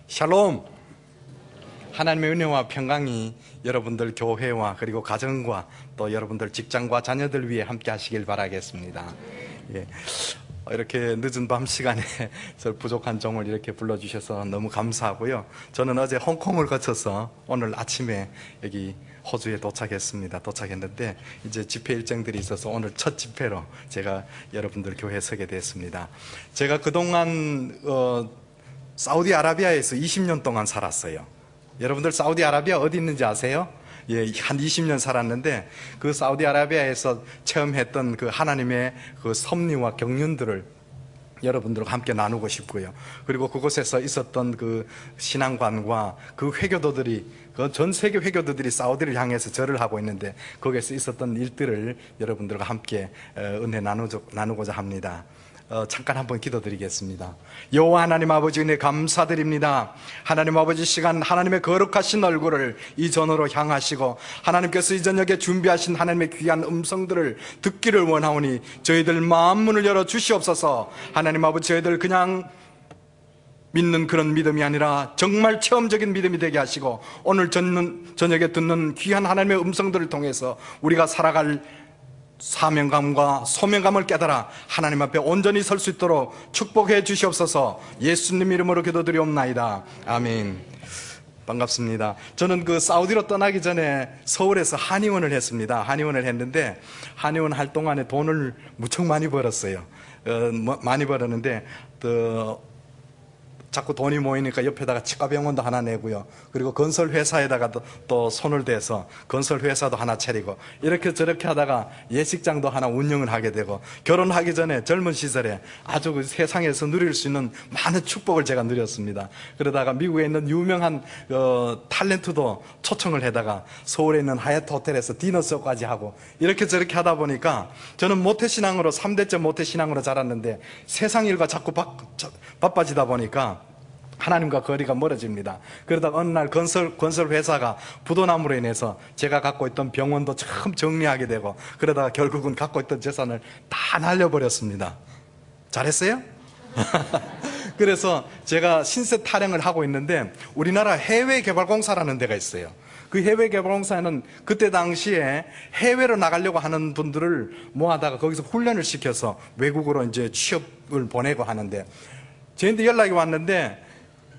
샬롬! 하나님의 은혜와 평강이 여러분들 교회와 그리고 가정과 또 여러분들 직장과 자녀들 위해 함께 하시길 바라겠습니다. 예. 이렇게 늦은 밤 시간에 저 부족한 종을 이렇게 불러주셔서 너무 감사하고요. 저는 어제 홍콩을 거쳐서 오늘 아침에 여기 호주에 도착했는데 이제 집회 일정들이 있어서 오늘 첫 집회로 제가 여러분들 교회에 서게 됐습니다. 제가 그동안 사우디아라비아에서 20년 동안 살았어요. 여러분들 사우디아라비아 어디 있는지 아세요? 예, 한 20년 살았는데 그 사우디아라비아에서 체험했던 그 하나님의 그 섭리와 경륜들을 여러분들과 함께 나누고 싶고요. 그리고 그곳에서 있었던 그 신앙관과 그 회교도들이, 그 전 세계 회교도들이 사우디를 향해서 절을 하고 있는데 거기에서 있었던 일들을 여러분들과 함께 은혜 나누고자 합니다. 잠깐 한번 기도드리겠습니다. 여호와 하나님 아버지 은혜 감사드립니다. 하나님 아버지 시간 하나님의 거룩하신 얼굴을 이 전으로 향하시고 하나님께서 이 저녁에 준비하신 하나님의 귀한 음성들을 듣기를 원하오니 저희들 마음문을 열어 주시옵소서. 하나님 아버지 저희들 그냥 믿는 그런 믿음이 아니라 정말 체험적인 믿음이 되게 하시고 오늘 저녁에 듣는 귀한 하나님의 음성들을 통해서 우리가 살아갈 사명감과 소명감을 깨달아 하나님 앞에 온전히 설 수 있도록 축복해 주시옵소서. 예수님 이름으로 기도드리옵나이다. 아멘. 반갑습니다. 저는 그 사우디로 떠나기 전에 서울에서 한의원을 했습니다. 한의원을 했는데 한의원 할 동안에 돈을 무척 많이 벌었어요. 많이 벌었는데 자꾸 돈이 모이니까 옆에다가 치과병원도 하나 내고요. 그리고 건설회사에다가 또 손을 대서 건설회사도 하나 차리고 이렇게 저렇게 하다가 예식장도 하나 운영을 하게 되고 결혼하기 전에 젊은 시절에 아주 그 세상에서 누릴 수 있는 많은 축복을 제가 누렸습니다. 그러다가 미국에 있는 유명한 탤런트도 초청을 해다가 서울에 있는 하얏트 호텔에서 디너쇼까지 하고 이렇게 저렇게 하다 보니까 저는 모태신앙으로 3대째 모태신앙으로 자랐는데 세상 일과 자꾸 바빠지다 보니까 하나님과 거리가 멀어집니다. 그러다가 어느 날 건설회사가 부도남으로 인해서 제가 갖고 있던 병원도 처음 정리하게 되고 그러다가 결국은 갖고 있던 재산을 다 날려버렸습니다. 잘했어요? 그래서 제가 신세 타령을 하고 있는데 우리나라 해외개발공사라는 데가 있어요. 그 해외개발공사는 그때 당시에 해외로 나가려고 하는 분들을 모아다가 거기서 훈련을 시켜서 외국으로 이제 취업을 보내고 하는데 저한테 연락이 왔는데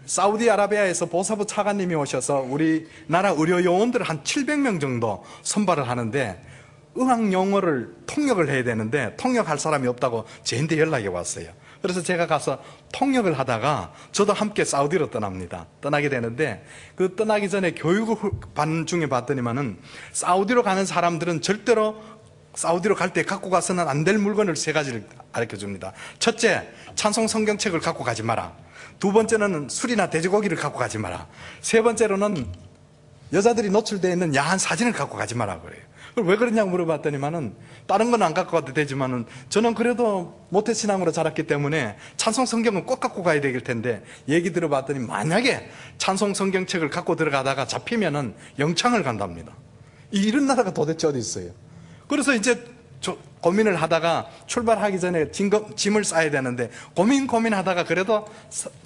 사우디아라비아에서 보사부 차관님이 오셔서 우리나라 의료 요원들 한 700명 정도 선발을 하는데 의학 용어를 통역을 해야 되는데 통역할 사람이 없다고 저한테 연락이 왔어요. 그래서 제가 가서 통역을 하다가 저도 함께 사우디로 떠납니다. 떠나게 되는데 그 떠나기 전에 교육을 받는 중에 봤더니만은 사우디로 가는 사람들은 절대로 사우디로 갈 때 갖고 가서는 안 될 물건을 3가지를 가르쳐 줍니다. 첫째, 찬송 성경책을 갖고 가지 마라. 두 번째는 술이나 돼지고기를 갖고 가지 마라. 세 번째로는 여자들이 노출되어 있는 야한 사진을 갖고 가지 마라 그래요. 왜 그러냐고 물어봤더니만은 다른 건 안 갖고 가도 되지만은 저는 그래도 모태신앙으로 자랐기 때문에 찬송 성경은 꼭 갖고 가야 되길 텐데 얘기 들어봤더니 만약에 찬송 성경책을 갖고 들어가다가 잡히면은 영창을 간답니다. 이런 나라가 도대체 어디 있어요? 그래서 이제 고민을 하다가 출발하기 전에 짐을 싸야 되는데 고민하다가 그래도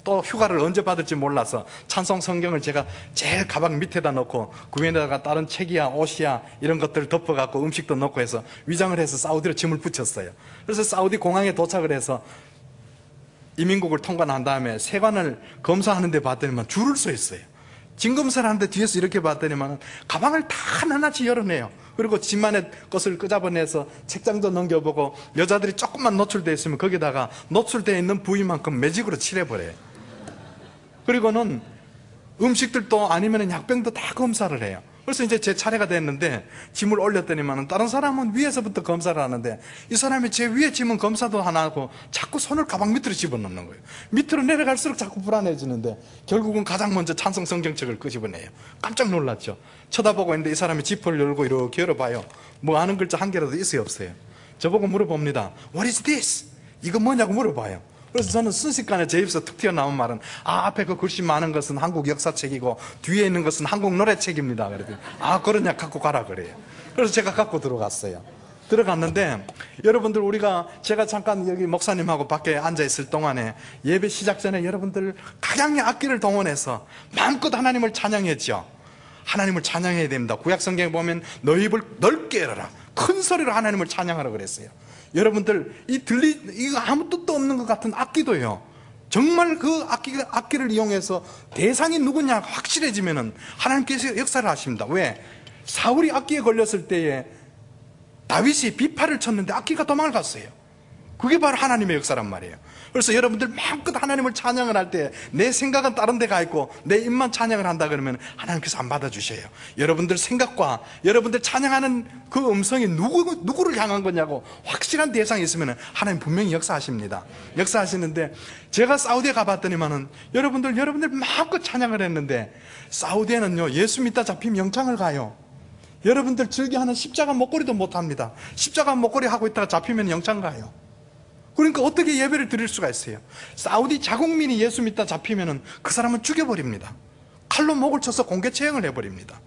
또 휴가를 언제 받을지 몰라서 찬송 성경을 제가 제일 가방 밑에다 넣고 그 위에다가 다른 책이야 옷이야 이런 것들을 덮어갖고 음식도 넣고 해서 위장을 해서 사우디로 짐을 붙였어요. 그래서 사우디 공항에 도착을 해서 이민국을 통과한 다음에 세관을 검사하는 데 봤더니만 줄을 서 있어요. 짐 검사를 하는데 뒤에서 이렇게 봤더니만 가방을 다 하나씩 열어내요. 그리고 집안의 것을 끄잡아내서 책장도 넘겨보고 여자들이 조금만 노출되어 있으면 거기다가 노출되어 있는 부위만큼 매직으로 칠해버려요. 그리고는 음식들도 아니면 약병도 다 검사를 해요. 그래서 이제 제 차례가 됐는데 짐을 올렸더니만 다른 사람은 위에서부터 검사를 하는데 이 사람이 제 위에 짐은 검사도 안 하고 자꾸 손을 가방 밑으로 집어넣는 거예요. 밑으로 내려갈수록 자꾸 불안해지는데 결국은 가장 먼저 찬송 성경책을 끄집어내요. 깜짝 놀랐죠. 쳐다보고 있는데 이 사람이 지퍼를 열고 이렇게 열어봐요. 뭐 아는 글자 한 개라도 있어요 없어요? 저보고 물어봅니다. What is this? 이거 뭐냐고 물어봐요. 그래서 저는 순식간에 제 입에서 툭 튀어나온 말은 앞에 그 글씨 많은 것은 한국 역사책이고 뒤에 있는 것은 한국 노래책입니다. 그랬더니 그러냐 갖고 가라 그래요. 그래서 제가 갖고 들어갔어요. 들어갔는데, 여러분들 제가 잠깐 여기 목사님하고 밖에 앉아 있을 동안에 예배 시작 전에 여러분들 각양의 악기를 동원해서 마음껏 하나님을 찬양했죠. 하나님을 찬양해야 됩니다. 구약 성경에 보면 너희 입을 넓게 열어라, 큰 소리로 하나님을 찬양하라 그랬어요. 여러분들 이거 아무 뜻도 없는 것 같은 악기도요, 정말 그 악기를 이용해서 대상이 누구냐 확실해지면은 하나님께서 역사를 하십니다. 왜? 사울이 악기에 걸렸을 때에 다윗이 비파를 쳤는데 악기가 도망을 갔어요. 그게 바로 하나님의 역사란 말이에요. 그래서 여러분들 마음껏 하나님을 찬양을 할 때 내 생각은 다른 데 가 있고 내 입만 찬양을 한다 그러면 하나님께서 안 받아주셔요. 여러분들 생각과 여러분들 찬양하는 그 음성이 누구를 향한 거냐고 확실한 대상이 있으면 하나님 분명히 역사하십니다. 역사하시는데, 제가 사우디에 가봤더니만은 여러분들 마음껏 찬양을 했는데, 사우디에는요 예수 믿다 잡히면 영창을 가요. 여러분들 즐겨하는 십자가 목걸이도 못합니다. 십자가 목걸이 하고 있다가 잡히면 영창 가요. 그러니까 어떻게 예배를 드릴 수가 있어요? 사우디 자국민이 예수 믿다 잡히면 그 사람은 죽여버립니다. 칼로 목을 쳐서 공개처형을 해버립니다.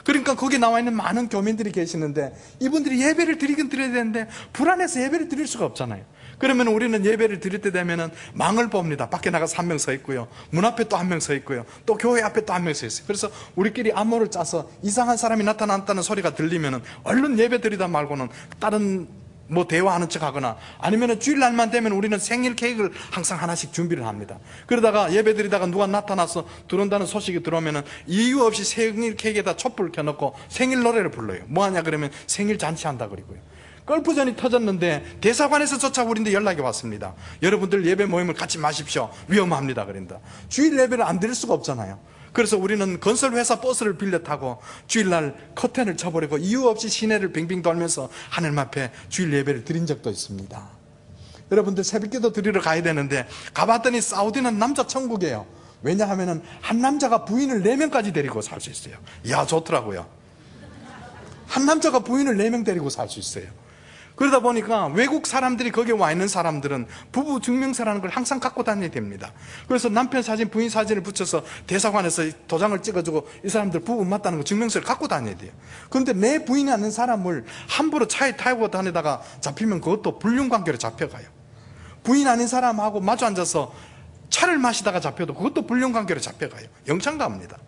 그러니까 거기 나와 있는 많은 교민들이 계시는데, 이분들이 예배를 드리긴 드려야 되는데 불안해서 예배를 드릴 수가 없잖아요. 그러면 우리는 예배를 드릴 때 되면은 망을 봅니다. 밖에 나가서 한 명 서 있고요, 문 앞에 또 한 명 서 있고요, 또 교회 앞에 또 한 명 서 있어요. 그래서 우리끼리 암호를 짜서 이상한 사람이 나타났다는 소리가 들리면은 얼른 예배 드리다 말고는 다른 대화하는 척 하거나, 아니면 주일날만 되면 우리는 생일 케이크를 항상 하나씩 준비를 합니다. 그러다가 예배 드리다가 누가 나타나서 들어온다는 소식이 들어오면 이유 없이 생일 케이크에다 촛불을 켜놓고 생일 노래를 불러요. 뭐하냐 그러면 생일 잔치한다 그러고요. 골프전이 터졌는데 대사관에서조차 우리한테 연락이 왔습니다. 여러분들 예배 모임을 갖지 마십시오, 위험합니다 그런다. 주일 예배를 안 드릴 수가 없잖아요. 그래서 우리는 건설회사 버스를 빌려 타고 주일날 커튼을 쳐버리고 이유 없이 시내를 빙빙 돌면서 하나님 앞에 주일 예배를 드린 적도 있습니다. 여러분들 새벽기도 드리러 가야 되는데 가봤더니 사우디는 남자 천국이에요. 왜냐하면 한 남자가 부인을 4명까지 데리고 살 수 있어요. 이야, 좋더라고요. 한 남자가 부인을 4명 데리고 살 수 있어요. 그러다 보니까 외국 사람들이 거기에 와 있는 사람들은 부부 증명서라는 걸 항상 갖고 다녀야 됩니다. 그래서 남편 사진, 부인 사진을 붙여서 대사관에서 도장을 찍어주고 이 사람들 부부 맞다는 거 증명서를 갖고 다녀야 돼요. 그런데 내 부인이 아닌 사람을 함부로 차에 타고 다니다가 잡히면 그것도 불륜관계로 잡혀가요. 부인 아닌 사람하고 마주 앉아서 차를 마시다가 잡혀도 그것도 불륜관계로 잡혀가요. 영창 갑니다.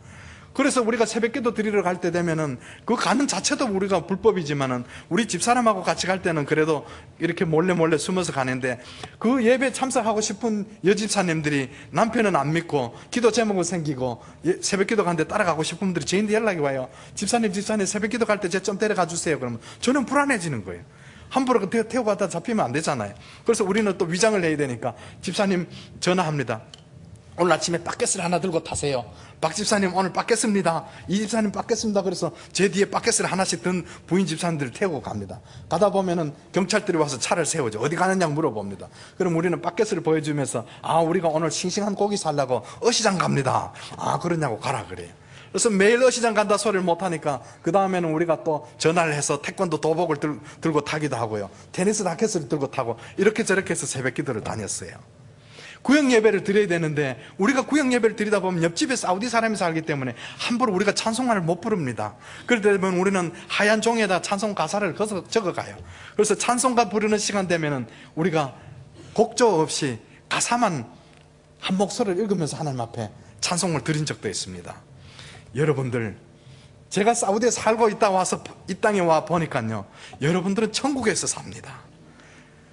그래서 우리가 새벽기도 드리러 갈 때 되면은 그 가는 자체도 우리가 불법이지만은 우리 집사람하고 같이 갈 때는 그래도 이렇게 몰래 숨어서 가는데, 그 예배 참석하고 싶은 여집사님들이 남편은 안 믿고 기도 제목은 생기고 새벽기도 가는데 따라가고 싶은 분들이 저희한테 연락이 와요. 집사님 새벽기도 갈 때 제 좀 데려가 주세요. 그러면 저는 불안해지는 거예요. 함부로 태우고 가다 잡히면 안 되잖아요. 그래서 우리는 또 위장을 해야 되니까 집사님 전화합니다. 오늘 아침에 바켓을 하나 들고 타세요. 박 집사님 오늘 바켓습니다. 이 집사님 바켓습니다. 그래서 제 뒤에 바켓을 하나씩 든 부인 집사님들을 태우고 갑니다. 가다 보면은 경찰들이 와서 차를 세우죠. 어디 가느냐고 물어봅니다. 그럼 우리는 바켓을 보여주면서 우리가 오늘 싱싱한 고기 살려고 어시장 갑니다. 그러냐고 가라 그래요. 그래서 매일 어시장 간다 소리를 못하니까 그 다음에는 우리가 또 전화를 해서 태권도 도복을 들고 타기도 하고요, 테니스 라켓을 들고 타고 이렇게 저렇게 해서 새벽 기도를 다녔어요. 구역 예배를 드려야 되는데 우리가 구역 예배를 드리다 보면 옆집에 사우디 사람이 살기 때문에 함부로 우리가 찬송가를 못 부릅니다. 그러다 보면 우리는 하얀 종이에다 찬송 가사를 적어가요. 그래서 찬송가 부르는 시간 되면은 우리가 곡조 없이 가사만 한 목소리를 읽으면서 하나님 앞에 찬송을 드린 적도 있습니다. 여러분들, 제가 사우디에 살고 있다 와서 이 땅에 와 보니까요, 여러분들은 천국에서 삽니다.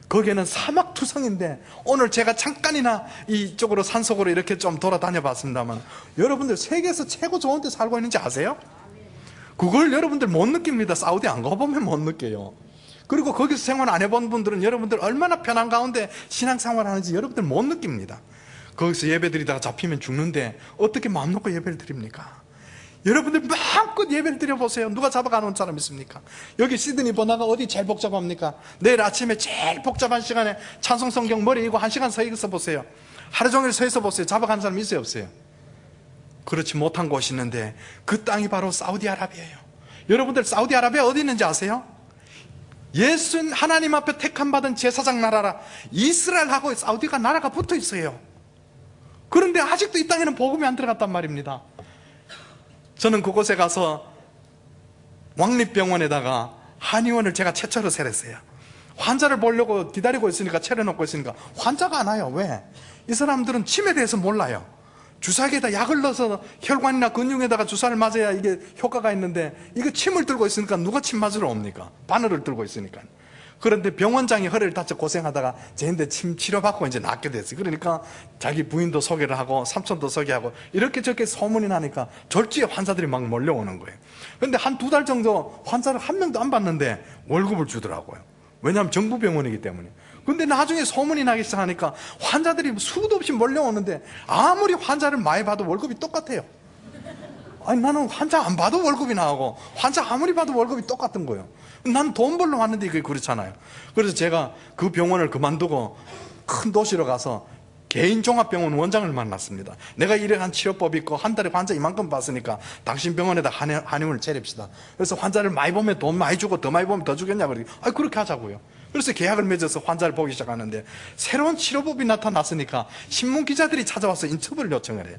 거기에는 사막투성인데, 오늘 제가 잠깐이나 이쪽으로 산속으로 이렇게 좀 돌아다녀 봤습니다만, 여러분들 세계에서 최고 좋은 데 살고 있는지 아세요? 그걸 여러분들 못 느낍니다. 사우디 안 가보면 못 느껴요. 그리고 거기서 생활 안 해본 분들은 여러분들 얼마나 편한 가운데 신앙생활 하는지 여러분들 못 느낍니다. 거기서 예배 드리다가 잡히면 죽는데 어떻게 마음 놓고 예배를 드립니까? 여러분들 마음껏 예배를 드려보세요. 누가 잡아가는 사람 있습니까? 여기 시드니 번화가 어디 제일 복잡합니까? 내일 아침에 제일 복잡한 시간에 찬송성경 머리 이고 1시간 서 있어 보세요. 하루 종일 서 있어 보세요. 잡아가는 사람 있어요, 없어요? 그렇지 못한 곳이 있는데 그 땅이 바로 사우디아라비아예요. 여러분들 사우디아라비아 어디 있는지 아세요? 예수 하나님 앞에 택함받은 제사장 나라라. 이스라엘하고 사우디가 나라가 붙어 있어요. 그런데 아직도 이 땅에는 복음이 안 들어갔단 말입니다. 저는 그곳에 가서 왕립병원에다가 한의원을 제가 최초로 세렸어요. 환자를 보려고 기다리고 있으니까, 차려놓고 있으니까 환자가 안 와요. 왜? 이 사람들은 침에 대해서 몰라요. 주사기에다 약을 넣어서 혈관이나 근육에다가 주사를 맞아야 이게 효과가 있는데, 이거 침을 들고 있으니까 누가 침 맞으러 옵니까? 바늘을 들고 있으니까. 그런데 병원장이 허리를 다쳐 고생하다가 쟤한테 침 치료받고 이제 낫게 됐어요. 그러니까 자기 부인도 소개를 하고 삼촌도 소개하고 이렇게 저렇게 소문이 나니까 졸지에 환자들이 막 몰려오는 거예요. 그런데 한 2달 정도 환자를 한 명도 안 받는데 월급을 주더라고요. 왜냐하면 정부 병원이기 때문에. 근데 나중에 소문이 나기 시작하니까 환자들이 수도 없이 몰려오는데, 아무리 환자를 많이 봐도 월급이 똑같아요. 아니, 나는 환자 안 봐도 월급이 나오고 환자 아무리 봐도 월급이 똑같은 거예요. 난 돈 벌러 왔는데 그게 그렇잖아요. 그래서 제가 그 병원을 그만두고 큰 도시로 가서 개인 종합병원 원장을 만났습니다. 내가 이러한 치료법이 있고 한 달에 환자 이만큼 봤으니까 당신 병원에다 한의원을 차립시다. 그래서 환자를 많이 보면 돈 많이 주고 더 많이 보면 더 주겠냐 그러더니, 그렇게 하자고요. 그래서 계약을 맺어서 환자를 보기 시작하는데, 새로운 치료법이 나타났으니까 신문 기자들이 찾아와서 인터뷰를 요청을 해요.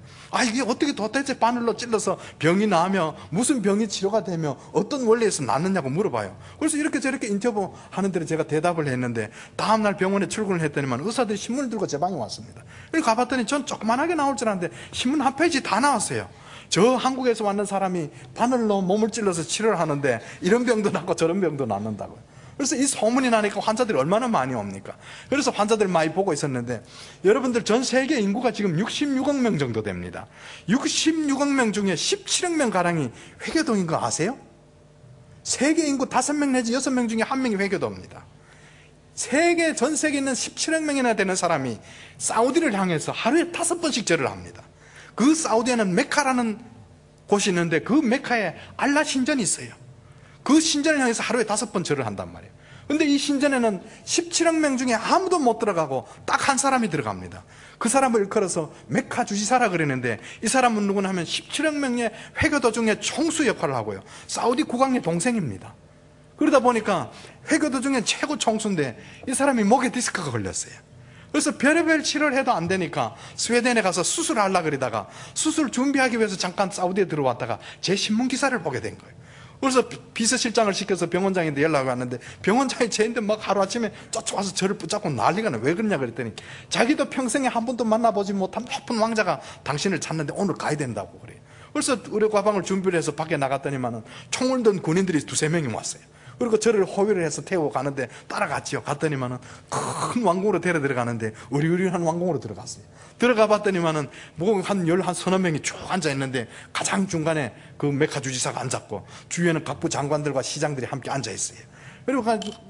이게 어떻게 도대체 바늘로 찔러서 병이 나으며 무슨 병이 치료가 되며 어떤 원리에서 낫느냐고 물어봐요. 그래서 이렇게 저렇게 인터뷰 하는 대로 제가 대답을 했는데, 다음날 병원에 출근을 했더니만 의사들이 신문을 들고 제 방에 왔습니다. 그래서 가봤더니 전 조그만하게 나올 줄 알았는데 신문 한 페이지 다 나왔어요. 저 한국에서 왔는 사람이 바늘로 몸을 찔러서 치료를 하는데 이런 병도 낫고 저런 병도 낫는다고요. 그래서 이 소문이 나니까 환자들이 얼마나 많이 옵니까? 그래서 환자들 많이 보고 있었는데, 여러분들 전 세계 인구가 지금 66억 명 정도 됩니다. 66억 명 중에 17억 명 가량이 회계도인 거 아세요? 세계 인구 5명 내지 6명 중에 1명이 회계도입니다. 전 세계에 있는 17억 명이나 되는 사람이 사우디를 향해서 하루에 5번씩 절을 합니다. 그 사우디에는 메카라는 곳이 있는데, 그 메카에 알라 신전이 있어요. 그 신전을 향해서 하루에 5번 절을 한단 말이에요. 근데 이 신전에는 17억 명 중에 아무도 못 들어가고 딱 한 사람이 들어갑니다. 그 사람을 일컬어서 메카 주지사라 그러는데, 이 사람은 누구냐 하면 17억 명의 회교도 중에 총수 역할을 하고요, 사우디 국왕의 동생입니다. 그러다 보니까 회교도 중에 최고 총수인데 이 사람이 목에 디스크가 걸렸어요. 그래서 별의별 치료를 해도 안 되니까 스웨덴에 가서 수술을 하려고 그러다가, 수술 준비하기 위해서 잠깐 사우디에 들어왔다가 제 신문 기사를 보게 된 거예요. 그래서 비서실장을 시켜서 병원장한테 연락이 왔는데, 병원장이 쟤한테 막 하루아침에 쫓아와서 저를 붙잡고 난리가 나. 왜 그러냐 그랬더니, 자기도 평생에 한 번도 만나보지 못한 높은 왕자가 당신을 찾는데 오늘 가야 된다고 그래요. 그래서 의료 가방을 준비를 해서 밖에 나갔더니만은 총을 든 군인들이 2-3명이 왔어요. 그리고 저를 호위를 해서 태우고 가는데 따라갔지요. 갔더니만은 큰 왕궁으로 데려 들어가는데 으리으리한 왕궁으로 들어갔어요. 들어가 봤더니만은 뭐 한 서너 명이 쭉 앉아 있는데, 가장 중간에 그 메카 주지사가 앉았고 주위에는 각부 장관들과 시장들이 함께 앉아 있어요. 그리고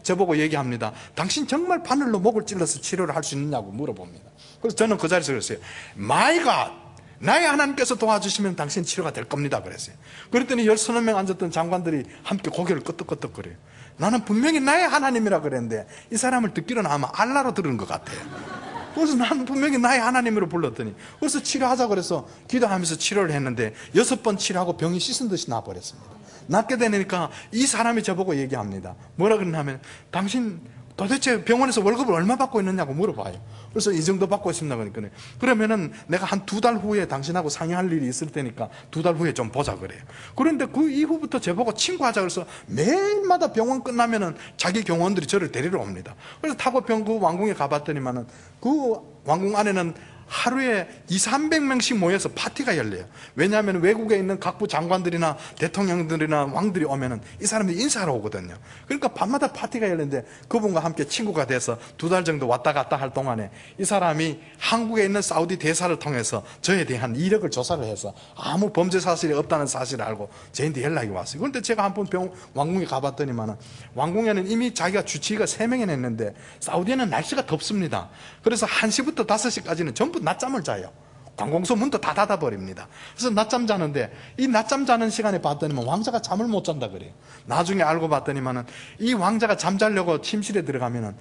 저보고 얘기합니다. 당신 정말 바늘로 목을 찔러서 치료를 할 수 있느냐고 물어봅니다. 그래서 저는 그 자리에서 그랬어요. 마이 갓! 나의 하나님께서 도와주시면 당신 치료가 될 겁니다 그랬어요. 그랬더니 10-30명 앉았던 장관들이 함께 고개를 끄덕끄덕 거려요. 나는 분명히 나의 하나님이라 그랬는데 이 사람을 듣기로는 아마 알라로 들은 것 같아요. 그래서 나는 분명히 나의 하나님으로 불렀더니, 그래서 치료하자 그래서 기도하면서 치료를 했는데 6번 치료하고 병이 씻은 듯이 나버렸습니다. 낫게 되니까 이 사람이 저보고 얘기합니다. 뭐라 그러냐면, 당신 도대체 병원에서 월급을 얼마 받고 있느냐고 물어봐요. 그래서 이 정도 받고 있습니다 그러니까, 그러면은 내가 한 2달 후에 당신하고 상의할 일이 있을 테니까 2달 후에 좀 보자 그래요. 그런데 그 이후부터 저보고 친구하자 그래서 매일마다 병원 끝나면은 자기 경호원들이 저를 데리러 옵니다. 그래서 타고 그 왕궁에 가봤더니만은, 그 왕궁 안에는 하루에 200-300명씩 모여서 파티가 열려요. 왜냐하면 외국에 있는 각부 장관들이나 대통령들이나 왕들이 오면은 이 사람들이 인사하러 오거든요. 그러니까 밤마다 파티가 열리는데, 그분과 함께 친구가 돼서 2달 정도 왔다 갔다 할 동안에 이 사람이 한국에 있는 사우디 대사를 통해서 저에 대한 이력을 조사를 해서 아무 범죄 사실이 없다는 사실을 알고 저한테 연락이 왔어요. 그런데 제가 한번 왕궁에 가봤더니만은, 왕궁에는 이미 자기가 주치의가 3명이나 있는데, 사우디에는 날씨가 덥습니다. 그래서 1시부터 5시까지는 전부 낮잠을 자요. 관공서 문도 다 닫아버립니다. 그래서 낮잠 자는데, 이 낮잠 자는 시간에 봤더니만 왕자가 잠을 못 잔다 그래요. 나중에 알고 봤더니만은, 이 왕자가 잠자려고 침실에 들어가면은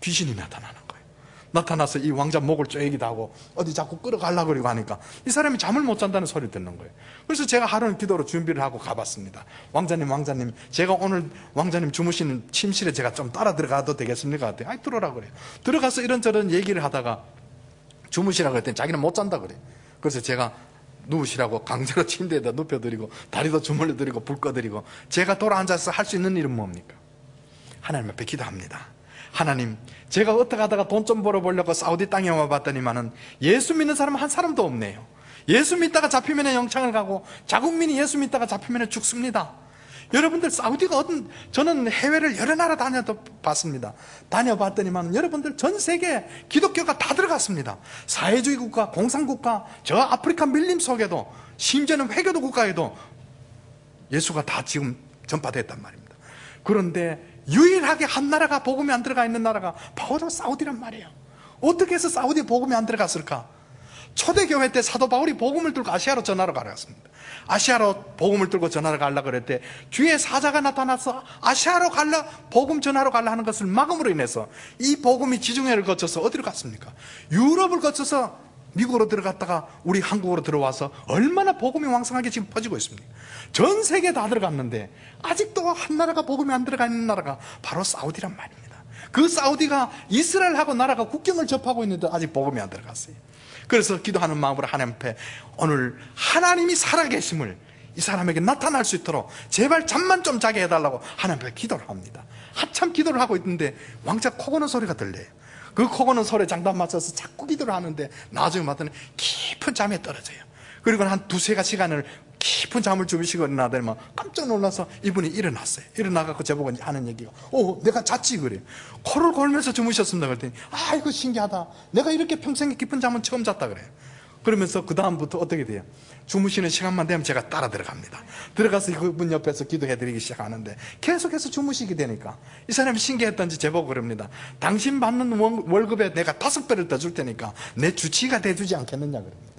귀신이 나타나는 거예요. 나타나서 이 왕자 목을 쪼이기도 하고 어디 자꾸 끌어가려고 그러고 하니까 이 사람이 잠을 못 잔다는 소리를 듣는 거예요. 그래서 제가 하루는 기도로 준비를 하고 가봤습니다. 왕자님, 제가 오늘 왕자님 주무시는 침실에 제가 좀 따라 들어가도 되겠습니까? 그랬더니, 아이, 들어오라 그래요. 들어가서 이런저런 얘기를 하다가 주무시라고 했더니 자기는 못 잔다 그래. 그래서 제가 누우시라고 강제로 침대에다 눕혀드리고 다리도 주물러드리고 불 꺼드리고 제가 돌아앉아서 할 수 있는 일은 뭡니까? 하나님 앞에 기도합니다. 하나님, 제가 어떻게 하다가 돈 좀 벌어보려고 사우디 땅에 와봤더니만은 예수 믿는 사람 한 사람도 없네요. 예수 믿다가 잡히면 영창을 가고 자국민이 예수 믿다가 잡히면 죽습니다. 여러분들 사우디가 저는 해외를 여러 나라 다녀봤습니다. 다녀봤더니만 여러분들 전 세계 기독교가 다 들어갔습니다. 사회주의 국가, 공산국가, 저 아프리카 밀림 속에도 심지어는 회교도 국가에도 예수가 다 지금 전파됐단 말입니다. 그런데 유일하게 한 나라가 복음이 안 들어가 있는 나라가 바로 사우디란 말이에요. 어떻게 해서 사우디에 복음이 안 들어갔을까? 초대교회 때 사도 바울이 복음을 들고 아시아로 전하러 가려갔습니다. 아시아로 복음을 들고 전하러 가려고 그랬대. 주의 사자가 나타나서 아시아로 복음 전하러 가려 하는 것을 막음으로 인해서 이 복음이 지중해를 거쳐서 어디로 갔습니까? 유럽을 거쳐서 미국으로 들어갔다가 우리 한국으로 들어와서 얼마나 복음이 왕성하게 지금 퍼지고 있습니까? 전 세계에 다 들어갔는데 아직도 한 나라가 복음이 안 들어가 있는 나라가 바로 사우디란 말입니다. 그 사우디가 이스라엘하고 나라가 국경을 접하고 있는데 아직 복음이 안 들어갔어요. 그래서 기도하는 마음으로 하나님 앞에 오늘 하나님이 살아계심을 이 사람에게 나타날 수 있도록 제발 잠만 좀 자게 해달라고 하나님 앞에 기도를 합니다. 한참 기도를 하고 있는데 왕자 코 고는 소리가 들려요. 그 코 고는 소리에 장단 맞춰서 자꾸 기도를 하는데 나중에 봤더니 깊은 잠에 떨어져요. 그리고 한 두세 시간을 깊은 잠을 주무시고 일어나더니만 깜짝 놀라서 이분이 일어났어요. 일어나갖고 저보고 하는 얘기가 내가 잤지 그래요. 코를 골면서 주무셨습니다. 그랬더니 이거 신기하다. 내가 이렇게 평생에 깊은 잠은 처음 잤다 그래요. 그러면서 그 다음부터 어떻게 돼요? 주무시는 시간만 되면 제가 따라 들어갑니다. 들어가서 그분 옆에서 기도해드리기 시작하는데 계속해서 주무시게 되니까 이 사람이 신기했던지 제보고 그럽니다. 당신 받는 월급에 내가 5배를 더 줄 테니까 내 주치의가 돼주지 않겠느냐 그럽니다.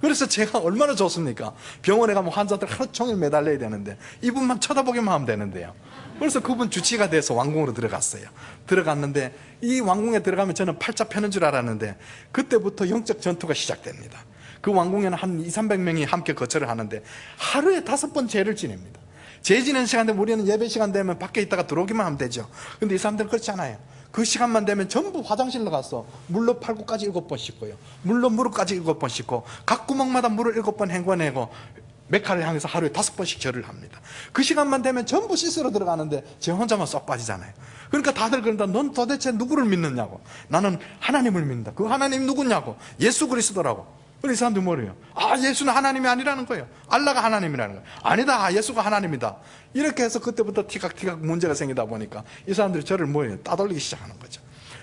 그래서 제가 얼마나 좋습니까? 병원에 가면 환자들 하루 종일 매달려야 되는데 이분만 쳐다보기만 하면 되는데요. 그래서 그분 주치의가 돼서 왕궁으로 들어갔어요. 들어갔는데 이 왕궁에 들어가면 저는 팔자 펴는 줄 알았는데 그때부터 영적 전투가 시작됩니다. 그 왕궁에는 한 200~300명이 함께 거처를 하는데 하루에 5번 제를 지냅니다. 제 지내는 시간 되면 우리는 예배 시간 되면 밖에 있다가 들어오기만 하면 되죠. 근데 이 사람들은 그렇지 않아요. 그 시간만 되면 전부 화장실로 가서 물로 팔굽까지 7번 씻고요. 물로 무릎까지 7번 씻고 각 구멍마다 물을 7번 헹궈내고 메카를 향해서 하루에 5번씩 절을 합니다. 그 시간만 되면 전부 씻으러 들어가는데 제 혼자만 쏙 빠지잖아요. 그러니까 다들 그런다. 넌 도대체 누구를 믿느냐고. 나는 하나님을 믿는다. 그 하나님 누구냐고. 예수 그리스도라고. 그래서 이 사람들 뭐래요? 예수는 하나님이 아니라는 거예요. 알라가 하나님이라는 거예요. 아니다, 예수가 하나님이다. 이렇게 해서 그때부터 티각티각 문제가 생기다 보니까 이 사람들이 저를 뭐예요? 따돌리기 시작하는 거죠.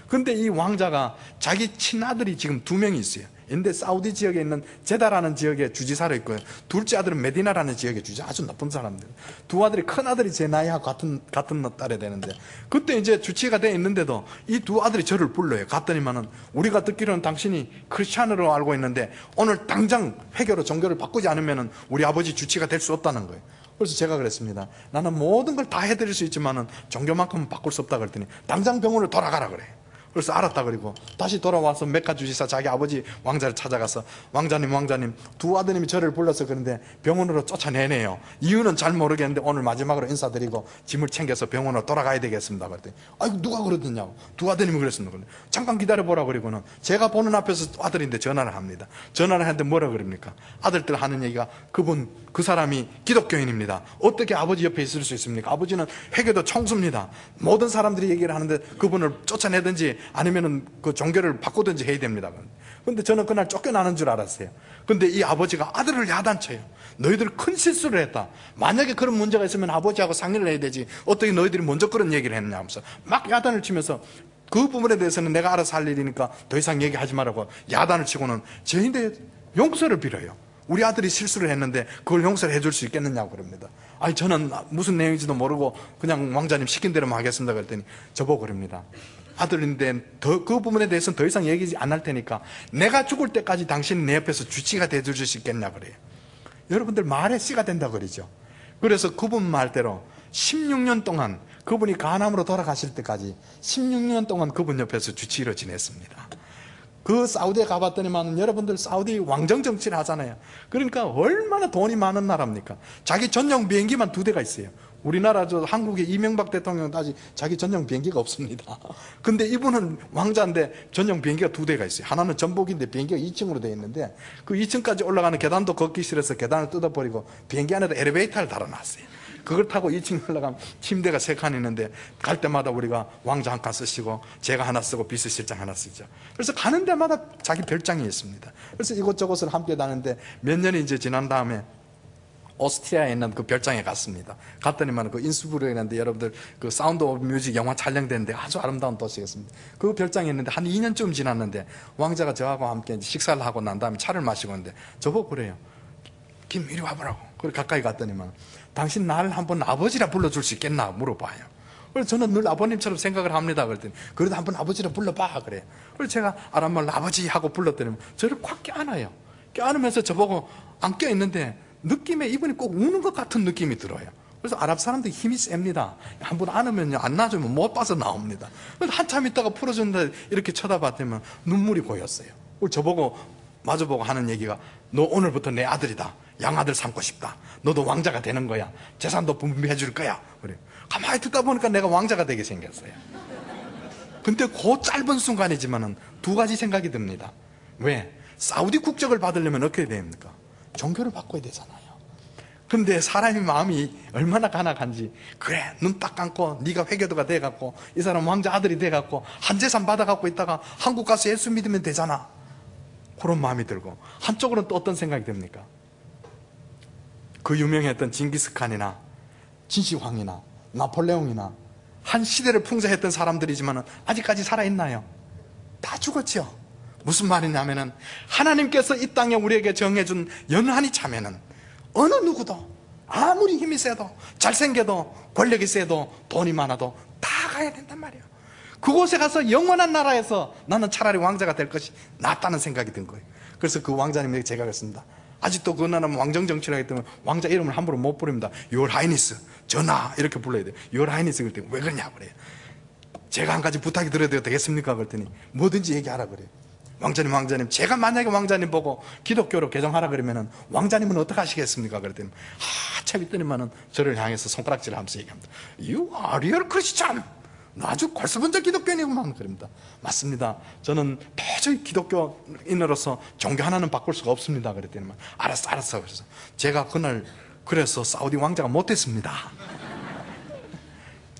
근데 이 왕자가 자기 친아들이 지금 2명이 있어요. 근데 사우디 지역에 있는 제다라는 지역에 주지사로 있고요. 둘째 아들은 메디나라는 지역의 주지사, 아주 나쁜 사람들. 두 아들이, 큰 아들이 제 나이하고 같은 딸이 되는데 그때 이제 주치의가 돼 있는데도 이 두 아들이 저를 불러요. 갔더니만은 우리가 듣기로는 당신이 크리스찬으로 알고 있는데 오늘 당장 회교로 종교를 바꾸지 않으면은 우리 아버지 주치의가 될 수 없다는 거예요. 그래서 제가 그랬습니다. 나는 모든 걸 다 해드릴 수 있지만은 종교만큼은 바꿀 수 없다 그랬더니 당장 병원을 돌아가라 그래요. 그래서 알았다 그리고 다시 돌아와서 메카 주지사 자기 아버지 왕자를 찾아가서 왕자님 두 아드님이 저를 불러서 그런데 병원으로 쫓아내네요. 이유는 잘 모르겠는데 오늘 마지막으로 인사드리고 짐을 챙겨서 병원으로 돌아가야 되겠습니다. 그랬더니 누가 그러더냐고. 두 아드님이 그랬습니다. 잠깐 기다려보라 그리고는 제가 보는 앞에서 아들인데 전화를 합니다. 전화를 하는데 뭐라 그럽니까? 아들들 하는 얘기가 그 사람이 기독교인입니다. 어떻게 아버지 옆에 있을 수 있습니까? 아버지는 회개도 청수입니다. 모든 사람들이 얘기를 하는데 그분을 쫓아내든지 아니면은 그 종교를 바꾸든지 해야 됩니다. 근데 저는 그날 쫓겨나는 줄 알았어요. 근데 이 아버지가 아들을 야단쳐요. 너희들 큰 실수를 했다. 만약에 그런 문제가 있으면 아버지하고 상의를 해야 되지. 어떻게 너희들이 먼저 그런 얘기를 했냐 하면서 막 야단을 치면서 그 부분에 대해서는 내가 알아서 할 일이니까 더 이상 얘기하지 말라고 야단을 치고는 저희한테 용서를 빌어요. 우리 아들이 실수를 했는데 그걸 용서를 해줄 수 있겠느냐고 그럽니다. 저는 무슨 내용인지도 모르고 그냥 왕자님 시킨 대로만 하겠습니다. 그랬더니 저보고 그럽니다. 아들인데 그 부분에 대해서는 더 이상 얘기 안 할 테니까 내가 죽을 때까지 당신이 내 옆에서 주치가 돼줄 수 있겠냐 그래요. 여러분들 말에 씨가 된다 그러죠. 그래서 그분 말대로 16년 동안 그분이 간암으로 돌아가실 때까지 16년 동안 그분 옆에서 주치의로 지냈습니다. 그 사우디에 가봤더니만 여러분들 사우디 왕정 정치를 하잖아요. 그러니까 얼마나 돈이 많은 나라입니까? 자기 전용 비행기만 2대가 있어요. 우리나라 한국의 이명박 대통령은 아직 자기 전용 비행기가 없습니다. 근데 이분은 왕자인데 전용 비행기가 2대가 있어요. 하나는 전복인데 비행기가 2층으로 되어 있는데 그 2층까지 올라가는 계단도 걷기 싫어서 계단을 뜯어버리고 비행기 안에다 엘리베이터를 달아놨어요. 그걸 타고 2층 올라가면 침대가 3칸 있는데 갈 때마다 우리가 왕자 한 칸 쓰시고 제가 하나 쓰고 비서실장 하나 쓰죠. 그래서 가는 데마다 자기 별장이 있습니다. 그래서 이곳저곳을 함께 다니는데 몇 년이 이제 지난 다음에 오스트리아에 있는 그 별장에 갔습니다. 갔더니만 그 인스부르크라는데 여러분들 그 사운드 오브 뮤직 영화 촬영되는데 아주 아름다운 도시였습니다. 그 별장에 있는데 한 2년쯤 지났는데 왕자가 저하고 함께 식사를 하고 난 다음에 차를 마시고 있는데 저보고 그래요. 김 이리 와보라고. 그래 가까이 갔더니만 당신 날 한번 아버지라 불러줄 수 있겠나 물어봐요. 그래서 저는 늘 아버님처럼 생각을 합니다. 그랬더니 그래도 한번 아버지라 불러봐 그래요. 그래서 제가 아랍말로 아버지 하고 불렀더니 저를 콱 껴안아요. 껴안으면서 저보고 안 껴있는데 느낌에 이분이 꼭 우는 것 같은 느낌이 들어요. 그래서 아랍 사람들이 힘이 셉니다. 한번 안으면요 안 놔주면 못 봐서 나옵니다. 그래서 한참 있다가 풀어준다 이렇게 쳐다봤더니 눈물이 고였어요. 그래서 저보고 마주보고 하는 얘기가 너 오늘부터 내 아들이다. 양아들 삼고 싶다. 너도 왕자가 되는 거야. 재산도 분배해 줄 거야. 그래. 가만히 듣다 보니까 내가 왕자가 되게 생겼어요. 근데 그 짧은 순간이지만은 2가지 생각이 듭니다. 왜? 사우디 국적을 받으려면 어떻게 됩니까? 종교를 바꿔야 되잖아요. 근데 사람이 마음이 얼마나 간악한지 그래 눈 딱 감고 네가 회교도가 돼갖고 이 사람 왕자 아들이 돼갖고 한 재산 받아갖고 있다가 한국 가서 예수 믿으면 되잖아. 그런 마음이 들고 한쪽으로는 또 어떤 생각이 듭니까? 그 유명했던 징기스칸이나 진시황이나 나폴레옹이나 한 시대를 풍자했던 사람들이지만 아직까지 살아있나요? 다 죽었죠. 무슨 말이냐면은 하나님께서 이 땅에 우리에게 정해준 연한이 차면은 어느 누구도 아무리 힘이 세도 잘생겨도 권력이 세도 돈이 많아도 다 가야 된단 말이에요. 그곳에 가서 영원한 나라에서 나는 차라리 왕자가 될 것이 낫다는 생각이 든 거예요. 그래서 그 왕자님에게 제가 그랬습니다. 아직도 그 나라는 왕정정치를 하기 때문에 왕자 이름을 함부로 못 부릅니다. Your Highness, 전하 이렇게 불러야 돼요. Your Highness 그랬더니 왜 그러냐 그래요. 제가 한 가지 부탁이 드려도 되겠습니까? 그랬더니 뭐든지 얘기하라 그래요. 왕자님 제가 만약에 왕자님 보고 기독교로 개종하라 그러면은 왕자님은 어떻게 하시겠습니까? 그랬더니 한참 있더니만은 저를 향해서 손가락질을 하면서 얘기합니다. You are real Christian. 아주 골수본적 기독교인이구만 그럽니다. 맞습니다. 저는 도저히 기독교인으로서 종교 하나는 바꿀 수가 없습니다. 그랬더니 알았어. 그래서 제가 그날 그래서 사우디 왕자가 못됐습니다.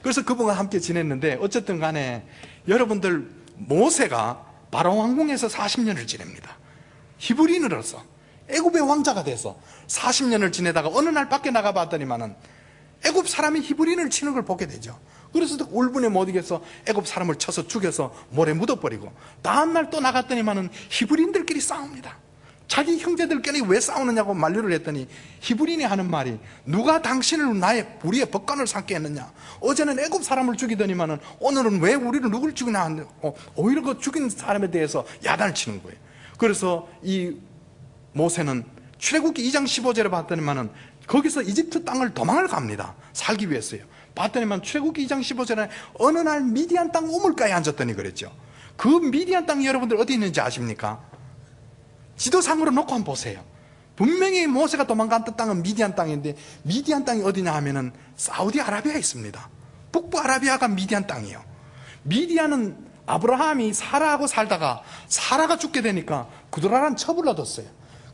그래서 그분과 함께 지냈는데 어쨌든 간에 여러분들 모세가 바로 왕궁에서 40년을 지냅니다. 히브리인으로서 애굽의 왕자가 돼서 40년을 지내다가 어느 날 밖에 나가봤더니만은 애굽 사람이 히브리인을 치는 걸 보게 되죠. 그래서 울분에 못 이겨서 애굽 사람을 쳐서 죽여서 모래 묻어버리고 다음날 또 나갔더니만은 히브리인들끼리 싸웁니다. 자기 형제들끼리 왜 싸우느냐고 만류를 했더니 히브리인이 하는 말이 누가 당신을 우리의 법관을 삼게 했느냐. 어제는 애굽 사람을 죽이더니만은 오늘은 왜 우리를 누굴 죽이나 하고 오히려 그 죽인 사람에 대해서 야단을 치는 거예요. 그래서 이 모세는 출애굽기 2장 15절에 봤더니만은 거기서 이집트 땅을 도망을 갑니다. 살기 위해서요. 봤더니만 출애굽기 2장 15절에 어느 날 미디안 땅 우물가에 앉았더니 그랬죠. 그 미디안 땅이 여러분들 어디 있는지 아십니까? 지도상으로 놓고 한번 보세요. 분명히 모세가 도망갔던 땅은 미디안 땅인데 미디안 땅이 어디냐 하면은 사우디아라비아에 있습니다. 북부 아라비아가 미디안 땅이에요. 미디안은 아브라함이 사라하고 살다가 사라가 죽게 되니까 구드라란 첩을 얻었어요.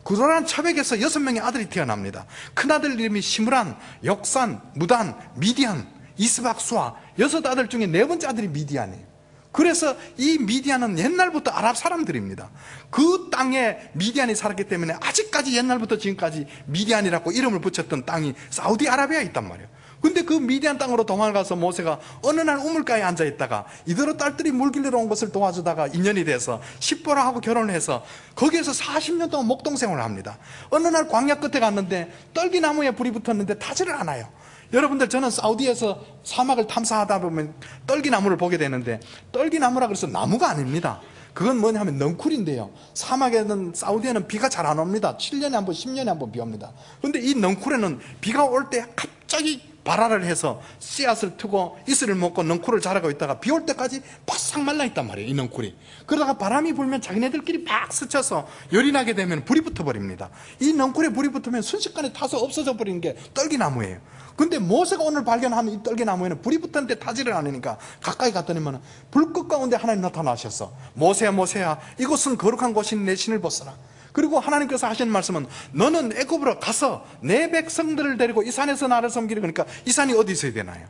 구드라란 첩에게서 6명의 아들이 태어납니다. 큰아들 이름이 시므란, 역산, 무단, 미디안, 이스박, 수아 6아들 중에 4번째 아들이 미디안이에요. 그래서 이 미디안은 옛날부터 아랍 사람들입니다. 그 땅에 미디안이 살았기 때문에 아직까지 옛날부터 지금까지 미디안이라고 이름을 붙였던 땅이 사우디아라비아에 있단 말이에요. 근데 그 미디안 땅으로 도망을 가서 모세가 어느 날 우물가에 앉아있다가 이대로 딸들이 물 길러 온 것을 도와주다가 인연이 돼서 십보라하고 결혼을 해서 거기에서 40년 동안 목동생활을 합니다. 어느 날 광야 끝에 갔는데 떨기나무에 불이 붙었는데 타지를 않아요. 여러분들 저는 사우디에서 사막을 탐사하다 보면 떨기나무를 보게 되는데 떨기나무라 그래서 나무가 아닙니다. 그건 뭐냐면 넝쿨인데요. 사막에는 사우디에는 비가 잘 안 옵니다. 7년에 한 번, 10년에 한 번 비 옵니다. 근데 이 넝쿨에는 비가 올 때 갑자기 발화를 해서 씨앗을 트고 이슬을 먹고 넝쿨을 자라고 있다가 비 올 때까지 바싹 말라있단 말이에요, 이 넝쿨이. 그러다가 바람이 불면 자기네들끼리 막 스쳐서 열이 나게 되면 불이 붙어버립니다. 이 넝쿨에 불이 붙으면 순식간에 타서 없어져 버리는 게 떨기나무예요. 근데 모세가 오늘 발견한 이 떨기나무에는 불이 붙었는데 타지를 않으니까 가까이 갔더니만 불꽃 가운데 하나님 나타나셨어. 모세야 모세야, 이곳은 거룩한 곳인 내 신을 벗어라. 그리고 하나님께서 하시는 말씀은 너는 애굽으로 가서 내 백성들을 데리고 이 산에서 나를 섬기려. 그러니까 이 산이 어디 있어야 되나요?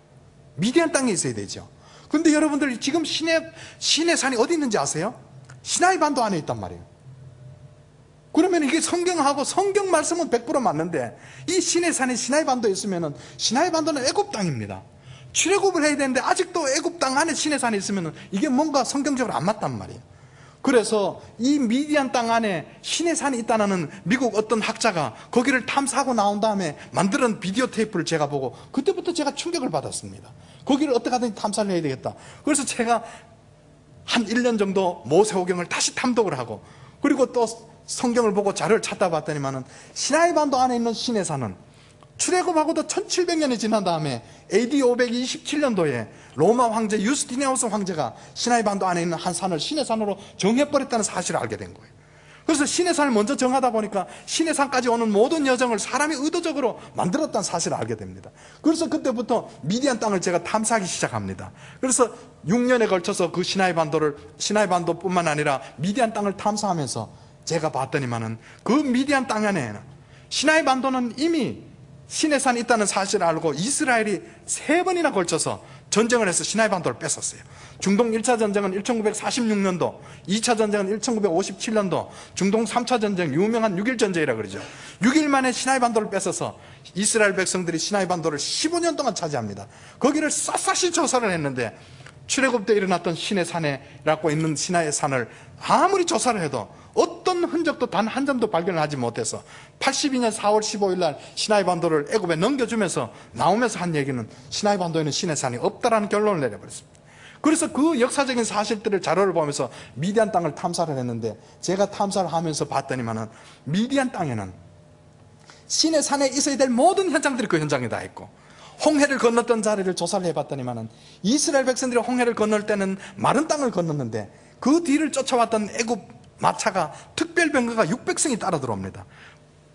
미디안 땅에 있어야 되죠. 근데 여러분들 지금 신의 산이 어디 있는지 아세요? 시나이 반도 안에 있단 말이에요. 그러면 이게 성경하고 성경 말씀은 100% 맞는데 이 신의 산에 시나이 반도에 있으면 시나이 반도는 애굽 땅입니다. 출애굽을 해야 되는데 아직도 애굽 땅 안에 신의 산에 있으면 이게 뭔가 성경적으로 안 맞단 말이에요. 그래서 이 미디안 땅 안에 신의 산이 있다는 미국 어떤 학자가 거기를 탐사하고 나온 다음에 만드는 비디오 테이프를 제가 보고 그때부터 제가 충격을 받았습니다. 거기를 어떻게 하든지 탐사를 해야 되겠다. 그래서 제가 한 1년 정도 모세오경을 다시 탐독을 하고 그리고 또 성경을 보고 자료를 찾다 봤더니만은 시나이 반도 안에 있는 신의 산은 출애굽하고도 1700년이 지난 다음에 AD 527년도에 로마 황제 유스티니아누스 황제가 시나이 반도 안에 있는 한 산을 신의 산으로 정해버렸다는 사실을 알게 된 거예요. 그래서 신의 산을 먼저 정하다 보니까 신의 산까지 오는 모든 여정을 사람이 의도적으로 만들었다는 사실을 알게 됩니다. 그래서 그때부터 미디안 땅을 제가 탐사하기 시작합니다. 그래서 6년에 걸쳐서 그 시나이 반도뿐만 아니라 미디안 땅을 탐사하면서 제가 봤더니만은 그 미디안 땅 안에는 시나이 반도는 이미 신의 산이 있다는 사실을 알고 이스라엘이 3번이나 걸쳐서 전쟁을 해서 시나이 반도를 뺏었어요. 중동 1차 전쟁은 1946년도, 2차 전쟁은 1957년도, 중동 3차 전쟁, 유명한 6.1 전쟁이라고 그러죠. 6일 만에 시나이 반도를 뺏어서 이스라엘 백성들이 시나이 반도를 15년 동안 차지합니다. 거기를 샅샅이 조사를 했는데 출애굽 때 일어났던 신의 산에라고 있는 시나이 산을 아무리 조사를 해도 어떤 흔적도 단 한 점도 발견을 하지 못해서 82년 4월 15일 날 시나이 반도를 애굽에 넘겨주면서 나오면서 한 얘기는 시나이 반도에는 신의 산이 없다라는 결론을 내려버렸습니다. 그래서 그 역사적인 사실들을 자료를 보면서 미디안 땅을 탐사를 했는데 제가 탐사를 하면서 봤더니만은 미디안 땅에는 신의 산에 있어야 될 모든 현장들이 그 현장에 다 있고 홍해를 건넜던 자리를 조사를 해봤더니만은 이스라엘 백성들이 홍해를 건널 때는 마른 땅을 건넜는데 그 뒤를 쫓아왔던 애굽 마차가 특별병거가 600승이 따라 들어옵니다.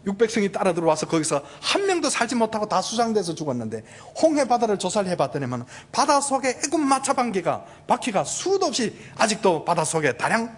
600승이 따라 들어와서 거기서 한 명도 살지 못하고 다 수상돼서 죽었는데 홍해 바다를 조사를 해봤더니만 바다 속에 애굽 마차 바퀴가 수도 없이 아직도 바다 속에 다량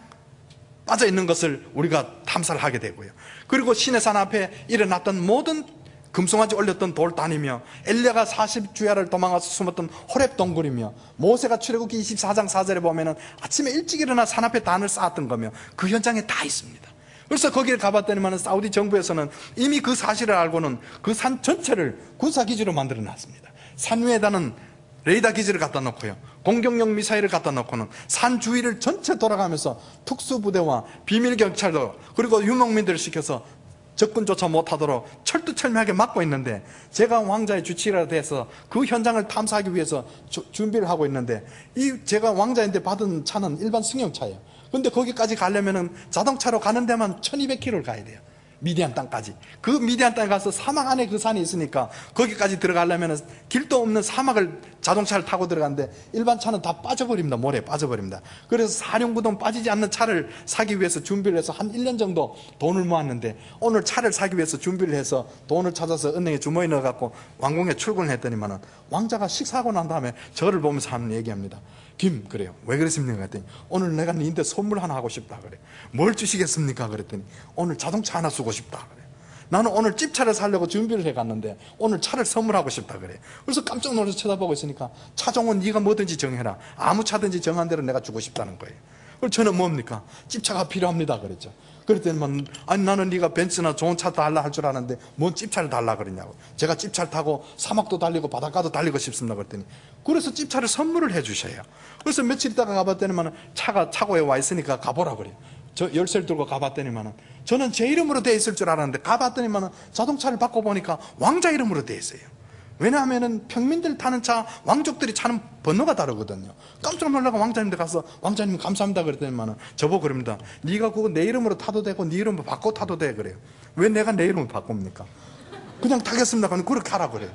빠져 있는 것을 우리가 탐사를 하게 되고요. 그리고 시내산 앞에 일어났던 모든 금송아지 올렸던 돌단이며 엘리야가 40주야를 도망가서 숨었던 호렙 동굴이며 모세가 출애굽기 24장 4절에 보면은 아침에 일찍 일어나 산 앞에 단을 쌓았던 거며 그 현장에 다 있습니다. 그래서 거기를 가봤더니만 사우디 정부에서는 이미 그 사실을 알고는 그 산 전체를 군사기지로 만들어 놨습니다. 산 위에다는 레이더 기지를 갖다 놓고요, 공격용 미사일을 갖다 놓고는 산 주위를 전체 돌아가면서 특수부대와 비밀경찰도 그리고 유목민들을 시켜서 접근조차 못하도록 철두철미하게 막고 있는데 제가 왕자의 주치의라 돼서 그 현장을 탐사하기 위해서 준비를 하고 있는데 제가 왕자인데 받은 차는 일반 승용차예요. 근데 거기까지 가려면은 자동차로 가는 데만 1200km를 가야 돼요. 미디안 땅까지. 그 미디안 땅에 가서 사막 안에 그 산이 있으니까 거기까지 들어가려면 길도 없는 사막을 자동차를 타고 들어가는데 일반 차는 다 빠져버립니다. 모래에 빠져버립니다. 그래서 사륜구동 빠지지 않는 차를 사기 위해서 준비를 해서 한 1년 정도 돈을 모았는데 오늘 차를 사기 위해서 준비를 해서 돈을 찾아서 은행에 주머니에 넣어갖고 왕궁에 출근을 했더니만은 왕자가 식사하고 난 다음에 저를 보면서 하는 얘기합니다. 김, 그래요. 왜 그랬습니까? 그랬더니 오늘 내가 니한테 선물 하나 하고 싶다 그래. 뭘 주시겠습니까? 그랬더니 오늘 자동차 하나 쓰고 싶다 그래. 나는 오늘 집차를 사려고 준비를 해갔는데 오늘 차를 선물하고 싶다 그래. 그래서 깜짝 놀라서 쳐다보고 있으니까 차종은 네가 뭐든지 정해라. 아무 차든지 정한 대로 내가 주고 싶다는 거예요. 그래서 저는 뭡니까? 집차가 필요합니다 그랬죠. 그랬더니 아니 나는 네가 벤츠나 좋은 차 달라 할 줄 아는데 뭔 집차를 달라 그러냐고. 제가 집차를 타고 사막도 달리고 바닷가도 달리고 싶습니다 그랬더니 그래서 집차를 선물을 해 주셔요. 그래서 며칠 있다가 가봤더니만 차가 차고에 와 있으니까 가보라 그래요. 저 열쇠를 들고 가봤더니만 저는 제 이름으로 돼 있을 줄 알았는데 가봤더니만 자동차를 바꿔보니까 왕자 이름으로 돼 있어요. 왜냐하면 평민들 타는 차, 왕족들이 차는 번호가 다르거든요. 깜짝 놀라고 왕자님들 가서 왕자님 감사합니다 그랬더니만 저보고 그럽니다. 네가 그거 내 이름으로 타도 되고 네 이름으로 바꿔 타도 돼 그래요. 왜 내가 내 이름을 바꿉니까? 그냥 타겠습니다. 그럼 그렇게 하라 그래요.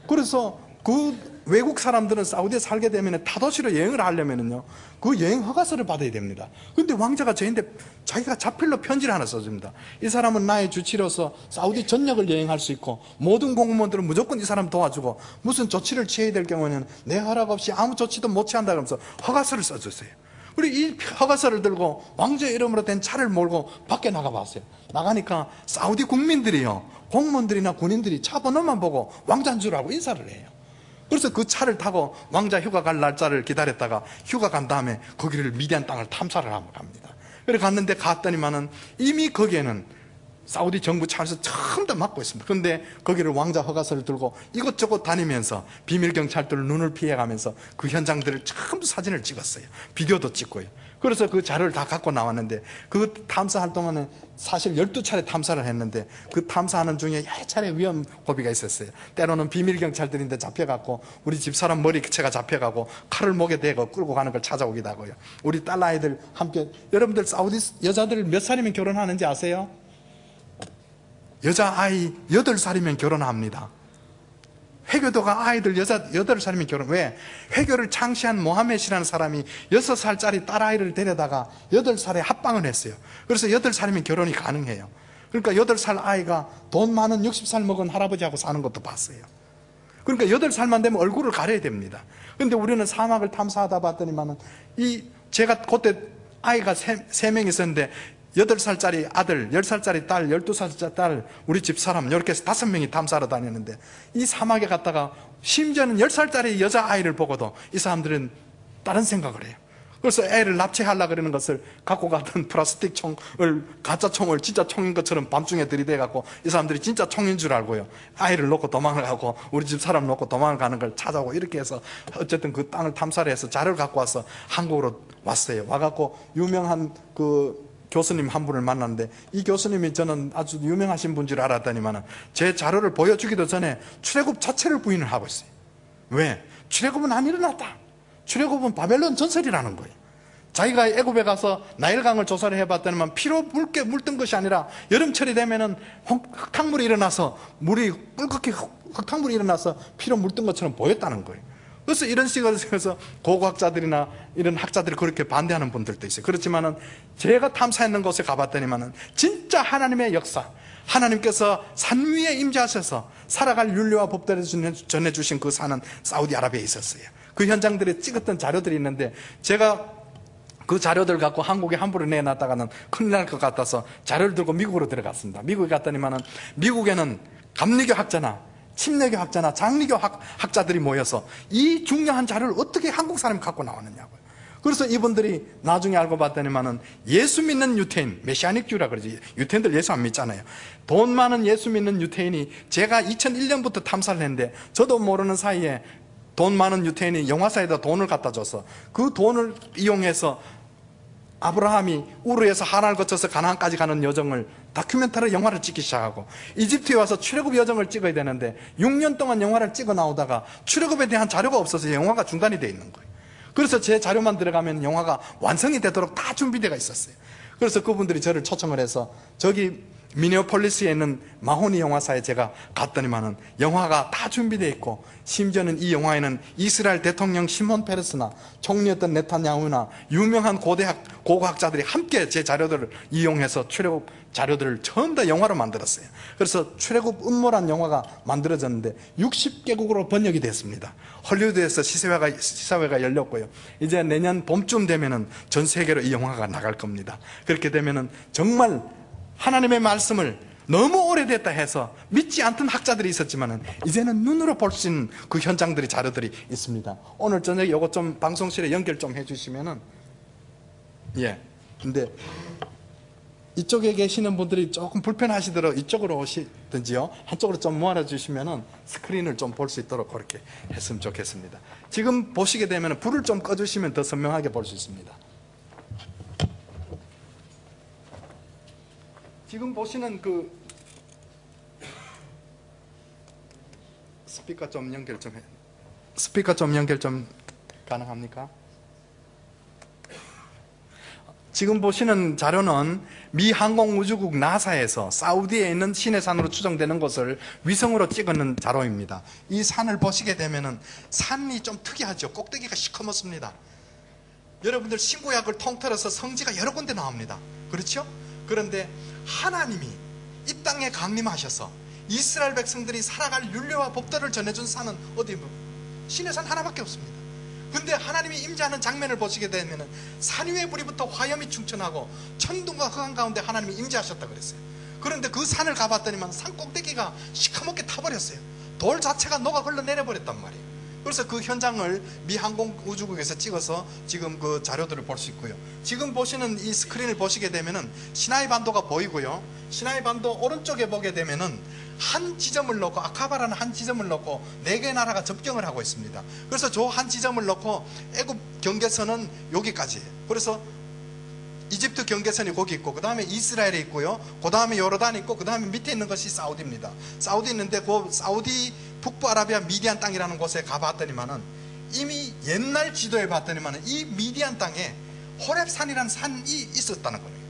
그래서 그 외국 사람들은 사우디에 살게 되면 타도시로 여행을 하려면요, 그 여행 허가서를 받아야 됩니다. 근데 왕자가 저인데 자기가 자필로 편지를 하나 써줍니다. 이 사람은 나의 주치로서 사우디 전역을 여행할 수 있고 모든 공무원들은 무조건 이 사람 도와주고 무슨 조치를 취해야 될 경우에는 내 허락 없이 아무 조치도 못 취한다 그러면서 허가서를 써주세요. 그리고 이 허가서를 들고 왕자의 이름으로 된 차를 몰고 밖에 나가봤어요. 나가니까 사우디 국민들이요, 공무원들이나 군인들이 차 번호만 보고 왕자인 줄 알고 인사를 해요. 그래서 그 차를 타고 왕자 휴가 갈 날짜를 기다렸다가 휴가 간 다음에 거기를 미디안 땅을 탐사를 하고 갑니다. 그래 갔는데 갔더니만은 이미 거기에는 사우디 정부 차에서 처음 다 막고 있습니다. 그런데 거기를 왕자 허가서를 들고 이것저것 다니면서 비밀 경찰들을 눈을 피해가면서 그 현장들을 처음 사진을 찍었어요. 비디오도 찍고요. 그래서 그 자료를 다 갖고 나왔는데 그 탐사할 동안에 사실 12차례 탐사를 했는데 그 탐사하는 중에 여러 차례 위험 고비가 있었어요. 때로는 비밀 경찰들인데 잡혀갖고 우리 집사람 머리채가 잡혀가고 칼을 목에 대고 끌고 가는 걸 찾아오기도 하고요. 우리 딸아이들 함께, 여러분들 사우디 여자들 몇 살이면 결혼하는지 아세요? 여자아이 8살이면 결혼합니다. 회교도가 아이들 8살이면 결혼. 왜? 회교를 창시한 모하мет이라는 사람이 6살짜리 딸아이를 데려다가 8살에 합방을 했어요. 그래서 8살이면 결혼이 가능해요. 그러니까 8살 아이가 돈 많은 60살 먹은 할아버지하고 사는 것도 봤어요. 그러니까 8살만 되면 얼굴을 가려야 됩니다. 그런데 우리는 사막을 탐사하다 봤더니만은 제가 그때 아이가 3명 있었는데 8살짜리 아들, 10살짜리 딸, 12살짜리 딸, 우리 집사람 이렇게 해서 5명이 탐사하러 다녔는데 이 사막에 갔다가 심지어는 10살짜리 여자아이를 보고도 이 사람들은 다른 생각을 해요. 그래서 애를 납치하려고 그러는 것을 갖고 갔던 플라스틱 총을, 가짜 총을 진짜 총인 것처럼 밤중에 들이대갖고 이 사람들이 진짜 총인 줄 알고요, 아이를 놓고 도망을 가고 우리 집사람 놓고 도망을 가는 걸 찾아오고 이렇게 해서 어쨌든 그 땅을 탐사를 해서 자료를 갖고 와서 한국으로 왔어요. 와갖고 유명한 그 교수님 한 분을 만났는데 이 교수님이 저는 아주 유명하신 분인 줄 알았더니만 제 자료를 보여주기도 전에 출애굽 자체를 부인을 하고 있어요. 왜? 출애굽은 안 일어났다. 출애굽은 바벨론 전설이라는 거예요. 자기가 애굽에 가서 나일강을 조사를 해봤더니만 피로 묽게 물든 것이 아니라 여름철이 되면은 흙탕물이 일어나서 물이 꿀꺽히 흙탕물이 일어나서 피로 물든 것처럼 보였다는 거예요. 그래서 이런 식으로 해서 고고학자들이나 이런 학자들이 그렇게 반대하는 분들도 있어요. 그렇지만은 제가 탐사했는 곳에 가봤더니만은 진짜 하나님의 역사, 하나님께서 산 위에 임재하셔서 살아갈 윤리와 법대로 전해주신 그 산은 사우디아라비아에 있었어요. 그 현장들에 찍었던 자료들이 있는데 제가 그 자료들 갖고 한국에 함부로 내놨다가는 큰일 날 것 같아서 자료를 들고 미국으로 들어갔습니다. 미국에 갔더니만은 미국에는 감리교 학자나 침례교 학자나 장리교 학자들이 모여서 이 중요한 자료를 어떻게 한국 사람이 갖고 나왔느냐고요. 그래서 이분들이 나중에 알고 봤더니만은 예수 믿는 유태인, 메시아닉주라 그러지. 유태인들 예수 안 믿잖아요. 돈 많은 예수 믿는 유태인이, 제가 2001년부터 탐사를 했는데 저도 모르는 사이에 돈 많은 유태인이 영화사에다 돈을 갖다 줘서 그 돈을 이용해서 아브라함이 우르에서 하란을 거쳐서 가나안까지 가는 여정을 다큐멘터리 영화를 찍기 시작하고, 이집트에 와서 출애굽 여정을 찍어야 되는데 6년 동안 영화를 찍어 나오다가 출애굽에 대한 자료가 없어서 영화가 중단이 되어 있는 거예요. 그래서 제 자료만 들어가면 영화가 완성이 되도록 다 준비되어 있었어요. 그래서 그분들이 저를 초청을 해서 저기 미네오폴리스에 있는 마호니 영화사에 제가 갔더니만은 영화가 다 준비되어 있고, 심지어는 이 영화에는 이스라엘 대통령 시몬 페레스나 총리였던 네타냐후나 유명한 고고학자들이 함께 제 자료들을 이용해서 출애굽 자료들을 전부 다 영화로 만들었어요. 그래서 출애굽 음모란 영화가 만들어졌는데 60개국으로 번역이 됐습니다. 헐리우드에서 시사회가 열렸고요. 이제 내년 봄쯤 되면은 전 세계로 이 영화가 나갈 겁니다. 그렇게 되면은 정말 하나님의 말씀을 너무 오래됐다 해서 믿지 않던 학자들이 있었지만은 이제는 눈으로 볼 수 있는 그 현장들이, 자료들이 있습니다. 오늘 저녁에 이거 좀 방송실에 연결 좀 해주시면은, 근데 이쪽에 계시는 분들이 조금 불편하시더라도 이쪽으로 오시든지요, 한쪽으로 좀 모아놔 주시면은 스크린을 좀 볼 수 있도록 그렇게 했으면 좋겠습니다. 지금 보시게 되면 불을 좀 꺼주시면 더 선명하게 볼 수 있습니다. 지금 보시는 그 스피커 좀 연결 좀 가능합니까? 지금 보시는 자료는 미 항공우주국 나사에서 사우디에 있는 시내산으로 추정되는 것을 위성으로 찍은 자료입니다. 이 산을 보시게 되면은 산이 좀 특이하죠. 꼭대기가 시커멓습니다. 여러분들 신구약을 통틀어서 성지가 여러 군데 나옵니다. 그렇죠? 그런데 하나님이 이 땅에 강림하셔서 이스라엘 백성들이 살아갈 율례와 법도를 전해준 산은 어디 시내산 하나밖에 없습니다. 근데 하나님이 임재하는 장면을 보시게 되면 산 위에 불이부터 화염이 충천하고 천둥과 흑암 가운데 하나님이 임재하셨다 그랬어요. 그런데 그 산을 가봤더니만 산 꼭대기가 시커멓게 타버렸어요. 돌 자체가 녹아 흘러내려 버렸단 말이에요. 그래서 그 현장을 미 항공우주국에서 찍어서 지금 그 자료들을 볼 수 있고요. 지금 보시는 이 스크린을 보시게 되면은 시나이 반도가 보이고요. 시나이 반도 오른쪽에 보게 되면은 한 지점을 놓고, 아카바라는 한 지점을 놓고 4개의 나라가 접경을 하고 있습니다. 그래서 저 한 지점을 놓고 애굽 경계선은 여기까지예요. 그래서 이집트 경계선이 거기 있고, 그 다음에 이스라엘이 있고요, 그 다음에 요르단이 있고, 그 다음에 밑에 있는 것이 사우디입니다. 사우디 있는데 그 사우디 북부 아라비아 미디안 땅이라는 곳에 가봤더니만은 이미 옛날 지도에 봤더니만은 이 미디안 땅에 호렙산이라는 산이 있었다는 거예요.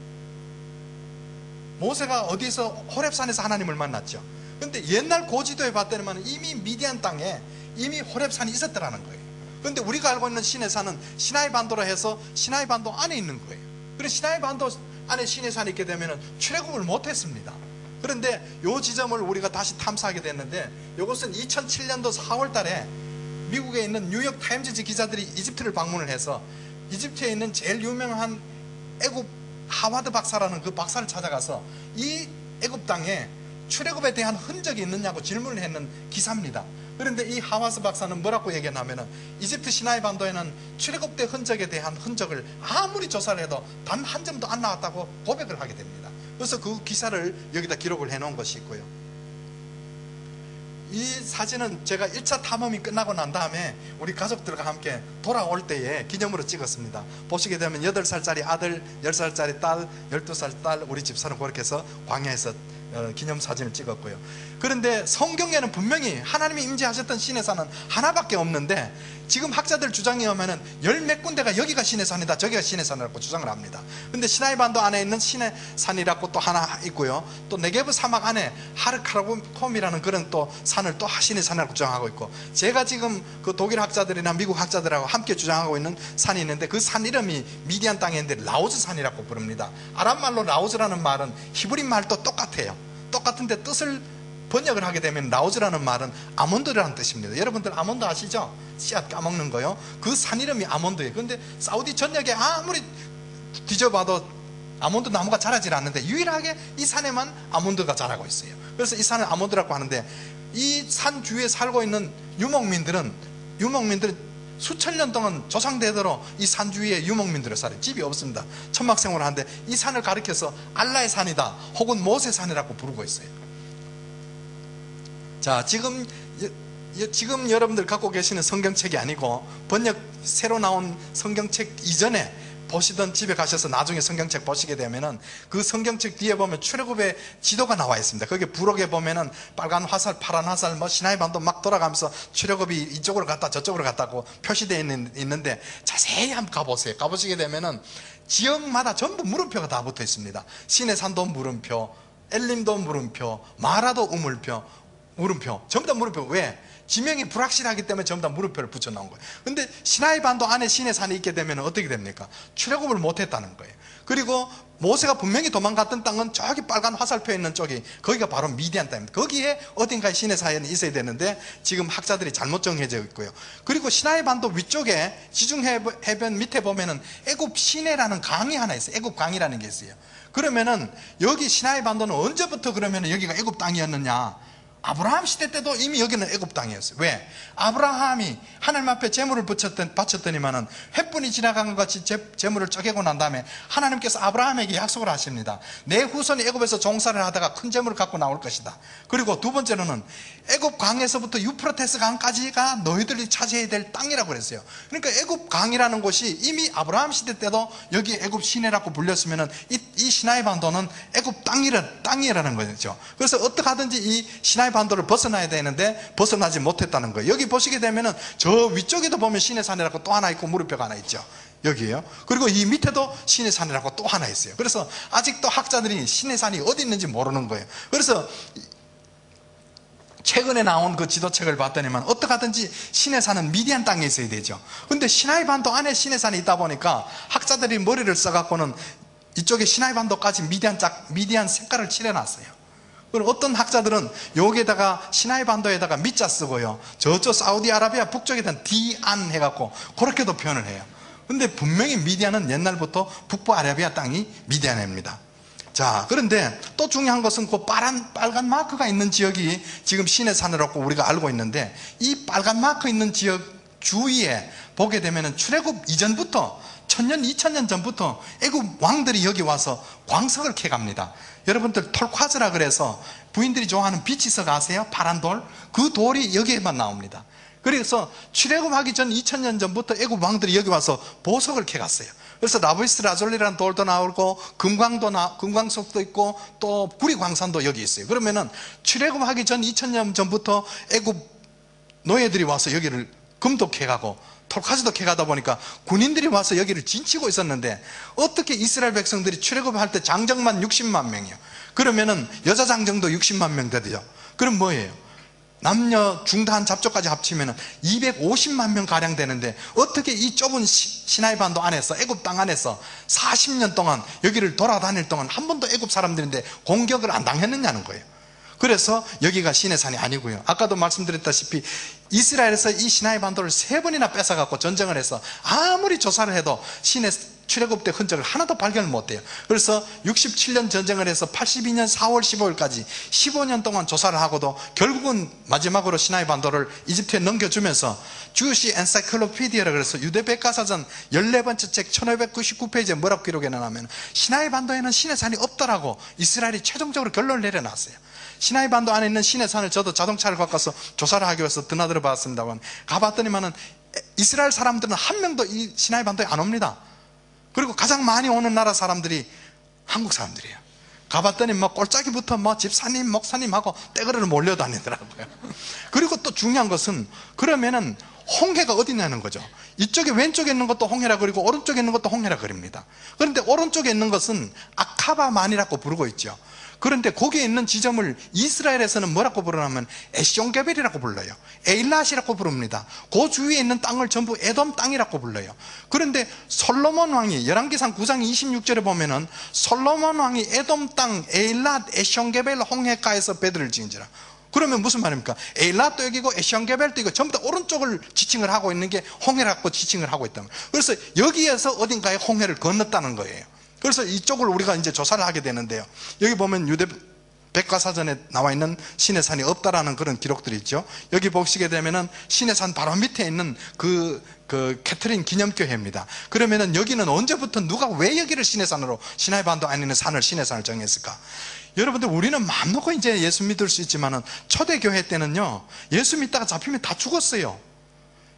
모세가 어디서 호렙산에서 하나님을 만났죠. 근데 옛날 고지도에 봤더니만 이미 미디안 땅에 이미 호렙산이 있었더라는 거예요. 근데 우리가 알고 있는 시내산은 시나이 반도라 해서 시나이 반도 안에 있는 거예요. 그래서 시나이 반도 안에 시내산이 있게 되면 출애굽을 못했습니다. 그런데 이 지점을 우리가 다시 탐사하게 됐는데, 이것은 2007년도 4월 달에 미국에 있는 뉴욕 타임즈 기자들이 이집트를 방문을 해서 이집트에 있는 제일 유명한 애굽 하와드 박사라는 그 박사를 찾아가서 이 애굽 땅에 출애굽에 대한 흔적이 있느냐고 질문을 했는 기사입니다. 그런데 이 하와스 박사는 뭐라고 얘기하냐면은 이집트 시나이 반도에는 출애굽 때 흔적에 대한 흔적을 아무리 조사를 해도 단 한 점도 안 나왔다고 고백을 하게 됩니다. 그래서 그 기사를 여기다 기록을 해 놓은 것이 있고요. 이 사진은 제가 1차 탐험이 끝나고 난 다음에 우리 가족들과 함께 돌아올 때에 기념으로 찍었습니다. 보시게 되면 8살짜리 아들, 10살짜리 딸, 12살 딸, 우리 집사는 그렇게 해서 광야에서 기념사진을 찍었고요. 그런데 성경에는 분명히 하나님이 임재하셨던 시내산은 하나밖에 없는데, 지금 학자들 주장에 의하면 열 몇 군데가 여기가 시내산이다, 저기가 시내산이라고 주장을 합니다. 근데 시나이 반도 안에 있는 시내산이라고 또 하나 있고요, 또 네게브 사막 안에 하르카롬이라는 그런 또 산을 또 시내산이라고 주장하고 있고, 제가 지금 그 독일 학자들이나 미국 학자들하고 함께 주장하고 있는 산이 있는데 그 산 이름이 미디안 땅에 있는데 라오즈 산이라고 부릅니다. 아랍말로 라오즈라는 말은 히브리 말도 똑같아요. 똑같은데 뜻을 번역을 하게 되면 라오즈라는 말은 아몬드라는 뜻입니다. 여러분들 아몬드 아시죠? 씨앗 까먹는 거요. 그 산 이름이 아몬드예요. 그런데 사우디 전역에 아무리 뒤져봐도 아몬드 나무가 자라질 않는데 유일하게 이 산에만 아몬드가 자라고 있어요. 그래서 이 산을 아몬드라고 하는데, 이 산 주위에 살고 있는 유목민들은 수천 년 동안 조상대대로 이 산 주위에 유목민들을 살아요. 집이 없습니다. 천막생활을 하는데 이 산을 가리켜서 알라의 산이다 혹은 모세 산이라고 부르고 있어요. 자, 지금 여러분들 갖고 계시는 성경책이 아니고 번역 새로 나온 성경책 이전에 보시던 집에 가셔서 나중에 성경책 보시게 되면은 그 성경책 뒤에 보면 출애굽의 지도가 나와 있습니다. 거기에 부록에 보면은 빨간 화살, 파란 화살, 시나이 반도 막 돌아가면서 출애굽이 이쪽으로 갔다 저쪽으로 갔다고 표시되어 있는데 자세히 한번 가보세요. 가보시게 되면은 지역마다 전부 물음표가 다 붙어 있습니다. 시내산도 물음표, 엘림도 물음표, 마라도 물음표, 전부 다 물음표. 왜? 지명이 불확실하기 때문에 전부 다 물음표를 붙여 놓은 거예요. 근데 시나이 반도 안에 시내산이 있게 되면 어떻게 됩니까? 출애굽을 못했다는 거예요. 그리고 모세가 분명히 도망갔던 땅은 저기 빨간 화살표 있는 쪽이, 거기가 바로 미디안 땅입니다. 거기에 어딘가에 시내산이 있어야 되는데 지금 학자들이 잘못 정해져 있고요. 그리고 시나이 반도 위쪽에 지중해변 밑에 보면은 애굽 시내라는 강이 하나 있어요. 애굽 강이라는 게 있어요. 그러면은 여기 시나이 반도는 언제부터 그러면 여기가 애굽 땅이었느냐? 아브라함 시대 때도 이미 여기는 애굽 땅이었어요. 왜? 아브라함이 하나님 앞에 제물을 바쳤더니만은 횃불이 지나간 것 같이 제물을 쪼개고 난 다음에 하나님께서 아브라함에게 약속을 하십니다. 내 후손이 애굽에서 종살을 하다가 큰 제물을 갖고 나올 것이다. 그리고 두 번째로는 애굽 강에서부터 유프라테스 강까지가 너희들이 차지해야 될 땅이라고 그랬어요. 그러니까 애굽 강이라는 곳이 이미 아브라함 시대 때도 여기 애굽 시내라고 불렸으면은 이 시나이 반도는 애굽 땅이라는 거죠. 그래서 어떻게 하든지 이 시나이 반도를 벗어나야 되는데 벗어나지 못했다는 거예요. 여기 보시게 되면은 저 위쪽에도 보면 시내산이라고 또 하나 있고 물음표가 하나 있죠. 여기에요. 그리고 이 밑에도 신의 산이라고 또 하나 있어요. 그래서 아직도 학자들이 신의 산이 어디 있는지 모르는 거예요. 그래서 최근에 나온 그 지도책을 봤더니만 어떻게 하든지 신의 산은 미디안 땅에 있어야 되죠. 근데 시나이 반도 안에 신의 산이 있다 보니까 학자들이 머리를 써갖고는 이쪽에 시나이 반도까지 미디안 색깔을 칠해놨어요. 그리고 어떤 학자들은 여기에다가 시나이 반도에다가 미자 쓰고요, 저쪽 사우디아라비아 북쪽에다가 디안 해갖고 그렇게도 표현을 해요. 근데 분명히 미디안은 옛날부터 북부 아라비아 땅이 미디안입니다. 자, 그런데 또 중요한 것은 그 빨간 마크가 있는 지역이 지금 신의 산이라고 우리가 알고 있는데, 이 빨간 마크 있는 지역 주위에 보게 되면은 출애굽 이전부터 1000년, 2000년 전부터 애굽 왕들이 여기 와서 광석을 캐갑니다. 여러분들 톨콰즈라 그래서 부인들이 좋아하는 비치석 아세요? 파란 돌. 그 돌이 여기에만 나옵니다. 그래서 출애굽하기 전 2000년 전부터 애굽 왕들이 여기 와서 보석을 캐갔어요. 그래서 라브이스 라졸리라는 돌도 나오고 금광석도 있고 또 구리광산도 여기 있어요. 그러면은 출애굽하기 전 2000년 전부터 애굽 노예들이 와서 여기를 금도 캐가고 톨카즈도 캐가다 보니까 군인들이 와서 여기를 진치고 있었는데, 어떻게 이스라엘 백성들이 출애굽할 때 장정만 60만 명이요. 그러면은 여자 장정도 60만 명 되죠. 그럼 뭐예요? 남녀 중다한 잡초까지 합치면 250만 명 가량 되는데, 어떻게 이 좁은 시나이 반도 안에서, 애굽 땅 안에서 40년 동안 여기를 돌아다닐 동안 한 번도 애굽 사람들인데 공격을 안 당했느냐는 거예요. 그래서 여기가 신의 산이 아니고요, 아까도 말씀드렸다시피 이스라엘에서 이 시나이 반도를 3번이나 뺏어갖고 전쟁을 해서 아무리 조사를 해도 신의 출애굽 때 흔적을 하나도 발견을 못해요. 그래서 67년 전쟁을 해서 82년 4월 15일까지 15년 동안 조사를 하고도 결국은 마지막으로 시나이 반도를 이집트에 넘겨주면서 주시 엔사이클로피디아라 그래서 유대 백과사전 14번째 책 1599페이지에 뭐라고 기록해놨냐면, 시나이 반도에는 신의 산이 없더라고 이스라엘이 최종적으로 결론을 내려놨어요. 시나이 반도 안에 있는 신의 산을 저도 자동차를 바꿔서 조사를 하기 위해서 드나들어 봤습니다만, 가봤더니만은 이스라엘 사람들은 한 명도 이 시나이 반도에 안 옵니다. 그리고 가장 많이 오는 나라 사람들이 한국 사람들이에요. 가봤더니 뭐 꼴짜기부터 뭐 집사님, 목사님하고 떼거리를 몰려다니더라고요. 그리고 또 중요한 것은, 그러면은 홍해가 어디 있냐는 거죠. 이쪽에 왼쪽에 있는 것도 홍해라 그리고 오른쪽에 있는 것도 홍해라 그립니다. 그런데 오른쪽에 있는 것은 아카바만이라고 부르고 있죠. 그런데 거기에 있는 지점을 이스라엘에서는 뭐라고 부르냐면 에숑게벨이라고 불러요. 에일랏이라고 부릅니다. 그 주위에 있는 땅을 전부 에돔 땅이라고 불러요. 그런데 솔로몬 왕이 열왕기상 9장 26절에 보면은 솔로몬 왕이 에돔 땅 에일랏 에숑게벨 홍해가에서 배들을 지은지라. 그러면 무슨 말입니까? 에일랏도 여기고 에숑게벨도 이거 전부 다 오른쪽을 지칭을 하고 있는 게 홍해라고 지칭을 하고 있다는 거예요. 그래서 여기에서 어딘가에 홍해를 건넜다는 거예요. 그래서 이쪽을 우리가 이제 조사를 하게 되는데요, 여기 보면 유대 백과사전에 나와 있는 신의 산이 없다라는 그런 기록들이 있죠. 여기 보시게 되면은 신의 산 바로 밑에 있는 그 캐트린 기념교회입니다. 그러면은 여기는 언제부터 누가 왜 여기를 신의 산으로, 시나이 반도 안에 있는 산을 신의 산을 정했을까? 여러분들, 우리는 마음 놓고 이제 예수 믿을 수 있지만은 초대교회 때는요, 예수 믿다가 잡히면 다 죽었어요.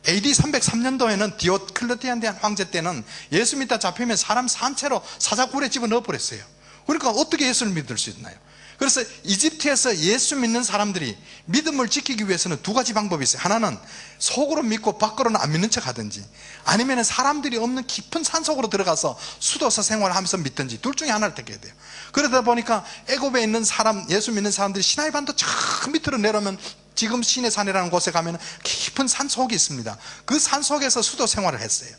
AD 303년도에는 디오클레티안대한 황제 때는 예수 믿다 잡히면 사람 산채로 사자굴에 집어넣어 버렸어요. 그러니까 어떻게 예수를 믿을 수 있나요? 그래서 이집트에서 예수 믿는 사람들이 믿음을 지키기 위해서는 두 가지 방법이 있어요. 하나는 속으로 믿고 밖으로는 안 믿는 척 하든지, 아니면 사람들이 없는 깊은 산속으로 들어가서 수도사 생활을 하면서 믿든지, 둘 중에 하나를 택해야 돼요. 그러다 보니까 애굽에 있는 사람, 예수 믿는 사람들이 시나이 반도 저 밑으로 내려오면 지금 신의 산이라는 곳에 가면 깊은 산속이 있습니다. 그 산속에서 수도 생활을 했어요.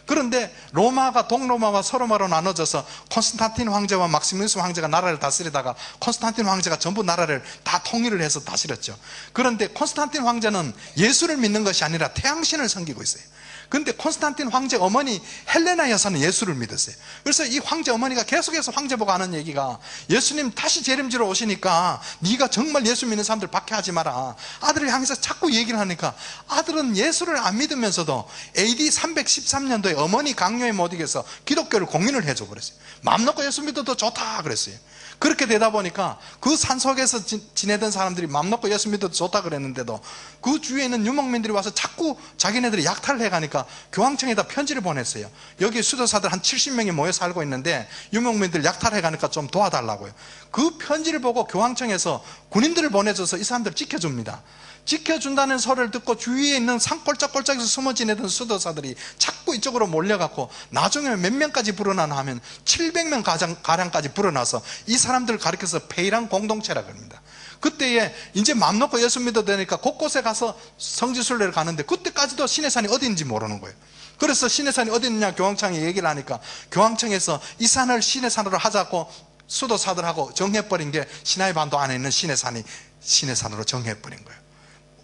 그런데 로마가 동로마와 서로마로 나눠져서 콘스탄틴 황제와 막시무스 황제가 나라를 다스리다가 콘스탄틴 황제가 전부 나라를 다 통일을 해서 다스렸죠. 그런데 콘스탄틴 황제는 예수를 믿는 것이 아니라 태양신을 섬기고 있어요. 그런데 콘스탄틴 황제 어머니 헬레나 여사는 예수를 믿었어요. 그래서 이 황제 어머니가 계속해서 황제 보고 하는 얘기가, 예수님 다시 재림지로 오시니까 네가 정말 예수 믿는 사람들 박해하지 마라. 아들을 향해서 자꾸 얘기를 하니까, 아들은 예수를 안 믿으면서도 AD 313년도에 어머니 강요에 못 이겨서 기독교를 공인을 해줘 버렸어요. 마음 놓고 예수 믿어도 좋다 그랬어요. 그렇게 되다 보니까 그 산속에서 지내던 사람들이 맘 놓고 예수 믿어도 좋다 그랬는데도 그 주위에 있는 유목민들이 와서 자꾸 자기네들이 약탈을 해가니까 교황청에다 편지를 보냈어요. 여기 수도사들 한 70명이 모여 살고 있는데 유목민들 약탈해가니까 좀 도와달라고요. 그 편지를 보고 교황청에서 군인들을 보내줘서 이 사람들을 지켜줍니다. 지켜준다는 소리를 듣고 주위에 있는 산골짜골짜기에서 숨어 지내던 수도사들이 자꾸 이쪽으로 몰려갖고 나중에 몇 명까지 불어나나 하면 700명 가량까지 불어나서 이 사람들을 가리켜서 페이랑 공동체라고 합니다. 그때에 이제 맘 놓고 예수 믿어도 되니까 곳곳에 가서 성지순례를 가는데 그때까지도 시내산이 어디인지 모르는 거예요. 그래서 시내산이 어디 있느냐 교황청에 얘기를 하니까 교황청에서 이 산을 시내산으로 하자고 수도사들하고 정해버린 게 시나이 반도 안에 있는 시내산이 시내산으로 정해버린 거예요.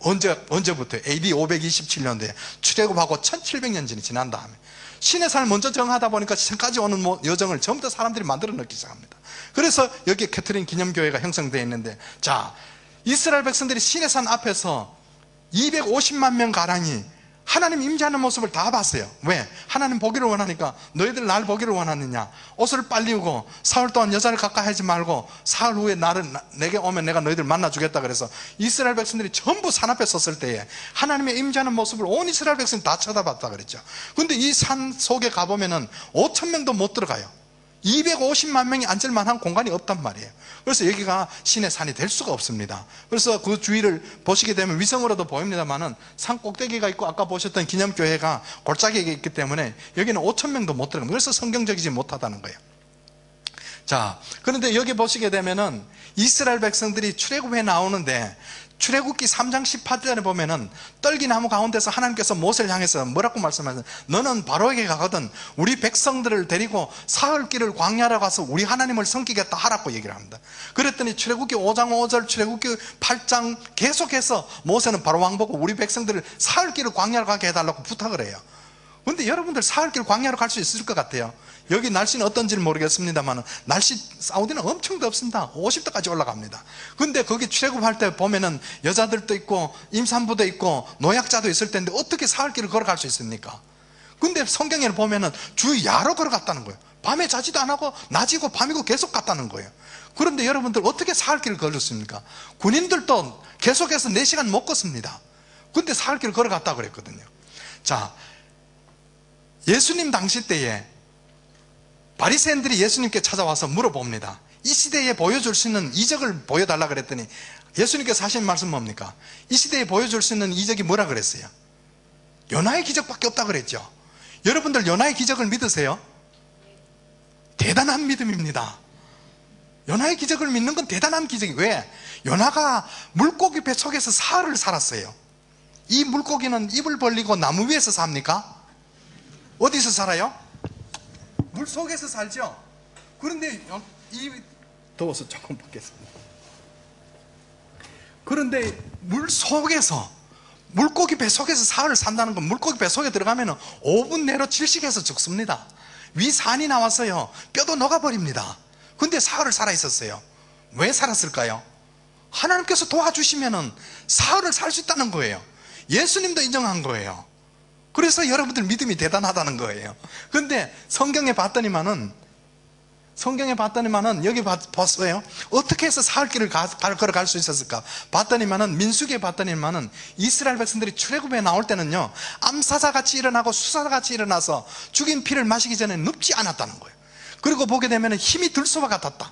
언제부터? AD 527년도에 출애굽하고 1700년 전이 지난 다음에 시내산을 먼저 정하다 보니까 지금까지 오는 여정을 전부 다 사람들이 만들어 넣기 시작합니다. 그래서 여기에 캐트린 기념교회가 형성되어 있는데, 자, 이스라엘 백성들이 시내산 앞에서 250만 명 가량이 하나님 임재하는 모습을 다 봤어요. 왜? 하나님 보기를 원하니까. 너희들 날 보기를 원하느냐? 옷을 빨리 입고 사흘 동안 여자를 가까이 하지 말고 사흘 후에 내게 오면 내가 너희들 만나주겠다. 그래서 이스라엘 백성들이 전부 산 앞에 섰을 때에 하나님의 임재하는 모습을 온 이스라엘 백성이 다 쳐다봤다 그랬죠. 근데 이 산 속에 가보면은 5천 명도 못 들어가요. 250만 명이 앉을 만한 공간이 없단 말이에요. 그래서 여기가 신의 산이 될 수가 없습니다. 그래서 그 주위를 보시게 되면 위성으로도 보입니다만은 산 꼭대기가 있고 아까 보셨던 기념교회가 골짜기에 있기 때문에 여기는 5천 명도 못 들어갑니다. 그래서 성경적이지 못하다는 거예요. 자, 그런데 여기 보시게 되면은 이스라엘 백성들이 출애굽에 나오는데 출애굽기 3장 18절에 보면은 떨기나무 가운데서 하나님께서 모세를 향해서 뭐라고 말씀하셨어요? 너는 바로에게 가거든 우리 백성들을 데리고 사흘 길을 광야로 가서 우리 하나님을 섬기겠다 하라고 얘기를 합니다. 그랬더니 출애굽기 5장 5절, 출애굽기 8장 계속해서 모세는 바로 왕 보고 우리 백성들을 사흘 길을 광야로 가게 해달라고 부탁을 해요. 근데 여러분들 사흘 길 광야로 갈 수 있을 것 같아요? 여기 날씨는 어떤지는 모르겠습니다만 날씨 사우디는 엄청 덥습니다. 50도까지 올라갑니다. 근데 거기 출애굽할 때 보면은 여자들도 있고 임산부도 있고 노약자도 있을 텐데 어떻게 사흘 길을 걸어갈 수 있습니까? 근데 성경에 보면은 주 야로 걸어갔다는 거예요. 밤에 자지도 안 하고 낮이고 밤이고 계속 갔다는 거예요. 그런데 여러분들 어떻게 사흘 길을 걸었습니까? 군인들도 계속해서 4시간 못 걷습니다. 근데 사흘 길을 걸어갔다고 그랬거든요. 자, 예수님 당시 때에 바리새인들이 예수님께 찾아와서 물어봅니다. 이 시대에 보여줄 수 있는 이적을 보여달라 그랬더니 예수님께서 하신 말씀 뭡니까? 이 시대에 보여줄 수 있는 이적이 뭐라 그랬어요? 요나의 기적밖에 없다 그랬죠. 여러분들 요나의 기적을 믿으세요? 대단한 믿음입니다. 요나의 기적을 믿는 건 대단한 기적이 왜? 요나가 물고기 배 속에서 사흘을 살았어요. 이 물고기는 입을 벌리고 나무 위에서 삽니까? 어디서 살아요? 물 속에서 살죠. 그런데 더워서 조금 벗겠습니다. 그런데 물 속에서 물고기 배 속에서 사흘을 산다는 건 물고기 배 속에 들어가면 5분 내로 질식해서 죽습니다. 위산이 나왔어요. 뼈도 녹아버립니다. 근데 사흘을 살아 있었어요. 왜 살았을까요? 하나님께서 도와주시면 사흘을 살 수 있다는 거예요. 예수님도 인정한 거예요. 그래서 여러분들 믿음이 대단하다는 거예요. 근데 성경에 봤더니만은 여기 봤어요. 어떻게 해서 사흘 길을 걸어갈 수 있었을까? 봤더니만은 민수기에 봤더니만은 이스라엘 백성들이 출애굽에 나올 때는요 암사자같이 일어나고 수사자같이 일어나서 죽인 피를 마시기 전에 눕지 않았다는 거예요. 그리고 보게 되면은 힘이 들소와 같았다.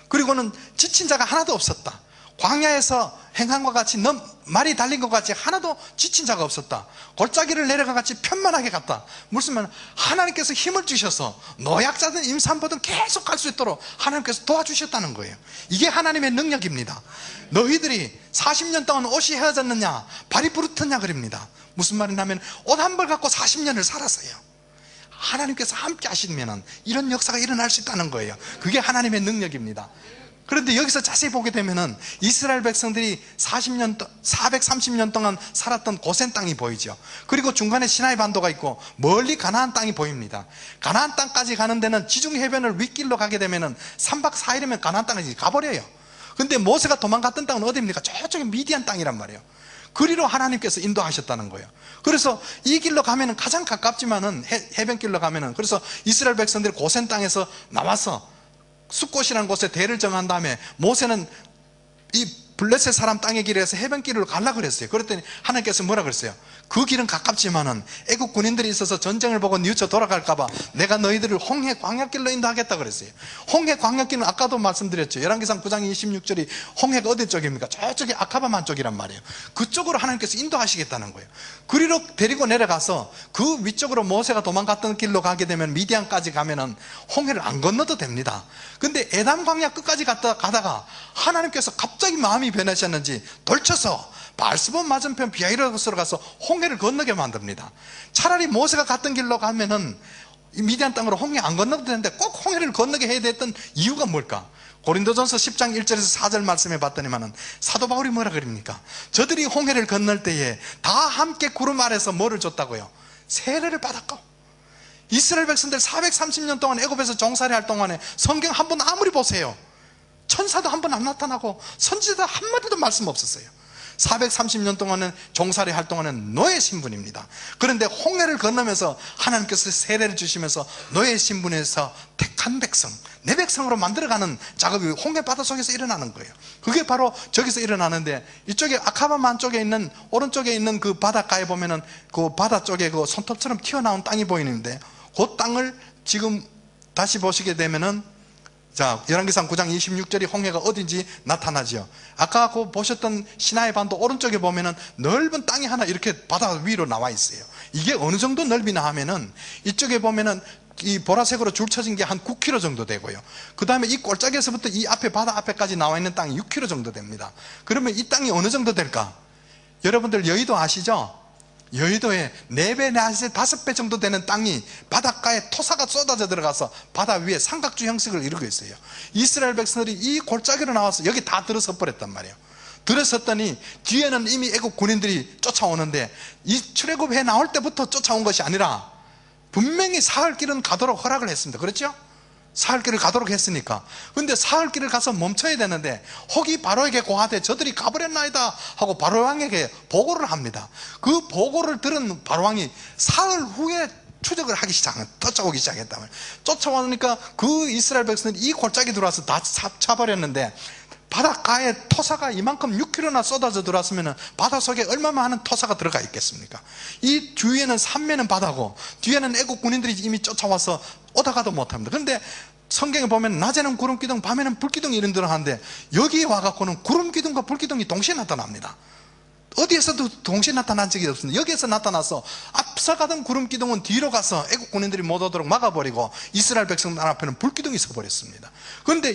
그리고는 지친 자가 하나도 없었다. 광야에서 행한과 같이 말이 달린 것 같이 하나도 지친 자가 없었다. 골짜기를 내려가 같이 편만하게 갔다. 무슨 하나님께서 힘을 주셔서 노약자든 임산부든 계속 갈 수 있도록 하나님께서 도와주셨다는 거예요. 이게 하나님의 능력입니다. 너희들이 40년 동안 옷이 헤어졌느냐 발이 부르텄냐 그럽니다. 무슨 말이냐면 옷 한 벌 갖고 40년을 살았어요. 하나님께서 함께 하시면 이런 역사가 일어날 수 있다는 거예요. 그게 하나님의 능력입니다. 그런데 여기서 자세히 보게 되면은 이스라엘 백성들이 430년 동안 살았던 고센 땅이 보이죠. 그리고 중간에 시나이 반도가 있고 멀리 가나안 땅이 보입니다. 가나안 땅까지 가는 데는 지중 해변을 윗길로 가게 되면은 3박 4일이면 가나안 땅에 가버려요. 근데 모세가 도망갔던 땅은 어디입니까? 저쪽에 미디안 땅이란 말이에요. 그리로 하나님께서 인도하셨다는 거예요. 그래서 이 길로 가면은 가장 가깝지만은 해변길로 가면은 그래서 이스라엘 백성들이 고센 땅에서 나와서 숫곳이라는 곳에 대를 정한 다음에 모세는 이 블레셋 사람 땅의 길에서 해변길을 가려고 그랬어요. 그랬더니 하나님께서 뭐라 그랬어요? 그 길은 가깝지만은 애국 군인들이 있어서 전쟁을 보고 뉘우쳐 돌아갈까봐 내가 너희들을 홍해 광야길로 인도하겠다 그랬어요. 홍해 광야길은 아까도 말씀드렸죠. 열왕기상 9장 26절이 홍해가 어디 쪽입니까? 저쪽이 아카바만 쪽이란 말이에요. 그쪽으로 하나님께서 인도하시겠다는 거예요. 그리로 데리고 내려가서 그 위쪽으로 모세가 도망갔던 길로 가게 되면 미디안까지 가면은 홍해를 안 건너도 됩니다. 근데 에담 광야 끝까지 가다가 하나님께서 갑자기 마음이 변하셨는지 돌쳐서 바알스본 맞은편 비하이로스로 가서 홍해를 건너게 만듭니다. 차라리 모세가 갔던 길로 가면은 미디안 땅으로 홍해 안 건너도 되는데 꼭 홍해를 건너게 해야 됐던 이유가 뭘까? 고린도전서 10장 1절에서 4절 말씀해 봤더니만은 사도 바울이 뭐라 그럽니까? 저들이 홍해를 건널 때에 다 함께 구름 아래서 뭐를 줬다고요? 세례를 받았고, 이스라엘 백성들 430년 동안 애굽에서 종살이 할 동안에 성경 한번 아무리 보세요, 천사도 한 번 안 나타나고 선지자도 한마디도 말씀 없었어요. 430년 동안은 종살이 할 동안은 노예 신분입니다. 그런데 홍해를 건너면서 하나님께서 세례를 주시면서 노예 신분에서 택한 백성, 내 백성으로 만들어가는 작업이 홍해 바다 속에서 일어나는 거예요. 그게 바로 저기서 일어나는데, 이쪽에 아카바만 쪽에 있는, 오른쪽에 있는 그 바닷가에 보면은 그 바다 쪽에 그 손톱처럼 튀어나온 땅이 보이는데, 그 땅을 지금 다시 보시게 되면은, 자, 열왕기상 9장 26절이 홍해가 어딘지 나타나죠. 아까 그 보셨던 시나이 반도 오른쪽에 보면은 넓은 땅이 하나 이렇게 바다 위로 나와 있어요. 이게 어느 정도 넓이나 하면은, 이쪽에 보면은 이 보라색으로 줄 쳐진 게 한 9km 정도 되고요. 그 다음에 이 골짜기에서부터 이 앞에 바다 앞에까지 나와 있는 땅이 6km 정도 됩니다. 그러면 이 땅이 어느 정도 될까? 여러분들 여의도 아시죠? 여의도에 4배, 4배, 5배 정도 되는 땅이 바닷가에 토사가 쏟아져 들어가서 바다 위에 삼각주 형식을 이루고 있어요. 이스라엘 백성들이 이 골짜기로 나와서 여기 다 들어서 버렸단 말이에요. 들어섰더니 뒤에는 이미 애국 군인들이 쫓아오는데, 이 출애굽해 나올 때부터 쫓아온 것이 아니라 분명히 사흘길은 가도록 허락을 했습니다. 그렇죠? 사흘길을 가도록 했으니까. 근데 사흘길을 가서 멈춰야 되는데, 혹이 바로에게 고하되 저들이 가버렸나이다 하고 바로왕에게 보고를 합니다. 그 보고를 들은 바로왕이 사흘 후에 추적을 하기 쫓아오기 시작했다면, 쫓아오니까 그 이스라엘 백성들이 이 골짜기 들어와서 다 차버렸는데, 바닷가에 토사가 이만큼 6km나 쏟아져 들어왔으면 바다 속에 얼마나 많은 토사가 들어가 있겠습니까? 이 주위에는 삼면은 바다고 뒤에는 애국 군인들이 이미 쫓아와서 오다가도 못합니다. 그런데 성경에 보면 낮에는 구름기둥, 밤에는 불기둥이 이런 데로 하는데, 여기 와갖고는 구름기둥과 불기둥이 동시에 나타납니다. 어디에서도 동시에 나타난 적이 없습니다. 여기에서 나타나서 앞서가던 구름기둥은 뒤로 가서 애국 군인들이 못 오도록 막아버리고 이스라엘 백성들 앞에는 불기둥이 서버렸습니다. 그런데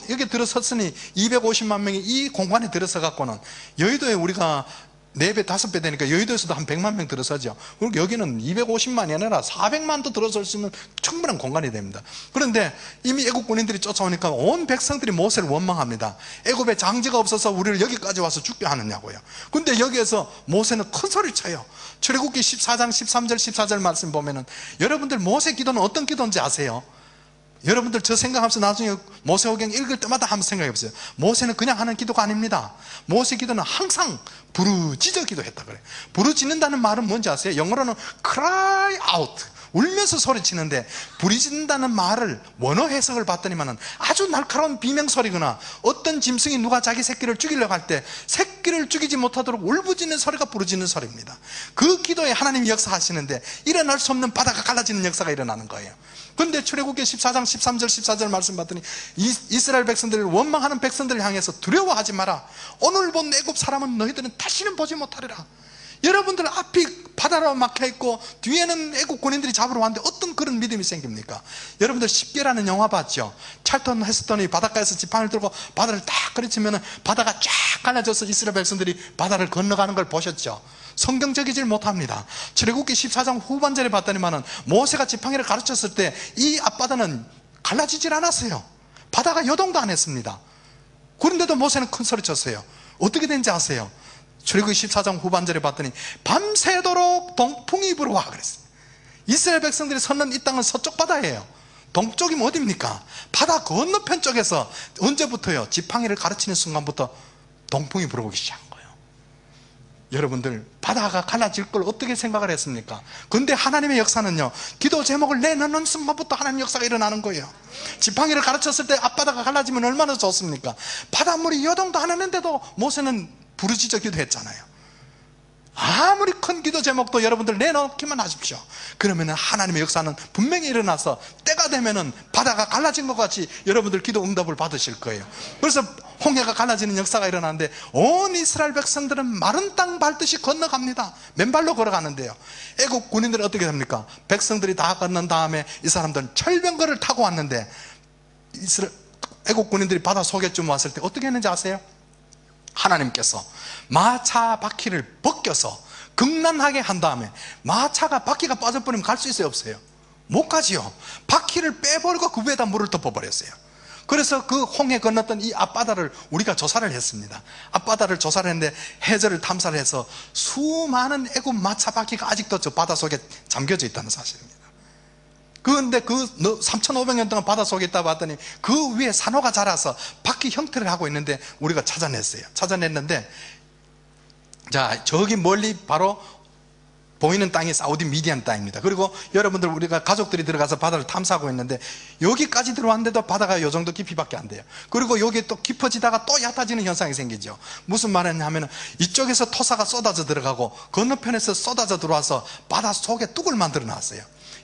여기 들어섰으니 250만 명이 이 공간에 들어서 갖고는, 여의도에 우리가 4배, 5배 되니까 여의도에서도 한 100만 명 들어서죠. 그리고 여기는 250만이 아니라 400만도 들어설 수 있는 충분한 공간이 됩니다. 그런데 이미 애국 군인들이 쫓아오니까 온 백성들이 모세를 원망합니다. 애국에 장지가 없어서 우리를 여기까지 와서 죽게 하느냐고요. 근데 여기에서 모세는 큰 소리를 쳐요. 출애굽기 14장 13절 14절 말씀 보면은, 여러분들 모세 기도는 어떤 기도인지 아세요? 여러분들 저 생각하면서 나중에 모세오경 읽을 때마다 한번 생각해 보세요. 모세는 그냥 하는 기도가 아닙니다. 모세 기도는 항상 부르짖어 기도했다 그래요. 부르짖는다는 말은 뭔지 아세요? 영어로는 cry out, 울면서 소리치는데, 부르짖는다는 말을 원어 해석을 봤더니만은 아주 날카로운 비명소리거나, 어떤 짐승이 누가 자기 새끼를 죽이려고 할 때 새끼를 죽이지 못하도록 울부짖는 소리가 부르짖는 소리입니다. 그 기도에 하나님이 역사하시는데 일어날 수 없는 바다가 갈라지는 역사가 일어나는 거예요. 근데 출애굽기 14장 13절 14절 말씀 봤더니, 이스라엘 백성들을 원망하는 백성들을 향해서 두려워하지 마라. 오늘 본 애굽 사람은 너희들은 다시는 보지 못하리라. 여러분들 앞이 바다로 막혀있고 뒤에는 애국 군인들이 잡으러 왔는데 어떤 그런 믿음이 생깁니까? 여러분들 10개라는 영화 봤죠? 찰턴 헤스턴이 바닷가에서 지팡이를 들고 바다를 딱 그리치면 바다가 쫙 갈라져서 이스라엘 백성들이 바다를 건너가는 걸 보셨죠? 성경적이질 못합니다. 출애굽기 14장 후반절에 봤더니만은 모세가 지팡이를 가르쳤을 때 이 앞바다는 갈라지질 않았어요. 바다가 요동도 안 했습니다. 그런데도 모세는 큰 소리 쳤어요. 어떻게 된지 아세요? 출애굽기 14장 후반절에 봤더니 밤새도록 동풍이 불어와 그랬어요. 이스라엘 백성들이 섰는 이 땅은 서쪽 바다예요. 동쪽이면 어디입니까? 바다 건너편 쪽에서 언제부터요? 지팡이를 가르치는 순간부터 동풍이 불어오기 시작한 거예요. 여러분들, 바다가 갈라질 걸 어떻게 생각을 했습니까? 근데 하나님의 역사는요, 기도 제목을 내놓는 순간부터 하나님 역사가 일어나는 거예요. 지팡이를 가르쳤을 때 앞바다가 갈라지면 얼마나 좋습니까? 바닷물이 요동도 안 했는데도 모세는 부르짖어 기도했잖아요. 아무리 큰 기도 제목도 여러분들 내놓기만 하십시오. 그러면 하나님의 역사는 분명히 일어나서 때가 되면은 바다가 갈라진 것 같이 여러분들 기도 응답을 받으실 거예요. 그래서 홍해가 갈라지는 역사가 일어나는데 온 이스라엘 백성들은 마른 땅 밟듯이 건너갑니다. 맨발로 걸어가는데요, 애국 군인들은 어떻게 합니까? 백성들이 다 건넌 다음에 이 사람들은 철병거를 타고 왔는데 애국 군인들이 바다 속에쯤 왔을 때 어떻게 했는지 아세요? 하나님께서 마차 바퀴를 벗겨서 극난하게 한 다음에, 마차가 바퀴가 빠져버리면 갈 수 있어요, 없어요? 못 가지요. 바퀴를 빼버리고 그 위에다 물을 덮어버렸어요. 그래서 그 홍해 건넜던 이 앞바다를 우리가 조사를 했습니다. 앞바다를 조사를 했는데 해저를 탐사를 해서 수많은 애굽 마차 바퀴가 아직도 저 바다 속에 잠겨져 있다는 사실입니다. 그런데 그 3,500년 동안 바다 속에 있다 봤더니 그 위에 산호가 자라서 바퀴 형태를 하고 있는데 우리가 찾아냈어요. 찾아냈는데, 자, 저기 멀리 바로 보이는 땅이 사우디 미디안 땅입니다. 그리고 여러분들, 우리가 가족들이 들어가서 바다를 탐사하고 있는데 여기까지 들어왔는데도 바다가 요 정도 깊이밖에 안 돼요. 그리고 여기 또 깊어지다가 또 얕아지는 현상이 생기죠. 무슨 말이냐면 이쪽에서 토사가 쏟아져 들어가고 건너편에서 쏟아져 들어와서 바다 속에 뚝을 만들어 놨어요.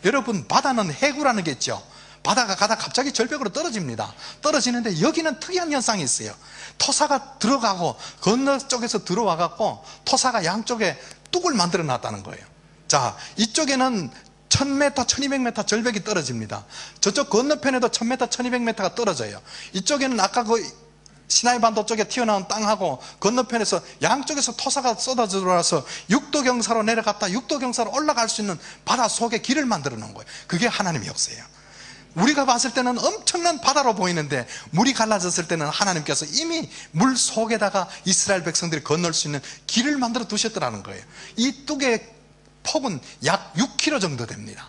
여러분, 바다는 해구라는 게 있죠. 바다가 가다 갑자기 절벽으로 떨어집니다. 떨어지는데 여기는 특이한 현상이 있어요. 토사가 들어가고 건너 쪽에서 들어와 갖고 토사가 양쪽에 뚝을 만들어 놨다는 거예요. 자, 이쪽에는 1000m, 1200m 절벽이 떨어집니다. 저쪽 건너편에도 1000m, 1200m가 떨어져요. 이쪽에는 아까 그 시나이 반도 쪽에 튀어나온 땅하고 건너편에서 양쪽에서 토사가 쏟아져 들어와서 육도경사로 내려갔다 육도경사로 올라갈 수 있는 바다 속에 길을 만들어 놓은 거예요. 그게 하나님의 역사예요. 우리가 봤을 때는 엄청난 바다로 보이는데 물이 갈라졌을 때는 하나님께서 이미 물 속에다가 이스라엘 백성들이 건널 수 있는 길을 만들어 두셨더라는 거예요. 이 뚝의 폭은 약 6km 정도 됩니다.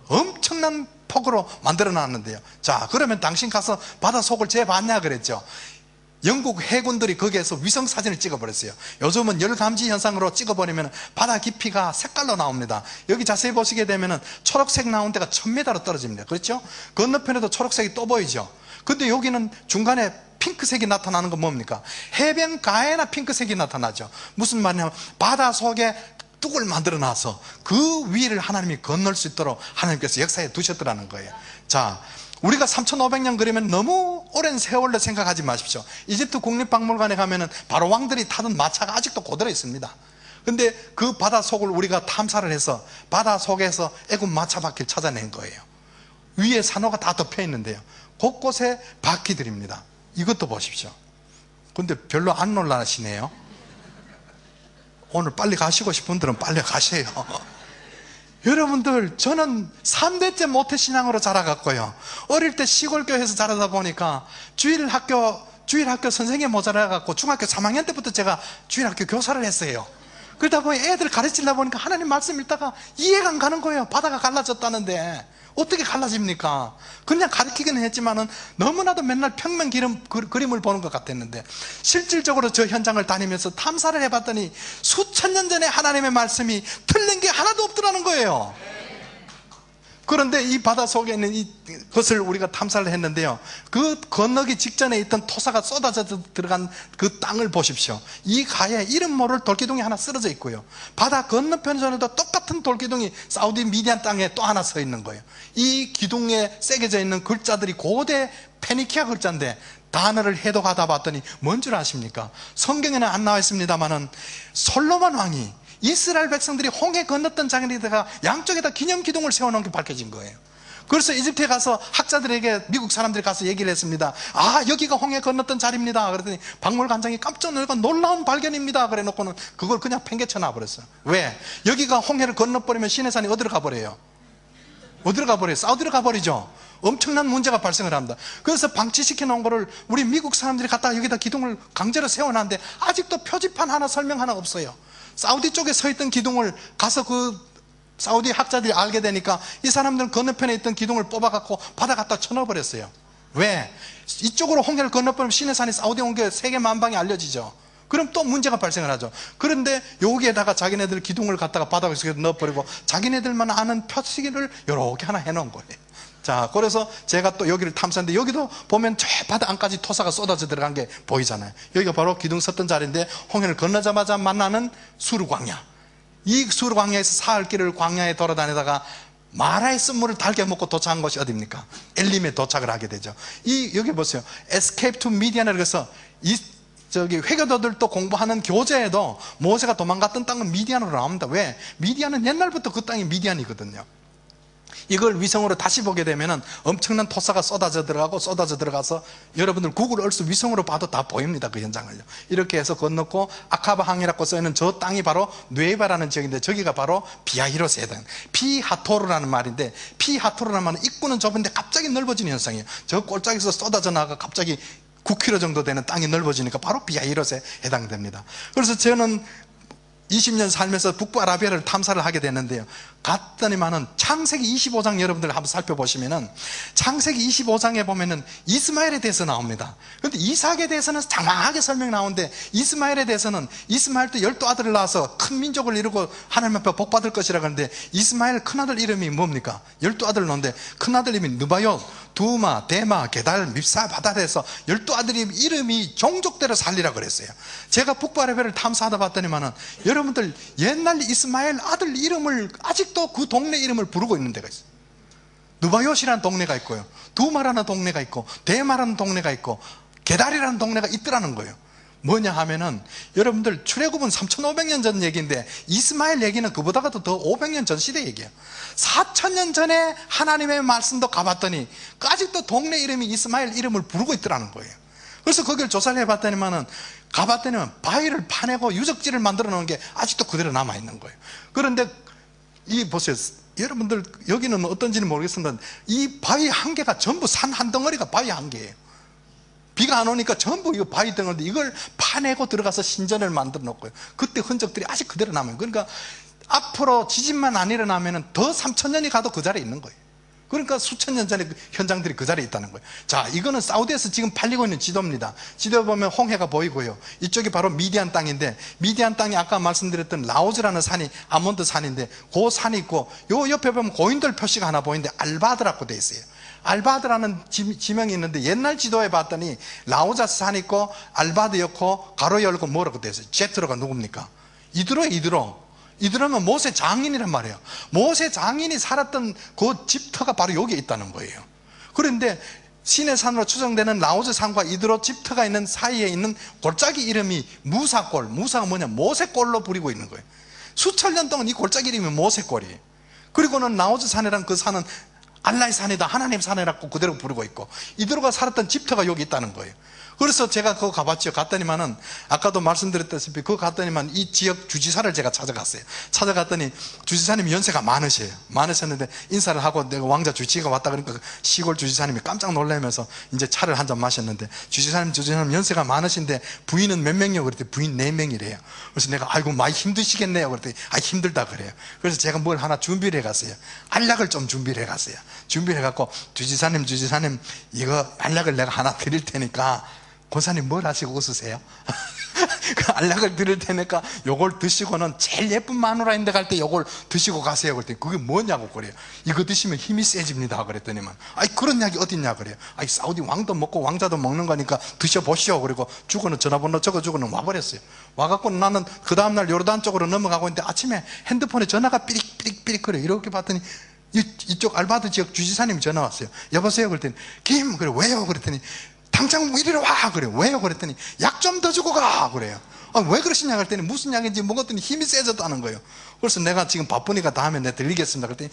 엄청난 폭으로 만들어 놨는데요. 자, 그러면 당신 가서 바다 속을 재봤냐 그랬죠. 영국 해군들이 거기에서 위성사진을 찍어버렸어요. 요즘은 열감지 현상으로 찍어버리면 바다 깊이가 색깔로 나옵니다. 여기 자세히 보시게 되면 초록색 나온 데가 1000m로 떨어집니다. 그렇죠? 건너편에도 초록색이 또 보이죠. 근데 여기는 중간에 핑크색이 나타나는 건 뭡니까? 해변가에나 핑크색이 나타나죠. 무슨 말이냐면 바다 속에 뚝을 만들어 놔서 그 위를 하나님이 건널 수 있도록 하나님께서 역사에 두셨더라는 거예요. 자, 우리가 3,500년 그러면 너무 오랜 세월로 생각하지 마십시오. 이집트 국립박물관에 가면은 바로 왕들이 타던 마차가 아직도 그대로 있습니다. 근데 그 바다 속을 우리가 탐사를 해서 바다 속에서 애굽 마차 바퀴를 찾아낸 거예요. 위에 산호가 다 덮여 있는데요, 곳곳에 바퀴들입니다. 이것도 보십시오. 근데 별로 안 놀라시네요. 오늘 빨리 가시고 싶은 분들은 빨리 가세요. 여러분들, 저는 3대째 모태신앙으로 자라갔고요, 어릴 때 시골교회에서 자라다 보니까 주일학교 선생님이 모자라갖고 중학교 3학년 때부터 제가 주일학교 교사를 했어요. 그러다 보니 애들 가르치려다 보니까 하나님 말씀 읽다가 이해가 안 가는 거예요. 바다가 갈라졌다는데 어떻게 갈라집니까? 그냥 가르치기는 했지만은 너무나도 맨날 평면 그림을 보는 것 같았는데, 실질적으로 저 현장을 다니면서 탐사를 해봤더니 수천 년 전에 하나님의 말씀이 틀린 게 하나도 없더라는 거예요. 그런데 이 바다 속에 있는 이것을 우리가 탐사를 했는데요, 그 건너기 직전에 있던 토사가 쏟아져 들어간 그 땅을 보십시오. 이 가에 이름 모를 돌기둥이 하나 쓰러져 있고요, 바다 건너편에도 똑같은 돌기둥이 사우디 미디안 땅에 또 하나 서 있는 거예요. 이 기둥에 새겨져 있는 글자들이 고대 페니키아 글자인데 단어를 해독하다 봤더니 뭔 줄 아십니까? 성경에는 안 나와 있습니다만은 솔로몬 왕이 이스라엘 백성들이 홍해 건넜던 장에다가 양쪽에다 기념 기둥을 세워놓은 게 밝혀진 거예요. 그래서 이집트에 가서 학자들에게, 미국 사람들이 가서 얘기를 했습니다. 아, 여기가 홍해 건넜던 자리입니다. 그랬더니 박물관장이 깜짝 놀라고 놀라운 발견입니다 그래 놓고는 그걸 그냥 팽개쳐 놔버렸어요. 왜? 여기가 홍해를 건너버리면 시내산이 어디로 가버려요? 어디로 가버려요? 사우디로 가버리죠. 엄청난 문제가 발생을 합니다. 그래서 방치시켜 놓은 거를 우리 미국 사람들이 갖다가 여기다 기둥을 강제로 세워놨는데 아직도 표지판 하나, 설명 하나 없어요. 사우디 쪽에 서 있던 기둥을 가서 그 사우디 학자들이 알게 되니까 이 사람들은 건너편에 있던 기둥을 뽑아갖고 바다 갖다 쳐넣어버렸어요. 왜? 이쪽으로 홍해를 건너버리면 시내산이 사우디 온 게 세계 만방에 알려지죠. 그럼 또 문제가 발생을 하죠. 그런데 여기에다가 자기네들 기둥을 갖다가 바닥에서 넣어버리고 자기네들만 아는 표시기를 이렇게 하나 해놓은 거예요. 자, 그래서 제가 또 여기를 탐사했는데 여기도 보면 저 바다 안까지 토사가 쏟아져 들어간 게 보이잖아요. 여기가 바로 기둥 섰던 자리인데 홍해를 건너자마자 만나는 수르광야. 이 수르광야에서 사흘 길을 광야에 돌아다니다가 마라의 쓴물을 달게 먹고 도착한 곳이 어디입니까? 엘림에 도착을 하게 되죠. 여기 보세요. Escape to Midian이라고 해서 회교도들도 공부하는 교재에도 모세가 도망갔던 땅은 미디안으로 나옵니다. 왜? 미디안은 옛날부터 그 땅이 미디안이거든요. 이걸 위성으로 다시 보게 되면 엄청난 토사가 쏟아져 들어가서 여러분들 구글 얼스 위성으로 봐도 다 보입니다. 그 현장을요. 이렇게 해서 건넜고 아카바 항이라고 써있는 저 땅이 바로 뇌바라는 지역인데 저기가 바로 비하히로스 해당. 피하토르라는 말인데 피하토르라는 말은 입구는 좁은데 갑자기 넓어지는 현상이에요. 저 골짜기에서 쏟아져 나가 갑자기 9km 정도 되는 땅이 넓어지니까 바로 비하히로스에 해당됩니다. 그래서 저는 20년 살면서 북부아라비아를 탐사를 하게 됐는데요. 갔더니만은 창세기 25장 여러분들 한번 살펴보시면은 창세기 25장에 보면은 이스마엘에 대해서 나옵니다. 그런데 이삭에 대해서는 장황하게 설명 나오는데 이스마엘에 대해서는 이스마엘도 12아들을 낳아서 큰 민족을 이루고 하나님 앞에 복받을 것이라고 하는데 이스마엘 큰아들 이름이 뭡니까? 12아들 낳는데 큰아들 이름이 느바요, 두마, 데마, 게달, 밉사, 바달에서 12아들이 이름이 종족대로 살리라고 그랬어요. 제가 북부아라비아를 탐사하다 봤더니만은 여러분들 옛날 이스마엘 아들 이름을 아직도 그 동네 이름을 부르고 있는 데가 있어요. 느바요시라는 동네가 있고요, 두마라는 동네가 있고, 데마라는 동네가 있고, 게달이라는 동네가 있더라는 거예요. 뭐냐 하면은 여러분들 출애굽은 3500년 전 얘기인데 이스마엘 얘기는 그보다도 더 500년 전 시대 얘기예요. 4000년 전에 하나님의 말씀도 가봤더니 아직도 동네 이름이 이스마엘 이름을 부르고 있더라는 거예요. 그래서 거기를 조사를 해봤더니만은 가봤더니만 바위를 파내고 유적지를 만들어 놓은 게 아직도 그대로 남아있는 거예요. 그런데 보세요. 여러분들 여기는 어떤지는 모르겠습니다. 이 바위 한 개가 전부 산 한 덩어리가 바위 한 개예요. 비가 안 오니까 전부 이거 바위 덩어리인데 이걸 파내고 들어가서 신전을 만들어 놓고요. 그때 흔적들이 아직 그대로 남아요. 그러니까 앞으로 지진만 안 일어나면 더 3000년이 가도 그 자리에 있는 거예요. 그러니까 수천 년 전에 현장들이 그 자리에 있다는 거예요. 자, 이거는 사우디에서 지금 팔리고 있는 지도입니다. 지도에 보면 홍해가 보이고요. 이쪽이 바로 미디안 땅인데 미디안 땅이 아까 말씀드렸던 라오즈라는 산이 아몬드 산인데 그 산이 있고 요 옆에 보면 고인돌 표시가 하나 보이는데 알바드라고 돼 있어요. 알바드라는 지명이 있는데 옛날 지도에 봤더니 라오자 산 있고 알바드 였고 가로 열고 뭐라고 돼 있어요. 제트로가 누굽니까? 이드로면 모세 장인이란 말이에요. 모세 장인이 살았던 그 집터가 바로 여기에 있다는 거예요. 그런데 신의 산으로 추정되는 라오즈 산과 이드로 집터가 있는 사이에 있는 골짜기 이름이 무사골. 무사가 뭐냐? 모세골로 부리고 있는 거예요. 수천 년 동안 이 골짜기 이름이 모세골이에요. 그리고는 라오즈 산이란 그 산은 알라의 산이다, 하나님 산이라고 그대로 부르고 있고 이드로가 살았던 집터가 여기 있다는 거예요. 그래서 제가 그거 가봤죠. 갔더니만은 아까도 말씀드렸다시피 그거 갔더니만 이 지역 주지사를 제가 찾아갔어요. 찾아갔더니 주지사님이 연세가 많으셨는데 인사를 하고 내가 왕자 주치가 왔다 그러니까 시골 주지사님이 깜짝 놀라면서 이제 차를 한 잔 마셨는데 주지사님 연세가 많으신데 부인은 몇 명이요? 그랬더니 부인 4명이래요. 그래서 내가 아이고 많이 힘드시겠네요. 그랬더니 힘들다 그래요. 그래서 제가 뭘 하나 준비를 해갔어요. 알약을 좀 준비를 해갔어요. 준비를 해갖고 주지사님 이거 알약을 내가 하나 드릴 테니까 권사님 뭘 하시고 웃으세요? 그 알약을 드릴 테니까 요걸 드시고는 제일 예쁜 마누라인데 갈 때 요걸 드시고 가세요. 그랬더니 그게 뭐냐고 그래요. 이거 드시면 힘이 세집니다. 그랬더니만 그런 약이 어딨냐 그래요. 사우디 왕도 먹고 왕자도 먹는 거니까 드셔보시오. 그리고 주고는 전화번호 적어주고는 와버렸어요. 와갖고 나는 그 다음날 요르단 쪽으로 넘어가고 있는데 아침에 핸드폰에 전화가 삐릭 거려요. 이렇게 봤더니 이쪽 알바드 지역 주지사님이 전화 왔어요. 여보세요? 그랬더니 그래 왜요? 그랬더니 당장 이리로 와 그래요. 왜요? 그랬더니 약 좀 더 주고 가 그래요. 왜 그러시냐 그랬더니 무슨 약인지 먹었더니 힘이 세졌다는 거예요. 그래서 내가 지금 바쁘니까 다음에 내가 들리겠습니다. 그랬더니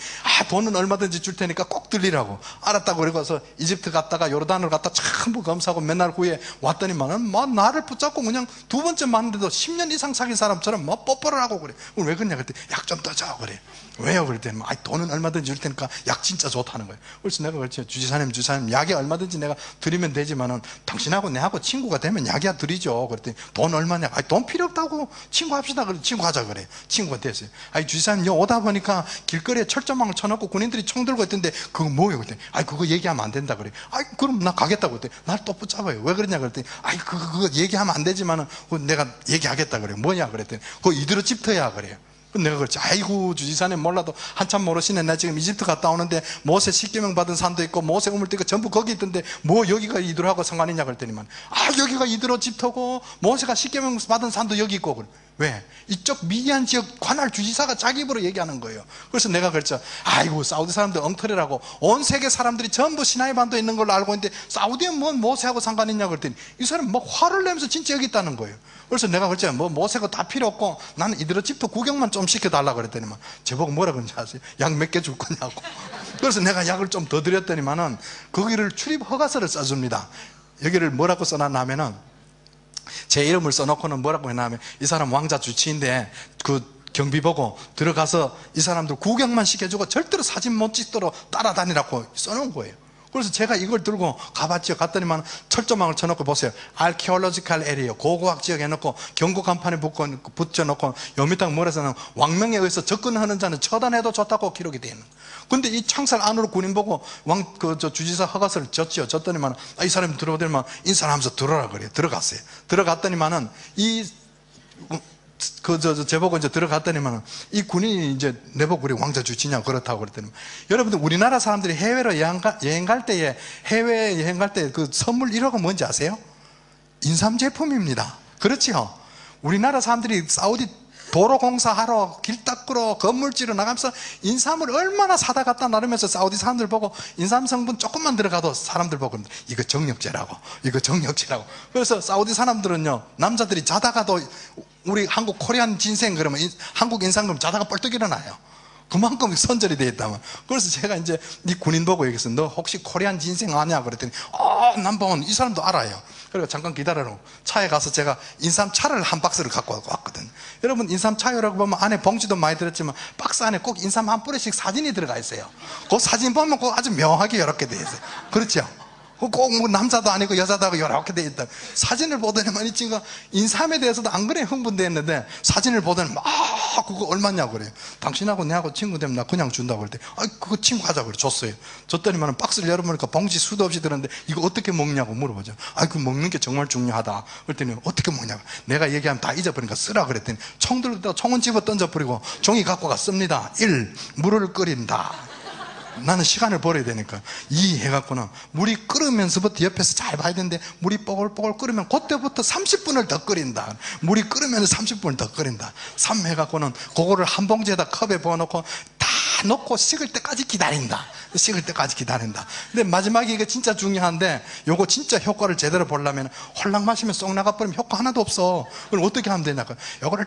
돈은 얼마든지 줄 테니까 꼭 들리라고. 알았다고 그러고서 이집트 갔다가 요르단을 갔다 전부 검사하고 몇 날 후에 왔더니만은 나를 붙잡고 그냥 두 번째 만났는데도 10년 이상 사귄 사람처럼 뽀뽀를 하고 그래. 왜 그러냐 그랬더니 약 좀 더 줘 그래. 왜요? 그랬더니 돈은 얼마든지 줄 테니까 약 진짜 좋다는 거예요. 그래서 내가 그랬죠. 주지사님 약에 얼마든지 내가 드리면 되지만은 그러면은 당신하고 내하고 친구가 되면 약이야 드리죠. 그랬더니 돈 얼마냐? 아니, 돈 필요 없다고 친구합시다. 그래, 친구하자 그래. 친구가 됐어요. 아니, 주지사님 오다 보니까 길거리에 철조망을 쳐놓고 군인들이 총 들고 있던데 그거 뭐예요? 그랬더니 아니, 그거 얘기하면 안 된다 그래. 아이, 그럼 나 가겠다고 그랬더니 날 또 붙잡아요. 왜 그러냐 그랬더니 아이, 그거 얘기하면 안 되지만은 내가 얘기하겠다 그래. 뭐냐 그랬더니 그거 이드로 집터야 그래요. 내가 그랬지. 아이고, 주지사님 몰라도 한참 모르시네. 나 지금 이집트 갔다 오는데 모세 10계명 받은 산도 있고 모세 우물도 있고 전부 거기 있던데 뭐 여기가 이드로하고 상관이냐 그랬더니만 여기가 이드로 집터고 모세가 10계명 받은 산도 여기 있고. 그래. 왜? 이쪽 미디안 지역 관할 주지사가 자기 입으로 얘기하는 거예요. 그래서 내가 그랬죠. 아이고, 사우디 사람들 엉터리라고. 온 세계 사람들이 전부 시나이 반도에 있는 걸로 알고 있는데 사우디는 뭔 모세하고 상관 있냐 그랬더니 이 사람 막 화를 내면서 진짜 여기 있다는 거예요. 그래서 내가 그랬죠. 뭐 모세가 다 필요 없고 나는 이들의 집도 구경만 좀 시켜달라 그랬더니만 제보고 뭐라 그런지 아세요? 약 몇 개 줄 거냐고. 그래서 내가 약을 좀 더 드렸더니만은 거기를 출입 허가서를 써줍니다. 여기를 뭐라고 써놨냐면은 제 이름을 써놓고는 뭐라고 해놨냐면 이 사람 왕자 주치인데 그 경비 보고 들어가서 이 사람들 구경만 시켜주고 절대로 사진 못 찍도록 따라다니라고 써놓은 거예요. 그래서 제가 이걸 들고 가봤죠. 갔더니만 철조망을 쳐놓고 보세요. Archaeological Area, 고고학 지역 해놓고 경고 간판에 붙여놓고 요 밑에 뭐라서는 왕명에 의해서 접근하는 자는 처단해도 좋다고 기록이 되어 있는 거예요. 근데 이 창살 안으로 군인 보고 주지사 허가서를 줬지요. 줬더니만 이 사람이 들어오더니만 인사를 하면서 들어라 그래요. 들어갔어요. 들어갔더니만은 제보고 이제 들어갔더니만 이 군인이 이제 내보고 그래 왕자 주치냐 그렇다고 그랬더니 여러분들 우리나라 사람들이 해외로 여행 갈 때에 해외 여행 갈 때 그 선물 1호가 뭔지 아세요? 인삼 제품입니다. 그렇지요? 우리나라 사람들이 사우디 도로 공사하러 길 닦으러 건물지로 나가면서 인삼을 얼마나 사다 갖다 나르면서 사우디 사람들 보고 인삼 성분 조금만 들어가도 사람들 보고 이거 정력제라고 이거 정력제라고. 그래서 사우디 사람들은요 남자들이 자다가도 우리 한국 코리안 진생 그러면 한국 인삼 그러면 자다가 뻘떡 일어나요. 그만큼 선절이 되어 있다면. 그래서 제가 이제 이 군인 보고 얘기했어요. 너 혹시 코리안 진생 아냐 그랬더니 남봉은 이 사람도 알아요. 그리고 잠깐 기다려라. 차에 가서 제가 인삼차를 한 박스를 갖고 왔거든. 여러분 인삼차요라고 보면 안에 봉지도 많이 들었지만 박스 안에 꼭 인삼 한 뿌리씩 사진이 들어가 있어요. 그 사진 보면 꼭 아주 묘하게 이렇게 되어 있어요. 그렇죠? 꼭 뭐 남자도 아니고 여자도 아니고 이렇게 되어 있다. 사진을 보더니만 이 친구가 인삼에 대해서도 안 그래 흥분되었는데 사진을 보더니 그거 얼마냐고 그래요. 당신하고 내하고 친구 되면 나 그냥 준다고 그럴 때 그거 친구 하자고 그래. 줬어요. 줬더니만 박스를 열어보니까 봉지 수도 없이 들었는데 이거 어떻게 먹냐고 물어보죠. 그 먹는 게 정말 중요하다. 그랬더니 어떻게 먹냐고. 내가 얘기하면 다 잊어버리니까 쓰라 그랬더니 총 들고 총은 집어 던져버리고 종이 갖고 갔습니다. 1. 물을 끓인다. 나는 시간을 벌어야 되니까 2 해갖고는 물이 끓으면서부터 옆에서 잘 봐야 되는데 물이 뽀글뽀글 끓으면 그때부터 30분을 더 끓인다. 물이 끓으면 30분을 더 끓인다. 3 해갖고는 그거를 한 봉지에다 컵에 부어놓고 다 넣고 식을 때까지 기다린다. 식을 때까지 기다린다. 근데 마지막에 이게 진짜 중요한데 요거 진짜 효과를 제대로 보려면 홀랑 마시면 쏙 나가버리면 효과 하나도 없어. 그럼 어떻게 하면 되냐. 요거를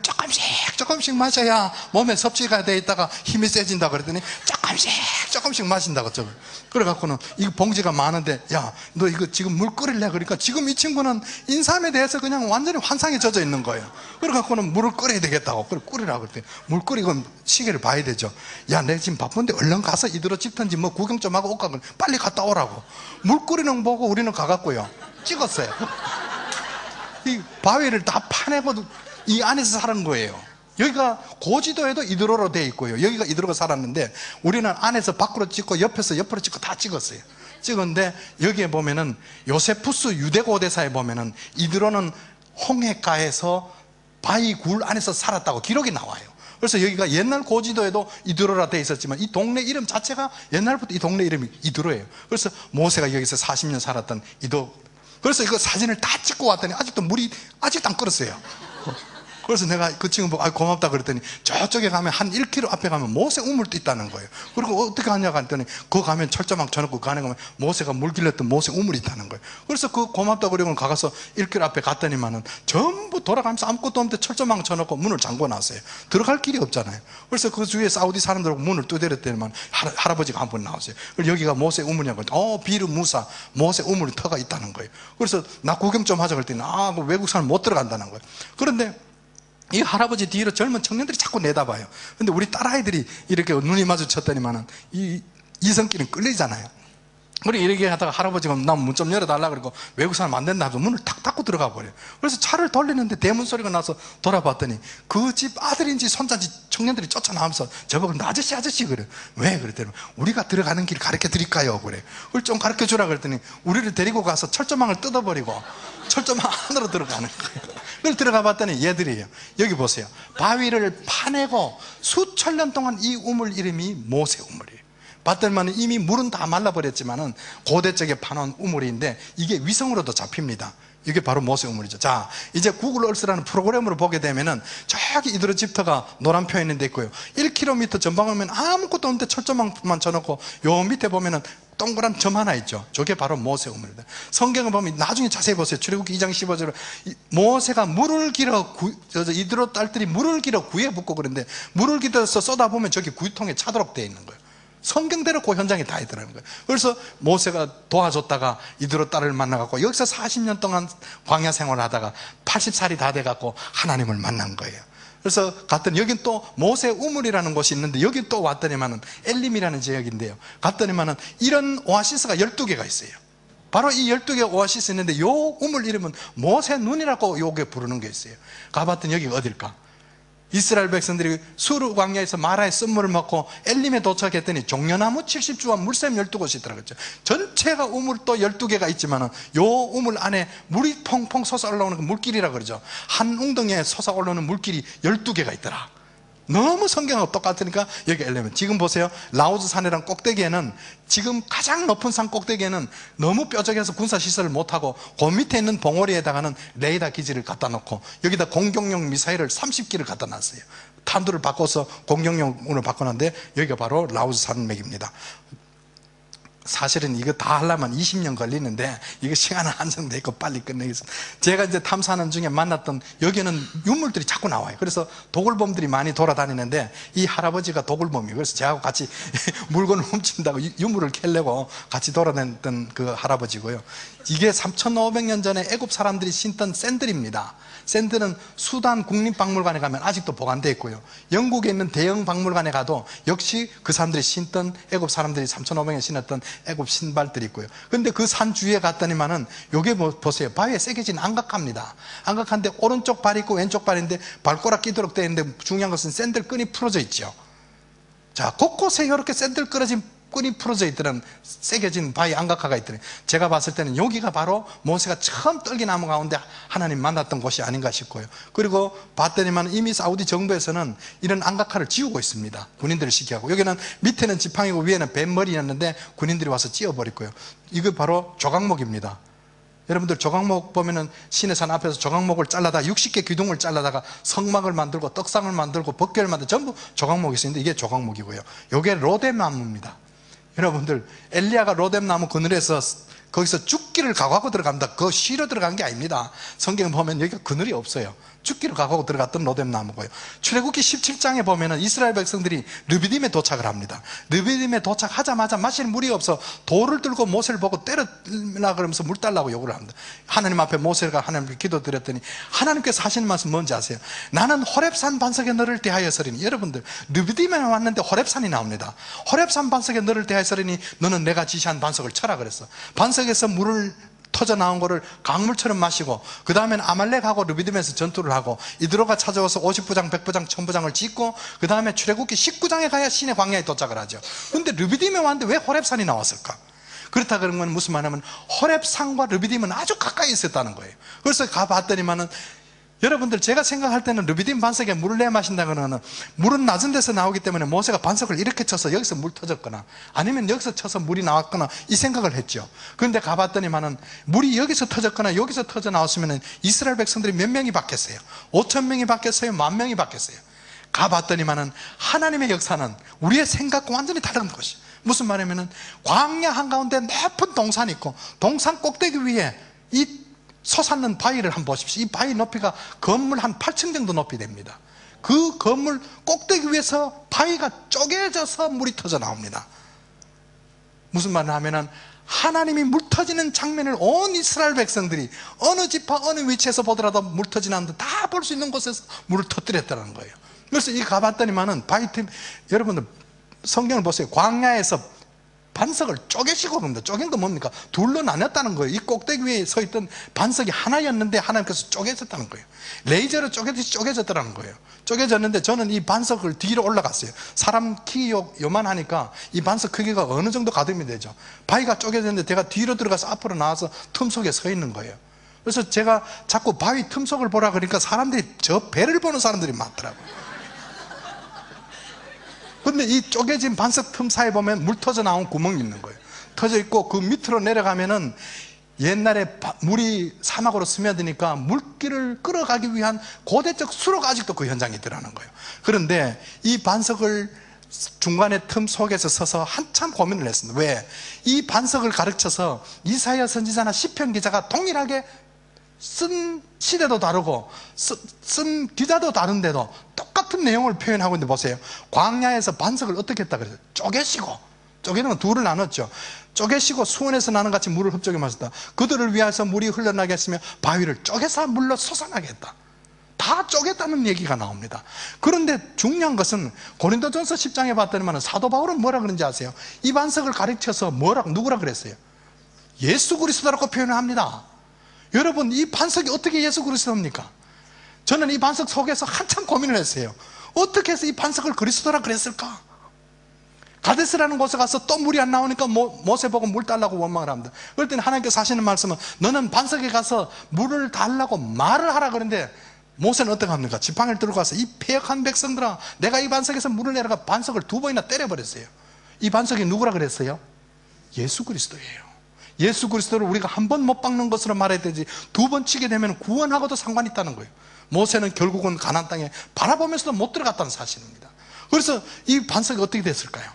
조금씩 마셔야 몸에 섭취가 돼 있다가 힘이 세진다 그랬더니 조금씩 마신다고. 그래갖고는 이 봉지가 많은데 야 너 이거 지금 물 끓일래. 그러니까 지금 이 친구는 인삼에 대해서 그냥 완전히 환상에 젖어 있는 거예요. 그래갖고는 물을 끓여야 되겠다고. 그래 끓이라고 그랬더니 물 끓이고 시계를 봐야 되죠. 야 내가 지금 바쁜데 얼른 가서 이대로 집든지 뭐 구경 좀 하고 올까. 빨리 갔다 오라고. 물 끓이는 거 보고 우리는 가갖고요 찍었어요. 이 바위를 다 파내고 이 안에서 사는 거예요. 여기가 고지도에도 이드로로 되어 있고요. 여기가 이드로가 살았는데 우리는 안에서 밖으로 찍고 옆에서 옆으로 찍고 다 찍었어요. 찍었는데 여기에 보면은 요세푸스 유대고대사에 보면은 이드로는 홍해가에서 바위 굴 안에서 살았다고 기록이 나와요. 그래서 여기가 옛날 고지도에도 이드로라 되어 있었지만 이 동네 이름 자체가 옛날부터 이 동네 이름이 이드로예요. 그래서 모세가 여기서 40년 살았던 이도. 그래서 이거 사진을 다 찍고 왔더니 아직도 물이 아직도 안 끓었어요. 그래서 내가 그 친구 보고 고맙다 그랬더니 저쪽에 가면 한 1km 앞에 가면 모세 우물도 있다는 거예요. 그리고 어떻게 하냐고 했더니 그거 가면 철조망 쳐놓고 그 안에 가면 모세가 물 길렀던 모세 우물이 있다는 거예요. 그래서 그 고맙다 그러고 가서 1km 앞에 갔더니만은 전부 돌아가면서 아무것도 없는데 철조망 쳐놓고 문을 잠궈 놨어요. 들어갈 길이 없잖아요. 그래서 그 주위에 사우디 사람들하고 문을 두드렸더니만 할아버지가 한 번 나왔어요. 그래서 여기가 모세 우물이냐고. 비르 무사 모세 우물이 터가 있다는 거예요. 그래서 나 구경 좀 하자 그랬더니 그 외국 사람 못 들어간다는 거예요. 그런데 이 할아버지 뒤로 젊은 청년들이 자꾸 내다봐요. 근데 우리 딸아이들이 이렇게 눈이 마주쳤더니만은 이 이성끼리는 끌리잖아요. 우리 이렇게 하다가 할아버지가 나 문 좀 열어달라 그러고 외국 사람 안 된다 하고 문을 탁 닫고 들어가 버려요. 그래서 차를 돌리는데 대문 소리가 나서 돌아봤더니 그 집 아들인지 손자인지 청년들이 쫓아나오면서 저보고 아저씨 아저씨 그래. 왜 그랬더니 우리가 들어가는 길 가르쳐 드릴까요? 그래. 그걸 좀 가르쳐 주라 그랬더니 우리를 데리고 가서 철조망을 뜯어버리고 철조망 안으로 들어가는 거예요. 그걸 들어가 봤더니 얘들이에요. 여기 보세요. 바위를 파내고 수천 년 동안 이 우물 이름이 모세 우물이에요. 봤더니만 이미 물은 다 말라버렸지만은 고대 쪽에 파놓은 우물인데 이게 위성으로도 잡힙니다. 이게 바로 모세 우물이죠. 자, 이제 구글 얼스라는 프로그램으로 보게 되면은 저기 이드로집터가 노란 표현이 돼 있고요. 1km 전방 오면 아무것도 없는데 철조망만 쳐놓고 요 밑에 보면은 동그란 점 하나 있죠. 저게 바로 모세 우물입니다. 성경을 보면 나중에 자세히 보세요. 출애굽기 2장 15절에 모세가 물을 길어 이드로 딸들이 물을 길어 구에 붓고 그런데 물을 길어서 쏟아보면 저기 구유통에 차도록 되어 있는 거예요. 성경대로 그 현장에 다 있더라는 거예요. 그래서 모세가 도와줬다가 이드로 딸을 만나갖고 여기서 40년 동안 광야 생활을 하다가 80살이 다 돼갖고 하나님을 만난 거예요. 그래서 갔더니 여긴 또 모세 우물이라는 곳이 있는데 여기 또 왔더니만은 엘림이라는 지역인데요. 갔더니만은 이런 오아시스가 12개가 있어요. 바로 이 12개 오아시스 있는데 요 우물 이름은 모세 눈이라고 요게 부르는 게 있어요. 가봤더니 여기가 어딜까? 이스라엘 백성들이 수르 광야에서 마라의 쓴물을 먹고 엘림에 도착했더니 종려나무 70주와 물샘 12곳이 있더라고요. 전체가 우물 또 12개가 있지만은 요 우물 안에 물이 퐁퐁 솟아 올라오는 그 물길이라 그러죠. 한 웅덩이에 솟아 올라오는 물길이 12개가 있더라. 너무 성경하고 똑같으니까 여기 엘레멘. 지금 보세요. 라오즈 산이랑 꼭대기에는 지금 가장 높은 산 꼭대기에는 너무 뾰족해서 군사시설을 못하고 그 밑에 있는 봉우리에다가는 레이더 기지를 갖다 놓고 여기다 공격용 미사일을 30기를 갖다 놨어요. 탄두를 바꿔서 공격용으로 바꿔놨는데 여기가 바로 라오즈 산맥입니다. 사실은 이거 다 하려면 20년 걸리는데 이거 시간은 한정돼 있고 빨리 끝내겠습니다. 제가 이제 탐사하는 중에 만났던 여기는 유물들이 자꾸 나와요. 그래서 도굴범들이 많이 돌아다니는데 이 할아버지가 도굴범이에요. 그래서 저하고 같이 물건을 훔친다고 유물을 캐려고 같이 돌아다녔던 그 할아버지고요. 이게 3,500년 전에 애굽 사람들이 신던 샌들입니다. 샌들은 수단 국립박물관에 가면 아직도 보관되어 있고요. 영국에 있는 대형 박물관에 가도 역시 그 사람들이 신던 애굽 사람들이 3,500년 신었던 애굽 신발들이 있고요. 근데 그 산 주위에 갔더니만은 요게 보세요. 바위에 새겨진 안각합니다. 안각한데 오른쪽 발이 있고 왼쪽 발인데 발가락 끼도록 되어 있는데 중요한 것은 샌들 끈이 풀어져 있죠. 자, 곳곳에 이렇게 샌들 끊어진 끈이 풀어져 있더란 새겨진 바위 안각화가 있더니 제가 봤을 때는 여기가 바로 모세가 처음 떨기나무 가운데 하나님 만났던 곳이 아닌가 싶고요. 그리고 봤더니만 이미 사우디 정부에서는 이런 안각화를 지우고 있습니다. 군인들을 시키고 여기는 밑에는 지팡이고 위에는 뱀머리였는데 군인들이 와서 찧어버렸고요. 이거 바로 조각목입니다. 여러분들 조각목 보면은 시내산 앞에서 조각목을 잘라다가 60개 기둥을 잘라다가 성막을 만들고 떡상을 만들고 법궤를 만들고 전부 조각목이 있었는데 이게 조각목이고요. 이게 로뎀나무입니다. 여러분들 엘리야가 로뎀나무 그늘에서 거기서 죽기를 각오하고 들어갑니다. 그거 쉬러 들어간 게 아닙니다. 성경에 보면 여기가 그늘이 없어요. 죽기를 각오하고 들어갔던 로뎀나무고요. 출애굽기 17장에 보면은 이스라엘 백성들이 르비딤에 도착을 합니다. 르비딤에 도착하자마자 마실 물이 없어 돌을 들고 모세를 보고 때려라 그러면서 물 달라고 요구를 합니다. 하나님 앞에 모세가 하나님께 기도드렸더니 하나님께서 하시는 말씀 뭔지 아세요? 나는 호렙산 반석에 너를 대하여서리니. 여러분들 르비딤에 왔는데 호렙산이 나옵니다. 호렙산 반석에 너를 대하여서리니 너는 내가 지시한 반석을 쳐라 그랬어. 반석에서 물을 터져 나온 거를 강물처럼 마시고 그 다음엔 아말렉하고 르비딤에서 전투를 하고 이드로가 찾아와서 50부장, 100부장, 1000부장을 짓고 그 다음에 출애굽기 19장에 가야 신의 광야에 도착을 하죠. 근데 르비딤에 왔는데 왜 호렙산이 나왔을까? 그렇다 그런 건 무슨 말이냐면 호렙산과 르비딤은 아주 가까이 있었다는 거예요. 그래서 가봤더니만은 여러분들 제가 생각할 때는 르비딤 반석에 물을 내 마신다거나 물은 낮은 데서 나오기 때문에 모세가 반석을 이렇게 쳐서 여기서 물 터졌거나 아니면 여기서 쳐서 물이 나왔거나 이 생각을 했죠. 그런데 가봤더니만은 물이 여기서 터졌거나 여기서 터져 나왔으면 이스라엘 백성들이 몇 명이 바뀌었어요? 5,000명이 바뀌었어요? 10,000명이 바뀌었어요? 가봤더니만은 하나님의 역사는 우리의 생각과 완전히 다른 것이. 무슨 말이냐면은 광야 한가운데 높은 동산이 있고 동산 꼭대기 위에 이 솟았는 바위를 한번 보십시오. 이 바위 높이가 건물 한 8층 정도 높이 됩니다. 그 건물 꼭대기 위에서 바위가 쪼개져서 물이 터져 나옵니다. 무슨 말을 하면은 하나님이 물 터지는 장면을 온 이스라엘 백성들이 어느 지파 어느 위치에서 보더라도 물 터지는 데 다 볼 수 있는 곳에서 물을 터뜨렸다는 거예요. 그래서 이 가봤더니만은 바위팀 여러분들 성경을 보세요. 광야에서 반석을 쪼개시고 겁니다. 쪼갠 건 뭡니까? 둘로 나눴다는 거예요. 이 꼭대기 위에 서 있던 반석이 하나였는데 하나님께서 쪼개졌다는 거예요. 레이저로 쪼개듯이 쪼개졌다는 거예요. 쪼개졌는데 저는 이 반석을 뒤로 올라갔어요. 사람 키 요만하니까 이 반석 크기가 어느 정도 가늠이 되죠. 바위가 쪼개졌는데 제가 뒤로 들어가서 앞으로 나와서 틈 속에 서 있는 거예요. 그래서 제가 자꾸 바위 틈 속을 보라 그러니까 사람들이 저 배를 보는 사람들이 많더라고요. 근데 이 쪼개진 반석 틈 사이에 보면 물 터져 나온 구멍이 있는 거예요. 터져 있고 그 밑으로 내려가면은 옛날에 물이 사막으로 스며드니까 물길을 끌어가기 위한 고대적 수로가 아직도 그 현장에 있더라는 거예요. 그런데 이 반석을 중간에 틈 속에서 서서 한참 고민을 했습니다. 왜? 이 반석을 가르쳐서 이사야 선지자나 시편 기자가 동일하게 쓴 시대도 다르고 쓴 기자도 다른데도 똑같은 내용을 표현하고 있는데 보세요. 광야에서 반석을 어떻게 했다 그래요? 쪼개시고, 쪼개는 건 둘을 나눴죠. 쪼개시고 수원에서 나는 같이 물을 흡족해 마셨다. 그들을 위해서 물이 흘러나게 했으며 바위를 쪼개서 물로 솟아나게 했다. 다 쪼갰다는 얘기가 나옵니다. 그런데 중요한 것은 고린도전서 10장에 봤더니만 사도 바울은 뭐라 그런지 아세요? 이 반석을 가르쳐서 누구라 그랬어요? 예수 그리스도라고 표현을 합니다. 여러분, 이 반석이 어떻게 예수 그리스도입니까? 저는 이 반석 속에서 한참 고민을 했어요. 어떻게 해서 이 반석을 그리스도라 그랬을까? 가데스라는 곳에 가서 또 물이 안 나오니까 모세 보고 물 달라고 원망을 합니다. 그럴 때는 하나님께서 하시는 말씀은 너는 반석에 가서 물을 달라고 말을 하라 그러는데 모세는 어떻게 합니까? 지팡이를 들고 가서 이 패역한 백성들아, 내가 이 반석에서 물을 내려가 반석을 2번이나 때려버렸어요. 이 반석이 누구라 그랬어요? 예수 그리스도예요. 예수 그리스도를 우리가 한 번 못 박는 것으로 말해야 되지 2번 치게 되면 구원하고도 상관이 있다는 거예요. 모세는 결국은 가나안 땅에 바라보면서도 못 들어갔다는 사실입니다. 그래서 이 반석이 어떻게 됐을까요?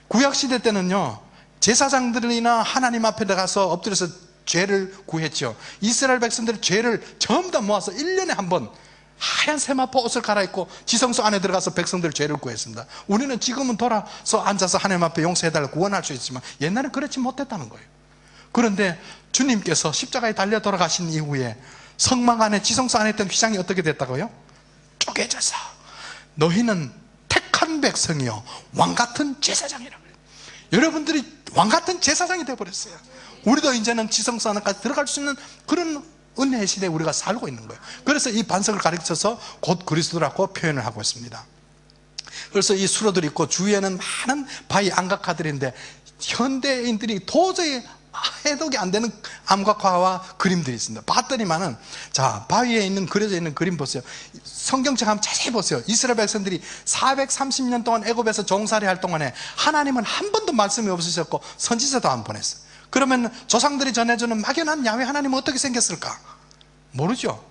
구약시대 때는요, 제사장들이나 하나님 앞에 나가서 엎드려서 죄를 구했죠. 이스라엘 백성들의 죄를 전부 다 모아서 1년에 한 번 하얀 세마포 옷을 갈아입고 지성소 안에 들어가서 백성들 죄를 구했습니다. 우리는 지금은 돌아서 앉아서 하나님 앞에 용서해달라고 구원할 수 있지만 옛날엔 그렇지 못했다는 거예요. 그런데 주님께서 십자가에 달려 돌아가신 이후에 성막 안에 지성소 안에 있던 휘장이 어떻게 됐다고요? 쪼개져서 너희는 택한 백성이요 왕같은 제사장이라고 해요. 여러분들이 왕같은 제사장이 되어버렸어요. 우리도 이제는 지성소 안까지 들어갈 수 있는 그런 은혜의 시대에 우리가 살고 있는 거예요. 그래서 이 반석을 가르쳐서 곧 그리스도라고 표현을 하고 있습니다. 그래서 이 수로들이 있고 주위에는 많은 바위 안각화들인데 현대인들이 도저히 해독이 안 되는 암각화와 그림들이 있습니다. 봤더니만은, 자, 바위에 있는 그려져 있는 그림 보세요. 성경책 한번 자세히 보세요. 이스라엘 백성들이 430년 동안 애굽에서 종살이 할 동안에 하나님은 한 번도 말씀이 없으셨고 선지자도 안 보냈어요. 그러면 조상들이 전해주는 막연한 야훼 하나님은 어떻게 생겼을까? 모르죠.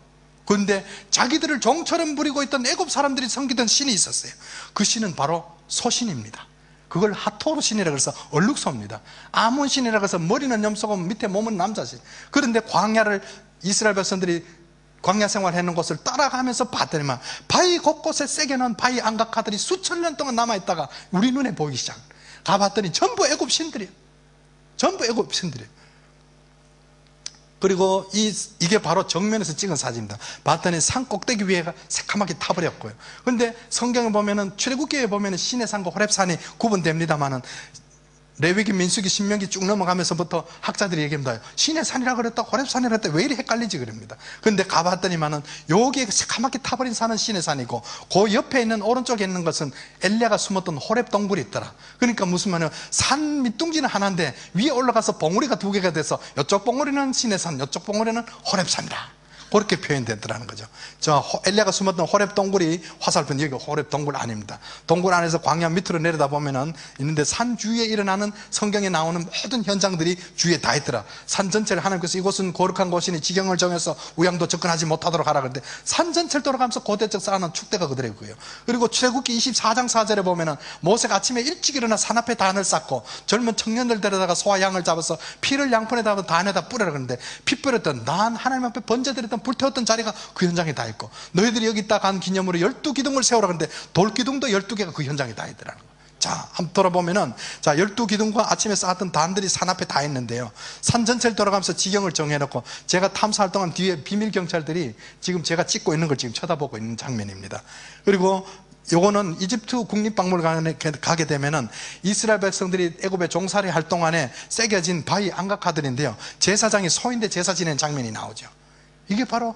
그런데 자기들을 종처럼 부리고 있던 애굽 사람들이 섬기던 신이 있었어요. 그 신은 바로 소신입니다. 그걸 하토르 신이라고 해서 얼룩소입니다. 아몬 신이라고 해서 머리는 염소고 밑에 몸은 남자신. 그런데 광야를 이스라엘 백성들이 광야 생활하는 곳을 따라가면서 봤더니만 바위 곳곳에 새겨놓은 바위 안각화들이 수천 년 동안 남아있다가 우리 눈에 보이기 시작. 가봤더니 전부 애굽 신들이에요. 전부 애굽 신들이에요. 그리고 이게 바로 정면에서 찍은 사진입니다. 봤더니 산 꼭대기 위에가 새카맣게 타버렸고요. 그런데 성경에 보면은 출애굽기에 보면은 신의 산과 호렙산이 구분됩니다만은 레위기, 민수기, 신명기 쭉 넘어가면서부터 학자들이 얘기합니다. 신의 산이라 그랬다, 호렙산이라 그랬다, 왜 이리 헷갈리지 그럽니다. 그런데 가봤더니만은 여기에 새카맣게 타버린 산은 신의 산이고 그 옆에 있는 오른쪽에 있는 것은 엘리야가 숨었던 호렙 동굴이 있더라. 그러니까 무슨 말이냐, 산 밑둥지는 하나인데 위에 올라가서 봉우리가 2개가 돼서 이쪽 봉우리는 신의 산, 이쪽 봉우리는 호렙산이다, 그렇게 표현되더라는 거죠. 저 엘리야가 숨었던 호렙 동굴이 화살표, 여기 호렙 동굴 아닙니다. 동굴 안에서 광야 밑으로 내려다 보면은 있는데 산 주위에 일어나는 성경에 나오는 모든 현장들이 주위에 다 있더라. 산 전체를 하나님께서 이곳은 거룩한 곳이니 지경을 정해서 우양도 접근하지 못하도록 하라 그런데 산 전체를 돌아가면서 고대적 쌓아놓은 축대가 그대로 있고요. 그리고 출애굽기 24장 4절에 보면은 모세가 아침에 일찍 일어나 산 앞에 단을 쌓고 젊은 청년들 데려다가 소와 양을 잡아서 피를 양푼에다가 단에다 뿌려라 그러는데 피 뿌렸던 난 하나님 앞에 번제드렸던 불태웠던 자리가 그 현장에 다 있고 너희들이 여기 있다 간 기념으로 12기둥을 세우라 그러는데 돌기둥도 12개가 그 현장에 다 있더라는 거예요. 자, 한번 돌아보면은, 자, 12기둥과 아침에 쌓았던 단들이 산 앞에 다 있는데요. 산 전체를 돌아가면서 지경을 정해놓고 제가 탐사할 동안 뒤에 비밀 경찰들이 지금 제가 찍고 있는 걸 지금 쳐다보고 있는 장면입니다. 그리고 요거는 이집트 국립박물관에 가게 되면은 이스라엘 백성들이 애굽에 종살이 할 동안에 새겨진 바위 안각화들인데요, 제사장이 소인대 제사 지내는 장면이 나오죠. 이게 바로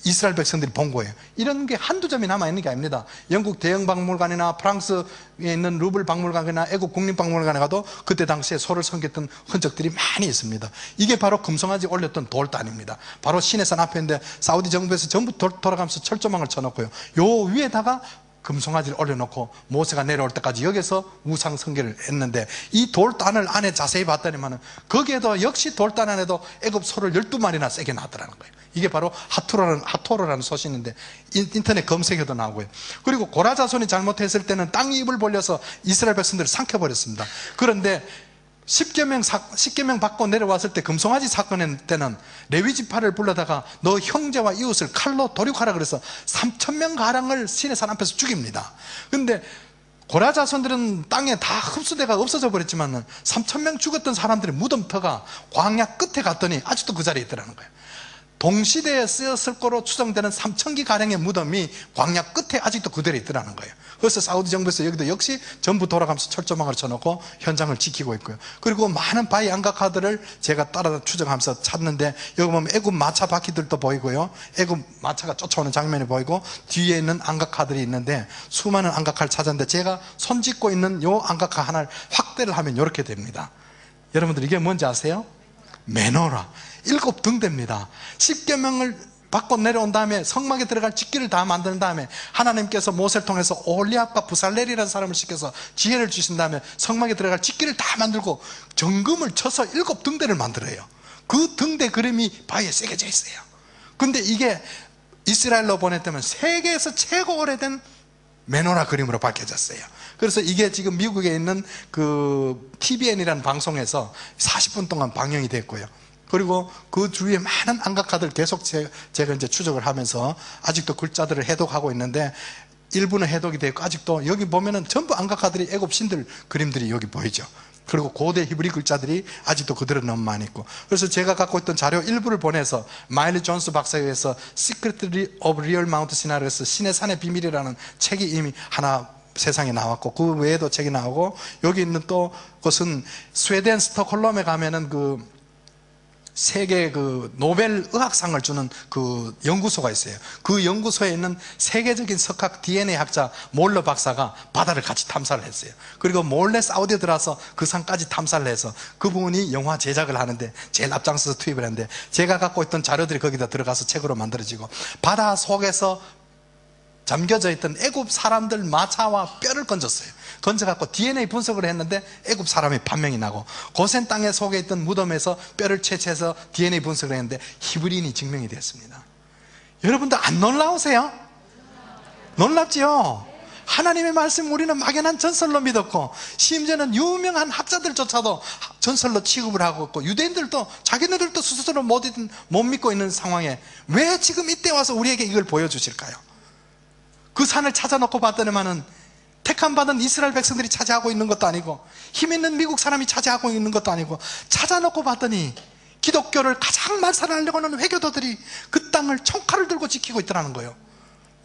이스라엘 백성들이 본 거예요. 이런 게 한두 점이 남아있는 게 아닙니다. 영국 대영박물관이나 프랑스에 있는 루블 박물관이나 애국 국립박물관에 가도 그때 당시에 소를 섬겼던 흔적들이 많이 있습니다. 이게 바로 금송아지 올렸던 돌단입니다. 바로 시내산 앞에 있는데 사우디 정부에서 전부 돌아가면서 철조망을 쳐놓고요, 요 위에다가 금송아지를 올려놓고 모세가 내려올 때까지 여기서 우상 숭배를 했는데, 이 돌단을 안에 자세히 봤더니만 거기에도 역시 돌단 안에도 애굽 소를 12마리나 세게 놨더라는 거예요. 이게 바로 하토르라는 소신인데 인터넷 검색해도 나오고요. 그리고 고라 자손이 잘못했을 때는 땅 입을 벌려서 이스라엘 백성들을 삼켜버렸습니다. 그런데 십계명 받고 내려왔을 때 금송아지 사건 때는 레위 지파를 불러다가 너 형제와 이웃을 칼로 도륙하라 그래서 3,000명 가량을 시내산 앞에서 죽입니다. 근데 고라 자손들은 땅에 다 흡수돼가 없어져 버렸지만 3,000명 죽었던 사람들의 무덤터가 광야 끝에 갔더니 아직도 그 자리에 있더라는 거예요. 동시대에 쓰였을 거로 추정되는 3,000기 가량의 무덤이 광야 끝에 아직도 그대로 있더라는 거예요. 그래서 사우디 정부에서 여기도 역시 전부 돌아가면서 철조망을 쳐놓고 현장을 지키고 있고요. 그리고 많은 바위 안각화들을 제가 따라 추정하면서 찾는데, 여기 보면 애굽 마차 바퀴들도 보이고요, 애굽 마차가 쫓아오는 장면이 보이고, 뒤에 있는 안각화들이 있는데 수많은 안각화를 찾았는데, 제가 손짓고 있는 요 안각화 하나를 확대를 하면 이렇게 됩니다. 여러분들 이게 뭔지 아세요? 메노라, 7등대입니다. 십계명을 받고 내려온 다음에 성막에 들어갈 집기를 다 만든 다음에 하나님께서 모세를 통해서 올리압과 부살렐이라는 사람을 시켜서 지혜를 주신 다음에 성막에 들어갈 집기를 다 만들고 정금을 쳐서 7등대를 만들어요. 그 등대 그림이 바위에 새겨져 있어요. 근데 이게 이스라엘로 보냈다면 세계에서 최고 오래된 메노라 그림으로 밝혀졌어요. 그래서 이게 지금 미국에 있는 그 TVN이라는 방송에서 40분 동안 방영이 됐고요. 그리고 그 주위에 많은 안각화들 계속 제가 이제 추적을 하면서 아직도 글자들을 해독하고 있는데, 일부는 해독이 되고 아직도 여기 보면은 전부 안각화들이 애굽 신들 그림들이 여기 보이죠. 그리고 고대 히브리 글자들이 아직도 그대로 너무 많이 있고, 그래서 제가 갖고 있던 자료 일부를 보내서 마일리 존스 박사에 의해서 Secret of Real Mount Sinai에서 신의 산의 비밀이라는 책이 이미 하나 세상에 나왔고, 그 외에도 책이 나오고, 여기 있는 또 것은 스웨덴 스톡홀름에 가면은 그 세계 그 노벨 의학상을 주는 그 연구소가 있어요. 그 연구소에 있는 세계적인 석학 DNA 학자 몰러 박사가 바다를 같이 탐사를 했어요. 그리고 몰래 사우디에 들어와서 그 산까지 탐사를 해서 그분이 영화 제작을 하는데 제일 앞장서서 투입을 했는데, 제가 갖고 있던 자료들이 거기다 들어가서 책으로 만들어지고, 바다 속에서 잠겨져 있던 애굽 사람들 마차와 뼈를 건져갖고 DNA 분석을 했는데 애굽 사람이 판명이 나고, 고센 땅에 속에 있던 무덤에서 뼈를 채취해서 DNA 분석을 했는데 히브리인이 증명이 됐습니다. 여러분들 안 놀라우세요? 놀랍지요? 하나님의 말씀 우리는 막연한 전설로 믿었고, 심지어는 유명한 학자들조차도 전설로 취급을 하고 있고, 유대인들도 자기네들도 스스로 못 믿고 있는 상황에 왜 지금 이때 와서 우리에게 이걸 보여주실까요? 그 산을 찾아놓고 봤더니만은 택함받은 이스라엘 백성들이 차지하고 있는 것도 아니고, 힘있는 미국 사람이 차지하고 있는 것도 아니고, 찾아놓고 봤더니 기독교를 가장 말살하려고 하는 회교도들이 그 땅을 총칼을 들고 지키고 있더라는 거예요.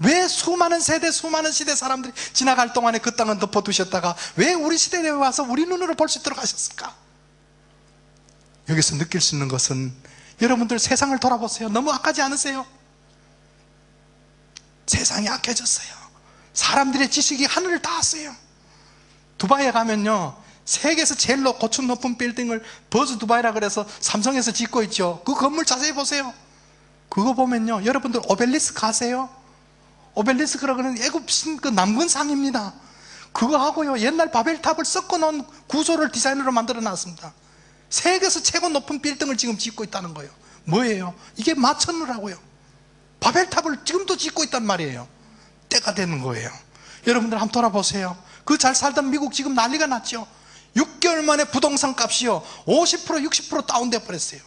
왜 수많은 세대 수많은 시대 사람들이 지나갈 동안에 그 땅은 덮어두셨다가 왜 우리 시대에 와서 우리 눈으로 볼 수 있도록 하셨을까? 여기서 느낄 수 있는 것은, 여러분들 세상을 돌아보세요. 너무 악하지 않으세요? 세상이 악해졌어요. 사람들의 지식이 하늘을 닿았어요. 두바이에 가면요, 세계에서 제일 고층 높은 빌딩을 버즈 두바이라 그래서 삼성에서 짓고 있죠. 그 건물 자세히 보세요. 그거 보면요, 여러분들 오벨리스크 아세요? 오벨리스크라고 하는 애굽 신 그 남근상입니다. 그거 하고요, 옛날 바벨탑을 섞어 놓은 구조를 디자인으로 만들어 놨습니다. 세계에서 최고 높은 빌딩을 지금 짓고 있다는 거예요. 뭐예요? 이게 마천루라고요. 바벨탑을 지금도 짓고 있단 말이에요. 때가 되는 거예요. 여러분들 한번 돌아보세요. 그 잘 살던 미국 지금 난리가 났죠. 6개월 만에 부동산 값이요 50% 60% 다운돼 버렸어요.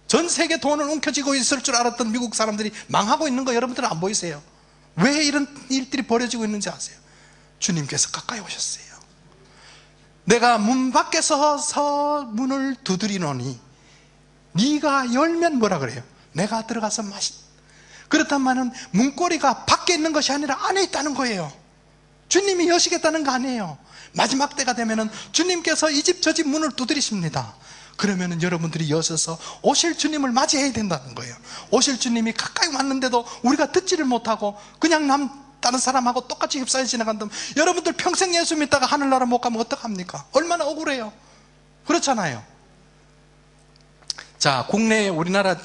전 세계 돈을 움켜쥐고 있을 줄 알았던 미국 사람들이 망하고 있는 거 여러분들은 안 보이세요? 왜 이런 일들이 벌어지고 있는지 아세요? 주님께서 가까이 오셨어요. 내가 문 밖에서 서 문을 두드리노니 네가 열면 뭐라 그래요? 내가 들어가서 그렇다면 문고리가 밖에 있는 것이 아니라 안에 있다는 거예요. 주님이 여시겠다는 거 아니에요. 마지막 때가 되면은 주님께서 이 집 저 집 문을 두드리십니다. 그러면은 여러분들이 여셔서 오실 주님을 맞이해야 된다는 거예요. 오실 주님이 가까이 왔는데도 우리가 듣지를 못하고 그냥 다른 사람하고 똑같이 휩싸여 지나간다면 여러분들 평생 예수 믿다가 하늘나라 못 가면 어떡합니까? 얼마나 억울해요. 그렇잖아요. 자, 국내에 우리나라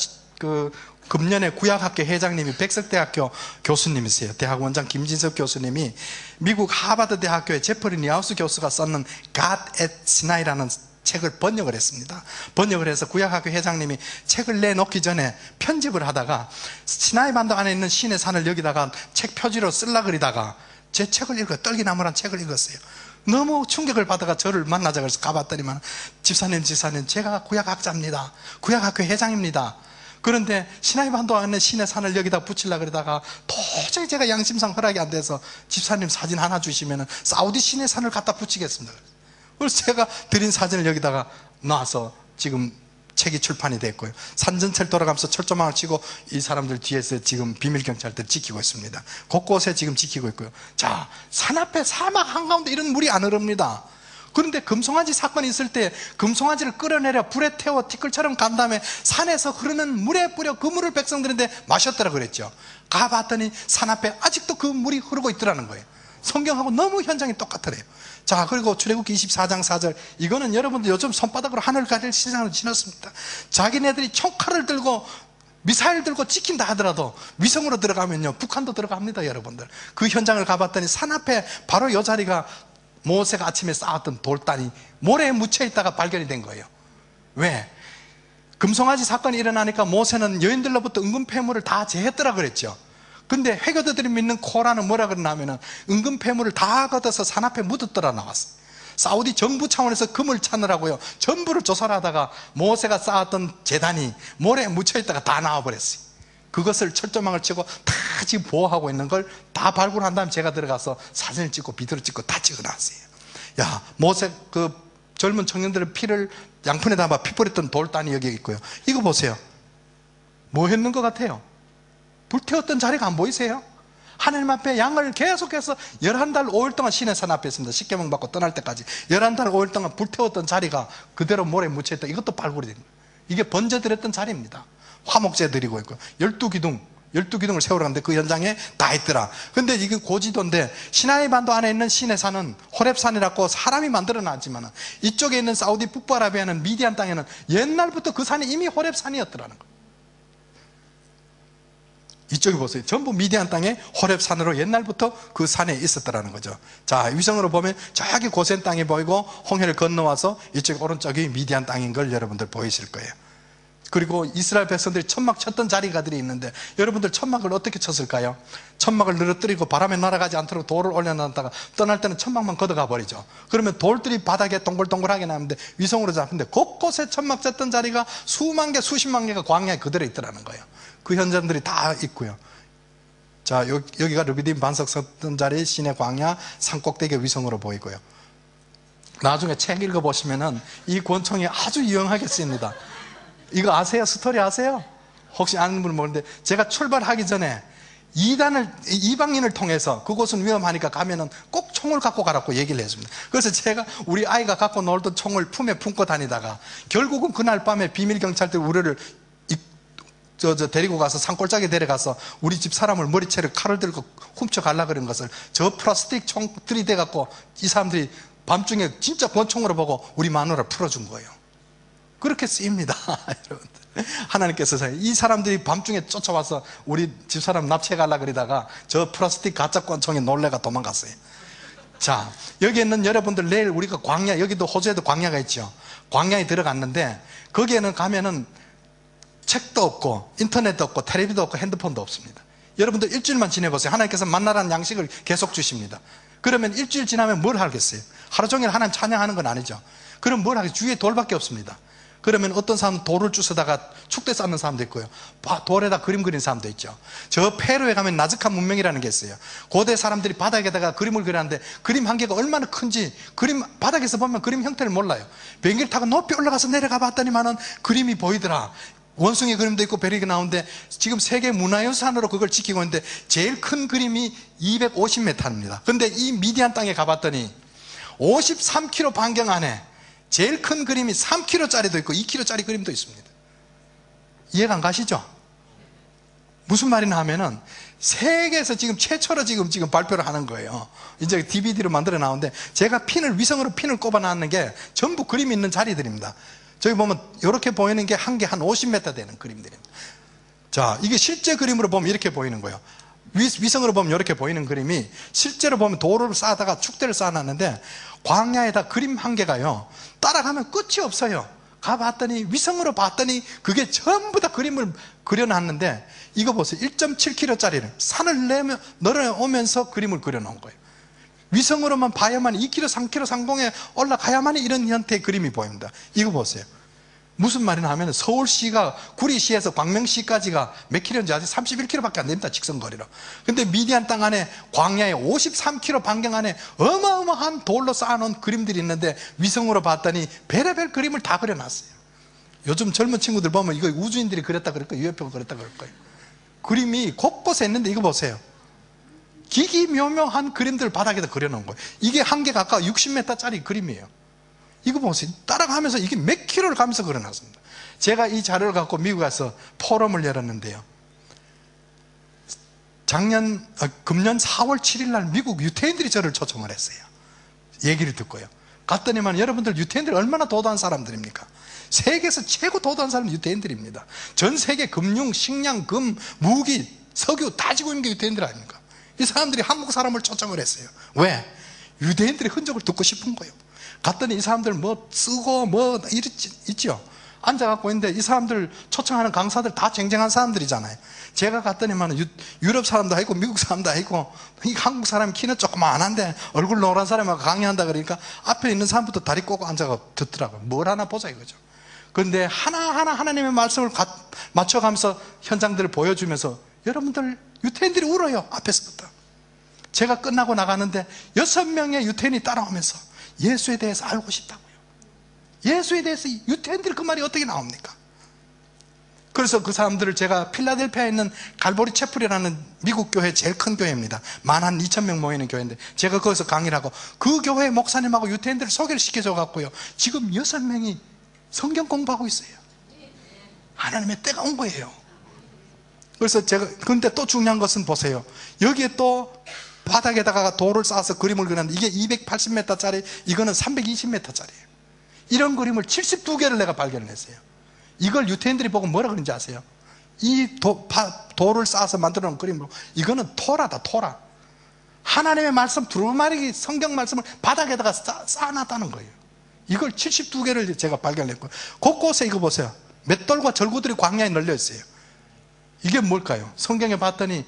금년에 구약학교 회장님이 백석대학교 교수님이세요. 대학원장 김진석 교수님이 미국 하버드 대학교의 제퍼리 니하우스 교수가 썼는 God at Sinai라는 책을 번역을 했습니다. 번역을 해서 구약학교 회장님이 책을 내놓기 전에 편집을 하다가 시나이 반도 안에 있는 신의 산을 여기다가 책 표지로 쓸라 그리다가 제 책을 읽어요. 떨기나무란 책을 읽었어요. 너무 충격을 받아가 저를 만나자 그래서 가봤더니만 집사님 제가 구약학자입니다. 구약학교 회장입니다. 그런데 시나이 반도 안에 신의 산을 여기다 붙이려고 그러다가 도저히 제가 양심상 허락이 안 돼서 집사님 사진 하나 주시면 사우디 신의 산을 갖다 붙이겠습니다. 그래서 제가 드린 사진을 여기다가 놔서 지금 책이 출판이 됐고요. 산전체를 돌아가면서 철조망을 치고 이 사람들 뒤에서 지금 비밀경찰들 지키고 있습니다. 곳곳에 지금 지키고 있고요. 자, 산 앞에 사막 한가운데 이런 물이 안 흐릅니다. 그런데 금송아지 사건이 있을 때 금송아지를 끌어내려 불에 태워 티끌처럼 간 다음에 산에서 흐르는 물에 뿌려 그 물을 백성들한테 마셨더라 그랬죠. 가봤더니 산 앞에 아직도 그 물이 흐르고 있더라는 거예요. 성경하고 너무 현장이 똑같더래요. 자, 그리고 출애굽기 24장 4절, 이거는 여러분들 요즘 손바닥으로 하늘 가릴 시장으로 지났습니다. 자기네들이 총칼을 들고 미사일 들고 지킨다 하더라도 위성으로 들어가면요 북한도 들어갑니다. 여러분들 그 현장을 가봤더니 산 앞에 바로 이 자리가 모세가 아침에 쌓았던 돌단이 모래에 묻혀 있다가 발견이 된 거예요. 왜? 금송아지 사건이 일어나니까 모세는 여인들로부터 은금 폐물을 다 제했더라 그랬죠. 근데 회교도들이 믿는 코란은 뭐라 그러냐면은 은금 폐물을 다 걷어서 산 앞에 묻었더라 나왔어. 사우디 정부 차원에서 금을 찾느라고요 전부를 조사를 하다가 모세가 쌓았던 제단이 모래에 묻혀 있다가 다 나와버렸어요. 그것을 철조망을 치고 다 지금 보호하고 있는 걸 다 발굴한 다음에 제가 들어가서 사진을 찍고 비디오를 찍고 다 찍어놨어요. 야, 모세 그 젊은 청년들의 피를 양푼에 담아 피 뿌렸던 돌단이 여기 있고요. 이거 보세요. 뭐 했는 것 같아요? 불태웠던 자리가 안 보이세요? 하나님 앞에 양을 계속해서 11달 5일 동안 신의 산 앞에 있습니다. 십계명 받고 떠날 때까지 11달 5일 동안 불태웠던 자리가 그대로 모래에 묻혀있다. 이것도 발굴이 됩니다. 이게 번제드렸던 자리입니다. 화목제 드리고 있고 12기둥을 세우러 갔는데 그 현장에 다 있더라. 근데 이게 고지도인데 시나이 반도 안에 있는 신의 산은 호렙산이라고 사람이 만들어 놨지만 이쪽에 있는 사우디 북부아라비아는 미디안 땅에는 옛날부터 그 산이 이미 호렙산이었더라는 거예요. 이쪽에 보세요. 전부 미디안 땅에 호렙산으로 옛날부터 그 산에 있었더라는 거죠. 자, 위성으로 보면 저기 고센 땅이 보이고 홍해를 건너와서 이쪽 오른쪽이 미디안 땅인 걸 여러분들 보이실 거예요. 그리고 이스라엘 백성들이 천막 쳤던 자리가들이 있는데 여러분들 천막을 어떻게 쳤을까요? 천막을 늘어뜨리고 바람에 날아가지 않도록 돌을 올려놨다가 떠날 때는 천막만 걷어가 버리죠. 그러면 돌들이 바닥에 동글동글하게 나는데 위성으로 잡는데 곳곳에 천막 쳤던 자리가 수만 개 수십만 개가 광야에 그대로 있더라는 거예요. 그 현장들이 다 있고요. 자, 여기가 르비딤 반석 섰던 자리 신의 광야 산꼭대기 위성으로 보이고요. 나중에 책 읽어보시면은 이 권총이 아주 유용하게 쓰입니다. 이거 아세요? 스토리 아세요? 혹시 아는 분은 모르는데 제가 출발하기 전에 이방인을 통해서 그곳은 위험하니까 가면은 꼭 총을 갖고 가라고 얘기를 했습니다. 그래서 제가 우리 아이가 갖고 놀던 총을 품에 품고 다니다가 결국은 그날 밤에 비밀경찰들이 우리를 데리고 가서 산골짜기 데려가서 우리 집 사람을 머리채를 칼을 들고 훔쳐가려고 그런 것을 저 플라스틱 총 들이대갖고 이 사람들이 밤중에 진짜 권총으로 보고 우리 마누라를 풀어준 거예요. 그렇게 쓰입니다. 여러분들 하나님께서 이 사람들이 밤중에 쫓아와서 우리 집사람 납치해 가려고 그러다가 저 플라스틱 가짜 권총에 놀래가 도망갔어요. 자, 여기 있는 여러분들 내일 우리가 광야, 여기도 호주에도 광야가 있죠. 광야에 들어갔는데 거기에는 가면은 책도 없고 인터넷도 없고 텔레비도 없고 핸드폰도 없습니다. 여러분들 일주일만 지내보세요. 하나님께서 만나라는 양식을 계속 주십니다. 그러면 일주일 지나면 뭘 하겠어요? 하루 종일 하나님 찬양하는 건 아니죠. 그럼 뭘 하겠어요? 주위에 돌밖에 없습니다. 그러면 어떤 사람은 돌을 주워다가 축대 쌓는 사람도 있고요, 돌에다 그림 그리는 사람도 있죠. 저 페루에 가면 나즈카 문명이라는 게 있어요. 고대 사람들이 바닥에다가 그림을 그렸는데 그림 한 개가 얼마나 큰지 그림 바닥에서 보면 그림 형태를 몰라요. 비행기를 타고 높이 올라가서 내려가 봤더니만은 그림이 보이더라. 원숭이 그림도 있고 벼룩이 나오는데 지금 세계 문화유산으로 그걸 지키고 있는데 제일 큰 그림이 250m입니다. 근데 이 미디안 땅에 가봤더니 53km 반경 안에 제일 큰 그림이 3km짜리도 있고 2km짜리 그림도 있습니다. 이해가 안 가시죠? 무슨 말이냐 하면은 세계에서 지금 최초로 지금 발표를 하는 거예요. 이제 DVD로 만들어 나오는데 제가 위성으로 핀을 꼽아 놨는 게 전부 그림이 있는 자리들입니다. 저기 보면 이렇게 보이는 게 한 개 한 50m 되는 그림들입니다. 자, 이게 실제 그림으로 보면 이렇게 보이는 거예요. 위성으로 보면 이렇게 보이는 그림이 실제로 보면 도로를 쌓다가 축대를 쌓아놨는데 광야에다 그림 한 개가요 따라가면 끝이 없어요. 가봤더니 위성으로 봤더니 그게 전부 다 그림을 그려놨는데 이거 보세요. 1.7km짜리를 산을 내려오면서 그림을 그려놓은 거예요. 위성으로만 봐야만 2km, 3km 상공에 올라가야만 이런 형태의 그림이 보입니다. 이거 보세요. 무슨 말이냐 하면 서울시가 구리시에서 광명시까지가 몇 킬로인지 아세요? 31km밖에 안 됩니다. 직선거리로. 근데 미디안 땅 안에 광야에 53km 반경 안에 어마어마한 돌로 쌓아놓은 그림들이 있는데 위성으로 봤더니 별의별 그림을 다 그려놨어요. 요즘 젊은 친구들 보면 이거 우주인들이 그렸다 그럴 거예요. UFO가 그렸다 그럴 거예요. 그림이 곳곳에 있는데 이거 보세요. 기기묘묘한 그림들 바닥에다 그려놓은 거예요. 이게 한 개 가까워 60m짜리 그림이에요. 이거 보세요. 따라가면서 이게 몇 킬로를 가면서 그려놨습니다. 제가 이 자료를 갖고 미국 가서 포럼을 열었는데요. 금년 4월 7일 날 미국 유태인들이 저를 초청을 했어요. 얘기를 듣고요. 갔더니만 여러분들 유태인들이 얼마나 도도한 사람들입니까? 세계에서 최고 도도한 사람은 유태인들입니다. 전 세계 금융, 식량, 금, 무기, 석유 다 지고 있는 게 유태인들 아닙니까? 이 사람들이 한국 사람을 초청을 했어요. 왜? 유대인들의 흔적을 듣고 싶은 거예요. 갔더니 이 사람들 뭐 쓰고 뭐 있죠. 앉아갖고 있는데 이 사람들 초청하는 강사들 다 쟁쟁한 사람들이잖아요. 제가 갔더니만 유럽 사람도 있고 미국 사람도 있고 이 한국 사람이 키는 조그만한데 얼굴 노란 사람하고 강의한다 그러니까 앞에 있는 사람부터 다리 꼬고 앉아서 듣더라고요. 뭘 하나 보자 이거죠. 그런데 하나하나 하나님의 말씀을 맞춰가면서 현장들을 보여주면서 여러분들 유태인들이 울어요. 앞에서부터. 제가 끝나고 나가는데 6명의 유태인이 따라오면서 예수에 대해서 알고 싶다고요. 예수에 대해서 유태인들이 그 말이 어떻게 나옵니까? 그래서 그 사람들을 제가 필라델피아에 있는 갈보리 채플이라는 미국 교회 제일 큰 교회입니다. 12,000명 모이는 교회인데 제가 거기서 강의를 하고 그 교회 목사님하고 유태인들을 소개를 시켜줘 갖고요. 지금 6명이 성경 공부하고 있어요. 하나님의 때가 온 거예요. 그래서 제가 근데 또 중요한 것은 보세요. 여기에 또 바닥에다가 돌을 쌓아서 그림을 그렸는데 이게 280m짜리 이거는 320m짜리예요. 이런 그림을 72개를 내가 발견을 했어요. 이걸 유태인들이 보고 뭐라 그런지 아세요? 이 돌을 쌓아서 만들어 놓은 그림으로 이거는 토라다. 토라. 하나님의 말씀 두루마리 성경 말씀을 바닥에다가 쌓아놨다는 거예요. 이걸 72개를 제가 발견했고요. 곳곳에 이거 보세요. 맷돌과 절구들이 광야에 널려 있어요. 이게 뭘까요? 성경에 봤더니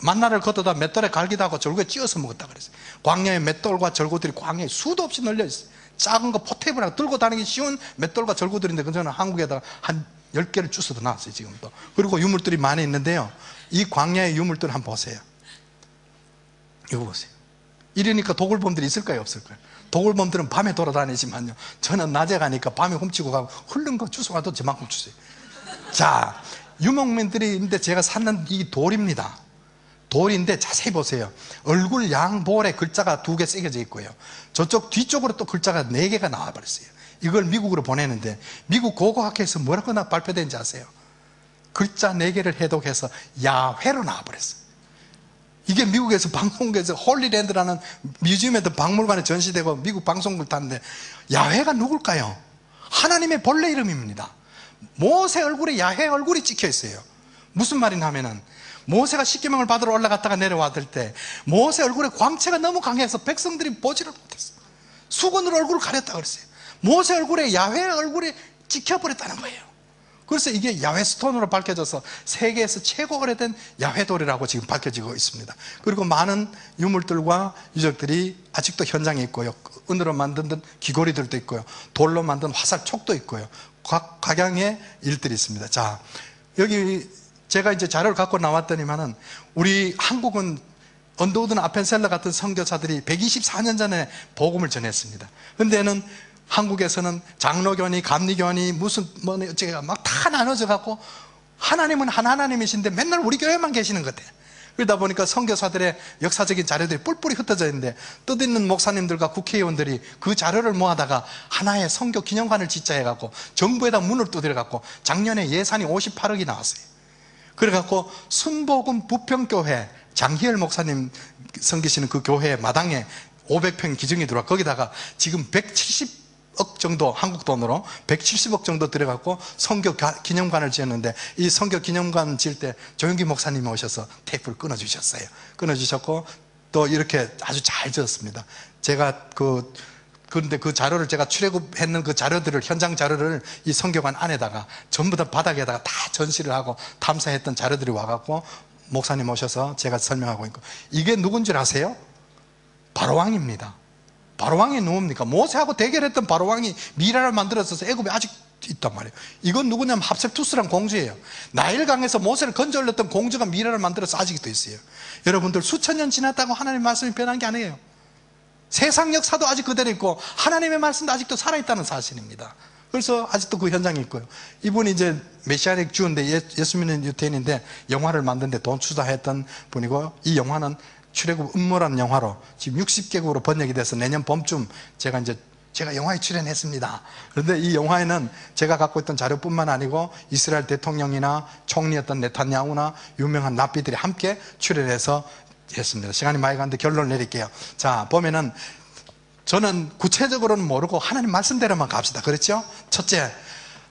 만나를 걷어다 맷돌에 갈기도 하고 절구에 찧어서 먹었다 그랬어요. 광야에 맷돌과 절구들이 광야에 수도 없이 널려 있어요. 작은 거 포테이블하고 들고 다니기 쉬운 맷돌과 절구들인데 그저는 한국에다가 한 10개를 주워서 나왔어요. 지금도. 그리고 유물들이 많이 있는데요. 이 광야의 유물들 한번 보세요. 이거 보세요. 이러니까 도굴범들이 있을까요? 없을까요? 도굴범들은 밤에 돌아다니지만요. 저는 낮에 가니까 밤에 훔치고 가고 흐른 거 주워가도 저만큼 주세요. 자, 유목민들이 있는데 제가 찾는 이 돌입니다. 돌인데 자세히 보세요. 얼굴 양볼에 글자가 2개 새겨져 있고요. 저쪽 뒤쪽으로 또 글자가 4개가 나와버렸어요. 이걸 미국으로 보내는데 미국 고고학회에서 뭐라고 발표된지 아세요? 글자 4개를 해독해서 야훼로 나와버렸어요. 이게 미국에서 방송국에서 홀리랜드라는 뮤지엄에도 박물관에 전시되고 미국 방송국을 탔는데 야훼가 누굴까요? 하나님의 본래 이름입니다. 모세 얼굴에 야훼 얼굴이 찍혀 있어요. 무슨 말이냐 하면은 모세가 십계명을 받으러 올라갔다가 내려왔을 때 모세 얼굴에 광채가 너무 강해서 백성들이 보지를 못했어요. 수건으로 얼굴을 가렸다 그랬어요. 모세 얼굴에 야훼 얼굴이 찍혀버렸다는 거예요. 그래서 이게 야훼 스톤으로 밝혀져서 세계에서 최고 오래된 야훼 돌이라고 지금 밝혀지고 있습니다. 그리고 많은 유물들과 유적들이 아직도 현장에 있고요. 은으로 만든 귀고리들도 있고요. 돌로 만든 화살촉도 있고요. 각양의 일들이 있습니다. 자, 여기 제가 이제 자료를 갖고 나왔더니만은 우리 한국은 언더우드나 아펜셀러 같은 선교사들이 124년 전에 복음을 전했습니다. 근데는 한국에서는 장로교니 감리교니 무슨 뭐 어쩌가 막 다 나눠져 갖고 하나님은 한 하나님이신데 맨날 우리 교회만 계시는 것 같아요. 그러다 보니까 선교사들의 역사적인 자료들이 뿔뿔이 흩어져 있는데 뜻있는 목사님들과 국회의원들이 그 자료를 모아다가 하나의 선교 기념관을 짓자 해갖고 정부에다 문을 두드려갖고 작년에 예산이 58억이 나왔어요. 그래갖고 순복음 부평교회 장희열 목사님 섬기시는 그 교회 마당에 500평 기증이 들어와 거기다가 지금 170억 정도 한국 돈으로 170억 정도 들어갖고 선교 기념관을 지었는데 이 선교 기념관 지을 때 조영기 목사님이 오셔서 테이프를 끊어주셨어요. 끊어주셨고 또 이렇게 아주 잘 지었습니다. 제가 그런데 그 자료를 제가 출애굽했는 그 자료들을 현장 자료를 이 선교관 안에다가 전부 다 바닥에다가 다 전시를 하고 탐사했던 자료들이 와갖고 목사님 오셔서 제가 설명하고 있고 이게 누군지 아세요? 바로왕입니다. 바로왕이 누굽니까? 모세하고 대결했던 바로왕이 미라를 만들어서 애굽에 아직 있단 말이에요. 이건 누구냐면 합셉투스란 공주예요. 나일강에서 모세를 건져 올렸던 공주가 미라를 만들어서 아직도 있어요. 여러분들 수천 년 지났다고 하나님의 말씀이 변한 게 아니에요. 세상 역사도 아직 그대로 있고 하나님의 말씀도 아직도 살아있다는 사실입니다. 그래서 아직도 그 현장이 있고요. 이분이 이제 메시아닉 주인데 예수 믿는 유태인인데 영화를 만드는데 돈 투자했던 분이고 이 영화는 출애굽 음모라는 영화로 지금 60개국으로 번역이 돼서 내년 봄쯤 제가 영화에 출연했습니다. 그런데 이 영화에는 제가 갖고 있던 자료뿐만 아니고 이스라엘 대통령이나 총리였던 네탄야후나 유명한 랍비들이 함께 출연해서 했습니다. 시간이 많이 가는데 결론을 내릴게요. 자, 보면은 저는 구체적으로는 모르고 하나님 말씀대로만 갑시다. 그렇죠? 첫째,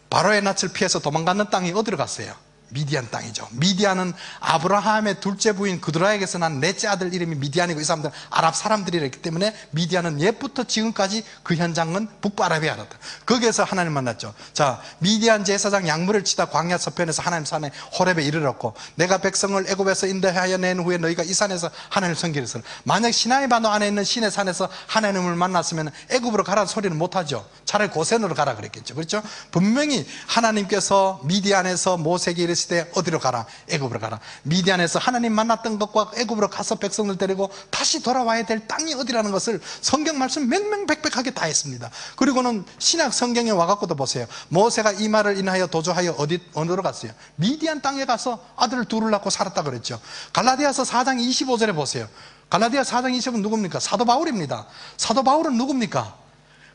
바로의 낯을 피해서 도망가는 땅이 어디로 갔어요? 미디안 땅이죠. 미디안은 아브라함의 둘째 부인 그드라에게서 난 넷째 아들 이름이 미디안이고 이 사람들은 아랍 사람들이랬기 때문에 미디안은 옛부터 지금까지 그 현장은 북부아라비아였다. 거기에서 하나님 만났죠. 자, 미디안 제사장 양물을 치다 광야 서편에서 하나님 산에 호렙에 이르렀고 내가 백성을 애굽에서 인도하여 낸 후에 너희가 이 산에서 하나님을 섬기리라. 만약 시나이 반도 안에 있는 시내 산에서 하나님을 만났으면 애굽으로 가라는 소리는 못하죠. 차라리 고센으로 가라 그랬겠죠. 그렇죠? 분명히 하나님께서 미디안에서 모세에게 시대 어디로 가라? 애굽으로 가라. 미디안에서 하나님 만났던 것과 애굽으로 가서 백성들 데리고 다시 돌아와야 될 땅이 어디라는 것을 성경 말씀 명명백백하게 다 했습니다. 그리고는 신약 성경에 와갖고도 보세요. 모세가 이 말을 인하여 도주하여 어디로 갔어요? 미디안 땅에 가서 아들을 둘을 낳고 살았다 그랬죠. 갈라디아서 4장 25절에 보세요. 갈라디아 4장 25절은 누굽니까? 사도 바울입니다. 사도 바울은 누굽니까?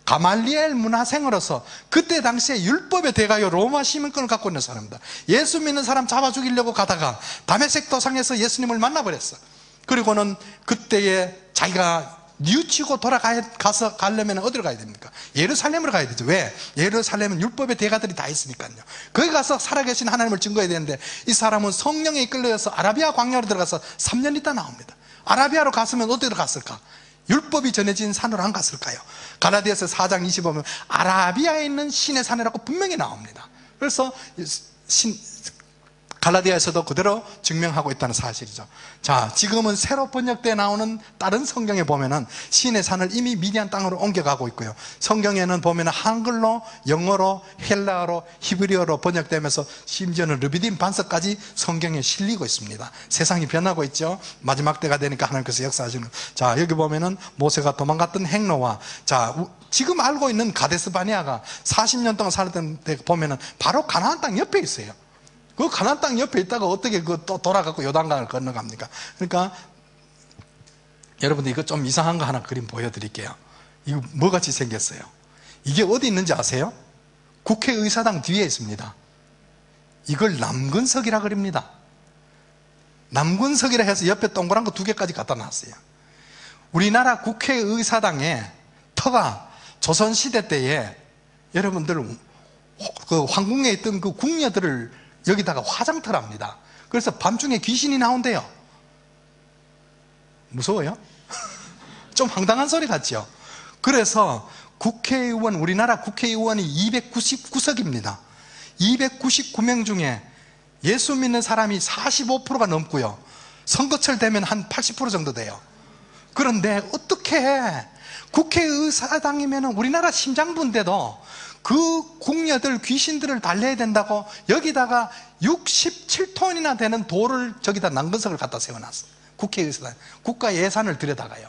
가말리엘 문화생으로서 그때 당시에 율법의 대가요 로마 시민권을 갖고 있는 사람입니다. 예수 믿는 사람 잡아 죽이려고 가다가 다메섹 도상에서 예수님을 만나버렸어. 그리고는 그때에 자기가 뉘우치고 가려면 어디로 가야 됩니까? 예루살렘으로 가야 되죠. 왜? 예루살렘은 율법의 대가들이 다 있으니까요. 거기 가서 살아계신 하나님을 증거해야 되는데 이 사람은 성령에 이끌려서 아라비아 광야로 들어가서 3년 있다 나옵니다. 아라비아로 갔으면 어디로 갔을까? 율법이 전해진 산으로 안 갔을까요? 갈라디아서 4장 25면 아라비아에 있는 신의 산이라고 분명히 나옵니다. 그래서 갈라디아에서도 그대로 증명하고 있다는 사실이죠. 자, 지금은 새로 번역되어 나오는 다른 성경에 보면은 신의 산을 이미 미디안 땅으로 옮겨가고 있고요. 성경에는 보면은 한글로, 영어로, 헬라어로, 히브리어로 번역되면서 심지어는 르비딤 반서까지 성경에 실리고 있습니다. 세상이 변하고 있죠. 마지막 때가 되니까 하나님께서 역사하시는. 자, 여기 보면은 모세가 도망갔던 행로와 자, 지금 알고 있는 가데스 바네아가 40년 동안 살았던 데 보면은 바로 가나안 땅 옆에 있어요. 그 가나안 땅 옆에 있다가 어떻게 또 돌아가고 요단강을 건너갑니까? 그러니까 여러분들 이거 좀 이상한 거 하나 그림 보여드릴게요. 이거 뭐같이 생겼어요? 이게 어디 있는지 아세요? 국회의사당 뒤에 있습니다. 이걸 남근석이라 그럽니다. 남근석이라 해서 옆에 동그란 거 2개까지 갖다 놨어요. 우리나라 국회의사당에 터가 조선시대 때에 여러분들 그 황궁에 있던 그 궁녀들을 여기다가 화장터랍니다. 그래서 밤중에 귀신이 나온대요. 무서워요? 좀 황당한 소리 같죠? 그래서 국회의원, 우리나라 국회의원이 299석입니다. 299명 중에 예수 믿는 사람이 45%가 넘고요. 선거철 되면 한 80% 정도 돼요. 그런데 어떻게 국회의사당이면 우리나라 심장부인데도 그 궁녀들 귀신들을 달래야 된다고 여기다가 67톤이나 되는 돌을 저기다 남근석을 갖다 세워놨어. 국회의사당 국가 예산을 들여다가요.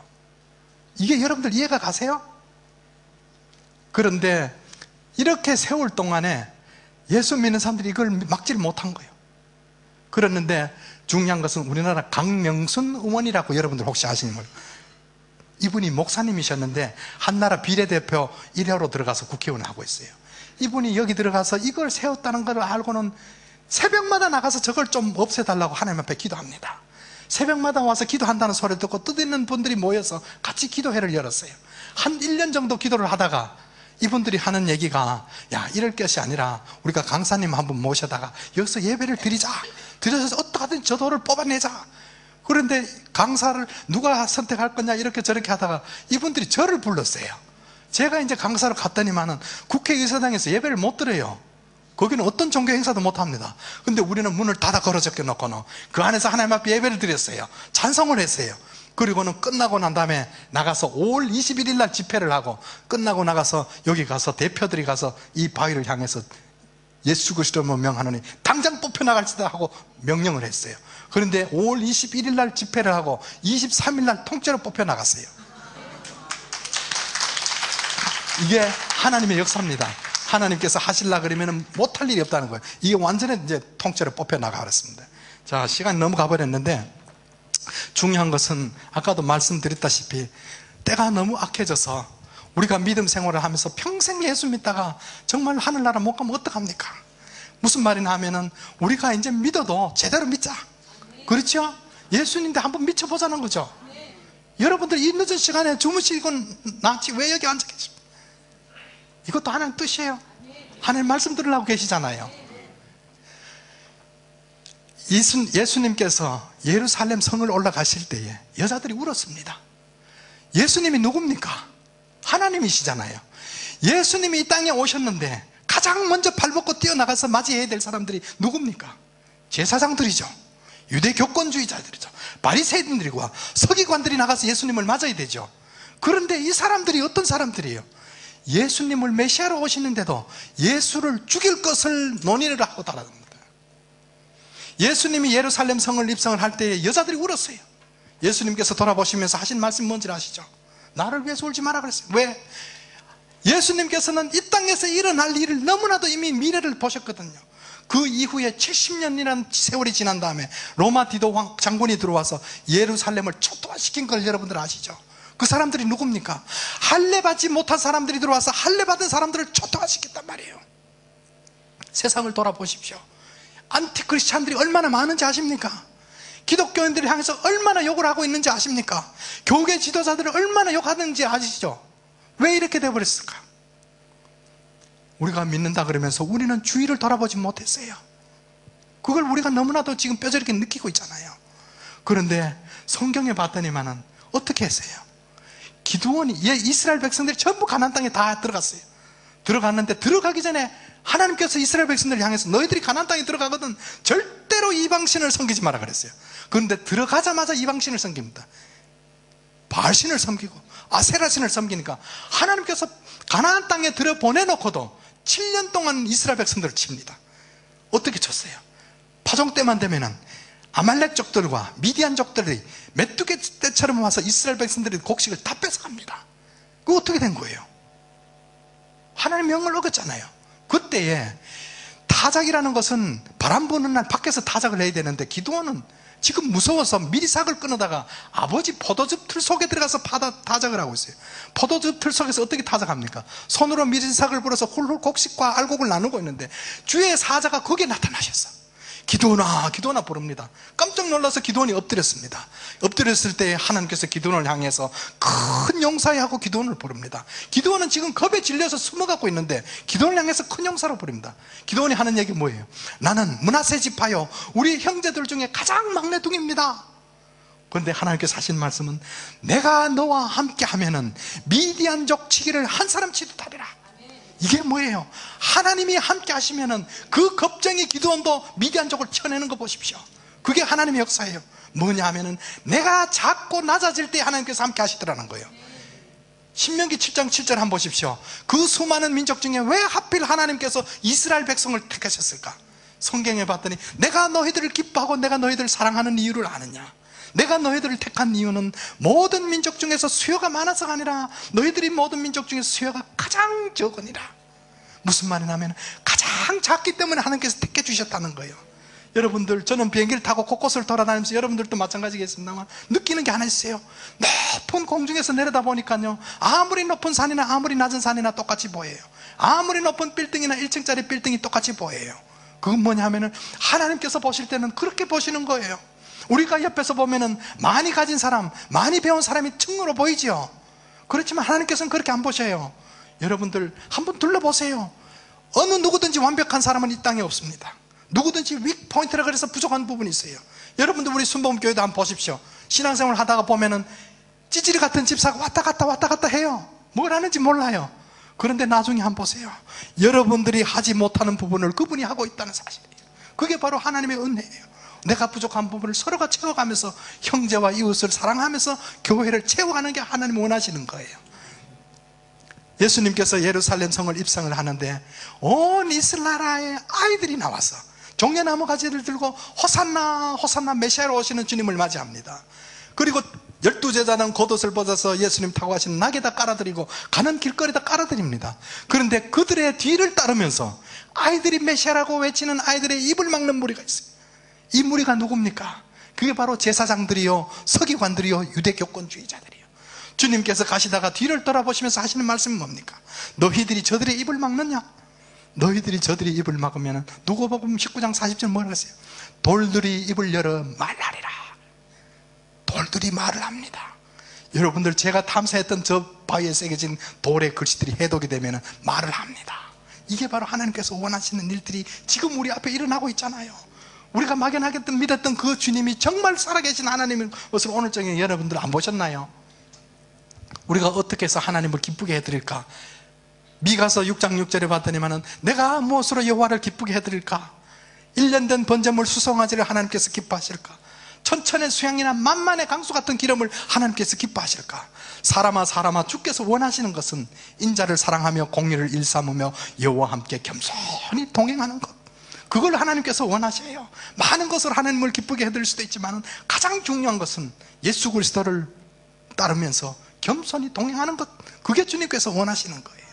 이게 여러분들 이해가 가세요? 그런데 이렇게 세월 동안에 예수 믿는 사람들이 이걸 막지를 못한 거예요. 그랬는데 중요한 것은 우리나라 강명순 의원이라고 여러분들 혹시 아시는 거예요? 이분이 목사님이셨는데 한나라 비례대표 1호로 들어가서 국회의원을 하고 있어요. 이분이 여기 들어가서 이걸 세웠다는 걸 알고는 새벽마다 나가서 저걸 좀 없애달라고 하나님 앞에 기도합니다. 새벽마다 와서 기도한다는 소리를 듣고 뜻있는 분들이 모여서 같이 기도회를 열었어요. 한 1년 정도 기도를 하다가 이분들이 하는 얘기가, 야, 이럴 것이 아니라 우리가 강사님 한번 모셔다가 여기서 예배를 드리자. 드려서 어떻게든 저 돌을 뽑아내자. 그런데 강사를 누가 선택할 거냐 이렇게 저렇게 하다가 이분들이 저를 불렀어요. 제가 이제 강사로 갔더니만은 국회의사당에서 예배를 못 드려요. 거기는 어떤 종교 행사도 못 합니다. 근데 우리는 문을 닫아 걸어 적혀 놓고는 그 안에서 하나님 앞에 예배를 드렸어요. 찬송을 했어요. 그리고는 끝나고 난 다음에 나가서 5월 21일 날 집회를 하고 끝나고 나가서 여기 가서 대표들이 가서 이 바위를 향해서 예수 그리스도를 명하노니 당장 뽑혀나갈지다 하고 명령을 했어요. 그런데 5월 21일 날 집회를 하고 23일 날 통째로 뽑혀나갔어요. 이게 하나님의 역사입니다. 하나님께서 하실라 그러면 못할 일이 없다는 거예요. 이게 완전히 이제 통째로 뽑혀나가 버렸습니다. 자, 시간이 너무 가버렸는데 중요한 것은 아까도 말씀드렸다시피 때가 너무 악해져서 우리가 믿음 생활을 하면서 평생 예수 믿다가 정말 하늘나라 못 가면 어떡합니까? 무슨 말이냐 하면은 우리가 이제 믿어도 제대로 믿자. 그렇죠? 예수님인데 한번 미쳐보자는 거죠. 여러분들 이 늦은 시간에 주무시고 낫지 왜 여기 앉아 계십니까? 이것도 하나님 뜻이에요. 하나님 말씀 들으려고 계시잖아요. 예수님께서 예루살렘 성을 올라가실 때에 여자들이 울었습니다. 예수님이 누굽니까? 하나님이시잖아요. 예수님이 이 땅에 오셨는데 가장 먼저 발벗고 뛰어나가서 맞이해야 될 사람들이 누굽니까? 제사장들이죠. 유대 교권주의자들이죠. 바리새인들과 서기관들이 나가서 예수님을 맞아야 되죠. 그런데 이 사람들이 어떤 사람들이에요? 예수님을 메시아로 오시는데도 예수를 죽일 것을 논의를 하고 따라갑니다. 예수님이 예루살렘 성을 입성을 할 때에 여자들이 울었어요. 예수님께서 돌아보시면서 하신 말씀 뭔지 아시죠? 나를 위해서 울지 마라 그랬어요. 왜? 예수님께서는 이 땅에서 일어날 일을 너무나도 이미 미래를 보셨거든요. 그 이후에 70년이라는 세월이 지난 다음에 로마 디도 장군이 들어와서 예루살렘을 초토화시킨 걸 여러분들 아시죠? 그 사람들이 누굽니까? 할례 받지 못한 사람들이 들어와서 할례 받은 사람들을 초토화시켰단 말이에요. 세상을 돌아보십시오. 안티크리스찬들이 얼마나 많은지 아십니까? 기독교인들을 향해서 얼마나 욕을 하고 있는지 아십니까? 교계 지도자들을 얼마나 욕하는지 아시죠? 왜 이렇게 돼버렸을까? 우리가 믿는다 그러면서 우리는 주위를 돌아보지 못했어요. 그걸 우리가 너무나도 지금 뼈저리게 느끼고 있잖아요. 그런데 성경에 봤더니만은 어떻게 했어요? 기드온이, 이스라엘 백성들이 전부 가나안 땅에 다 들어갔어요. 들어갔는데 들어가기 전에 하나님께서 이스라엘 백성들을 향해서 너희들이 가나안 땅에 들어가거든 절대로 이방신을 섬기지 마라 그랬어요. 그런데 들어가자마자 이방신을 섬깁니다. 바알신을 섬기고 아세라신을 섬기니까 하나님께서 가나안 땅에 들여보내놓고도 7년 동안 이스라엘 백성들을 칩니다. 어떻게 쳤어요? 파종 때만 되면은 아말렉족들과 미디안족들이 메뚜기 때처럼 와서 이스라엘 백성들이 곡식을 다 뺏어갑니다. 그거 어떻게 된 거예요? 하나님의 명을 어겼잖아요. 그때에 타작이라는 것은 바람 부는 날 밖에서 타작을 해야 되는데 기드온은 지금 무서워서 미리삭을 끊어다가 아버지 포도즙 틀 속에 들어가서 타작을 하고 있어요. 포도즙 틀 속에서 어떻게 타작합니까? 손으로 미리삭을 불어서 훌훌 곡식과 알곡을 나누고 있는데 주의 사자가 거기에 나타나셨어. 기드온아 기드온아 부릅니다. 깜짝 놀라서 기드온이 엎드렸습니다. 엎드렸을 때 하나님께서 기드온을 향해서 큰 용사에 하고 기드온을 부릅니다. 기드온은 지금 겁에 질려서 숨어갖고 있는데 기드온을 향해서 큰 용사로 부릅니다. 기드온이 하는 얘기 뭐예요? 나는 므낫세 지파요 우리 형제들 중에 가장 막내둥입니다. 그런데 하나님께서 하신 말씀은 내가 너와 함께 하면은 미디안족 치기를 한 사람 치듯 하리라. 이게 뭐예요? 하나님이 함께 하시면은 그 겁쟁이 기드온도 미디안족을 쳐내는 거 보십시오. 그게 하나님의 역사예요. 뭐냐 하면은 내가 작고 낮아질 때 하나님께서 함께 하시더라는 거예요. 신명기 7장 7절 한번 보십시오. 그 수많은 민족 중에 왜 하필 하나님께서 이스라엘 백성을 택하셨을까? 성경에 봤더니 내가 너희들을 기뻐하고 내가 너희들을 사랑하는 이유를 아느냐? 내가 너희들을 택한 이유는 모든 민족 중에서 수요가 많아서가 아니라 너희들이 모든 민족 중에서 수요가 가장 적으니라. 무슨 말이냐면 가장 작기 때문에 하나님께서 택해 주셨다는 거예요. 여러분들, 저는 비행기를 타고 곳곳을 돌아다니면서 여러분들도 마찬가지겠습니다만 느끼는 게 하나 있어요. 높은 공중에서 내려다보니까요, 아무리 높은 산이나 아무리 낮은 산이나 똑같이 보여요. 아무리 높은 빌딩이나 1층짜리 빌딩이 똑같이 보여요. 그건 뭐냐 하면은 하나님께서 보실 때는 그렇게 보시는 거예요. 우리가 옆에서 보면은 많이 가진 사람, 많이 배운 사람이 층으로 보이죠. 그렇지만 하나님께서는 그렇게 안 보셔요. 여러분들 한번 둘러보세요. 어느 누구든지 완벽한 사람은 이 땅에 없습니다. 누구든지 윅 포인트라 그래서 부족한 부분이 있어요. 여러분들 우리 순복음교회도 한번 보십시오. 신앙생활 하다가 보면은 찌질이 같은 집사가 왔다 갔다 해요. 뭘 하는지 몰라요. 그런데 나중에 한번 보세요. 여러분들이 하지 못하는 부분을 그분이 하고 있다는 사실이에요. 그게 바로 하나님의 은혜예요. 내가 부족한 부분을 서로가 채워가면서 형제와 이웃을 사랑하면서 교회를 채워가는 게 하나님 원하시는 거예요. 예수님께서 예루살렘 성을 입성을 하는데 온 이스라엘의 아이들이 나와서 종려나무 가지를 들고 호산나 호산나 메시아로 오시는 주님을 맞이합니다. 그리고 12제자는 겉옷을 벗어서 예수님 타고 가시는 낙에다 깔아드리고 가는 길거리에다 깔아드립니다. 그런데 그들의 뒤를 따르면서 아이들이 메시아라고 외치는 아이들의 입을 막는 무리가 있어요. 이 무리가 누굽니까? 그게 바로 제사장들이요, 서기관들이요, 유대교권주의자들이요. 주님께서 가시다가 뒤를 돌아보시면서 하시는 말씀은 뭡니까? 너희들이 저들의 입을 막느냐? 너희들이 저들의 입을 막으면 누가복음 19장 40절 뭐라고 했어요? 돌들이 입을 열어 말하리라. 돌들이 말을 합니다. 여러분들, 제가 탐사했던 저 바위에 새겨진 돌의 글씨들이 해독이 되면 말을 합니다. 이게 바로 하나님께서 원하시는 일들이 지금 우리 앞에 일어나고 있잖아요. 우리가 막연하게 믿었던 그 주님이 정말 살아계신 하나님인 것을 오늘 저녁에 여러분들 안 보셨나요? 우리가 어떻게 해서 하나님을 기쁘게 해드릴까? 미가서 6장 6절에 봤더니만은 내가 무엇으로 여호와를 기쁘게 해드릴까? 1년 된 번제물 수송아지를 하나님께서 기뻐하실까? 천천의 수양이나 만만의 강수 같은 기름을 하나님께서 기뻐하실까? 사람아 주께서 원하시는 것은 인자를 사랑하며 공의를 일삼으며 여호와와 함께 겸손히 동행하는 것. 그걸 하나님께서 원하셔요. 많은 것을 하나님을 기쁘게 해드릴 수도 있지만 가장 중요한 것은 예수 그리스도를 따르면서 겸손히 동행하는 것. 그게 주님께서 원하시는 거예요.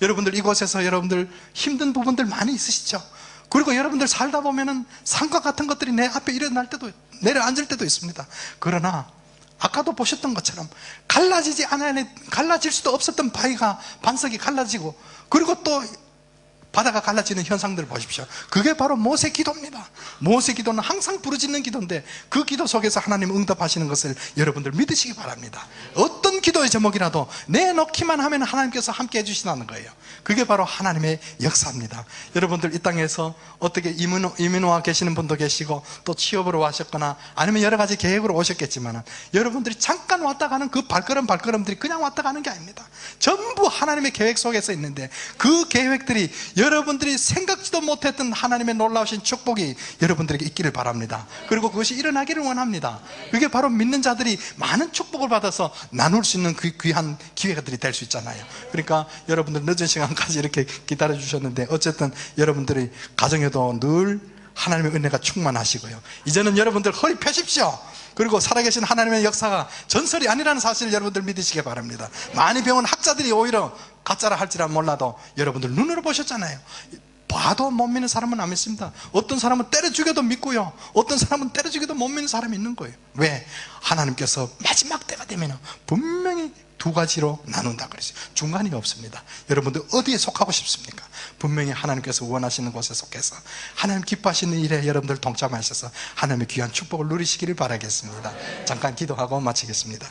여러분들, 이곳에서 여러분들 힘든 부분들 많이 있으시죠? 그리고 여러분들 살다 보면은 산과 같은 것들이 내 앞에 일어날 때도, 내려앉을 때도 있습니다. 그러나 아까도 보셨던 것처럼 갈라질 수도 없었던 바위가 반석이 갈라지고, 그리고 또 바다가 갈라지는 현상들을 보십시오. 그게 바로 모세 기도입니다. 모세 기도는 항상 부르짖는 기도인데 그 기도 속에서 하나님 응답하시는 것을 여러분들 믿으시기 바랍니다. 어떤 기도의 제목이라도 내놓기만 하면 하나님께서 함께 해주시는 거예요. 그게 바로 하나님의 역사입니다. 여러분들, 이 땅에서 어떻게 이민와 계시는 분도 계시고 또 취업으로 하셨거나 아니면 여러 가지 계획으로 오셨겠지만 여러분들이 잠깐 왔다 가는 그 발걸음들이 그냥 왔다 가는 게 아닙니다. 전부 하나님의 계획 속에서 있는데 그 계획들이 여러분들이 생각지도 못했던 하나님의 놀라우신 축복이 여러분들에게 있기를 바랍니다. 그리고 그것이 일어나기를 원합니다. 그게 바로 믿는 자들이 많은 축복을 받아서 나눌 수 있는 그 귀한 기회들이 될 수 있잖아요. 그러니까 여러분들 늦은 시간까지 이렇게 기다려 주셨는데 어쨌든 여러분들이 가정에도 늘 하나님의 은혜가 충만하시고요. 이제는 여러분들 허리 펴십시오. 그리고 살아계신 하나님의 역사가 전설이 아니라는 사실을 여러분들 믿으시기 바랍니다. 많이 배운 학자들이 오히려 가짜라 할지라 몰라도 여러분들 눈으로 보셨잖아요. 봐도 못 믿는 사람은 안 믿습니다. 어떤 사람은 때려 죽여도 믿고요, 어떤 사람은 때려 죽여도 못 믿는 사람이 있는 거예요. 왜? 하나님께서 마지막 때가 되면 분명히 두 가지로 나눈다 그랬어요. 중간이 없습니다. 여러분들 어디에 속하고 싶습니까? 분명히 하나님께서 원하시는 곳에 속해서 하나님 기뻐하시는 일에 여러분들 동참하셔서 하나님의 귀한 축복을 누리시기를 바라겠습니다. 잠깐 기도하고 마치겠습니다.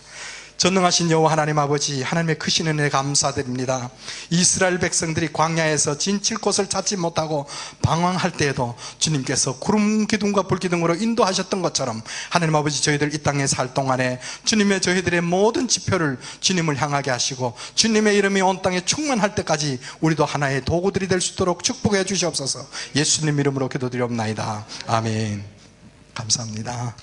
전능하신 여호와 하나님 아버지, 하나님의 크신 은혜 감사드립니다. 이스라엘 백성들이 광야에서 진칠 곳을 찾지 못하고 방황할 때에도 주님께서 구름 기둥과 불 기둥으로 인도하셨던 것처럼 하나님 아버지, 저희들 이 땅에 살 동안에 주님의 저희들의 모든 지표를 주님을 향하게 하시고 주님의 이름이 온 땅에 충만할 때까지 우리도 하나의 도구들이 될 수 있도록 축복해 주시옵소서. 예수님 이름으로 기도드리옵나이다. 아멘. 감사합니다.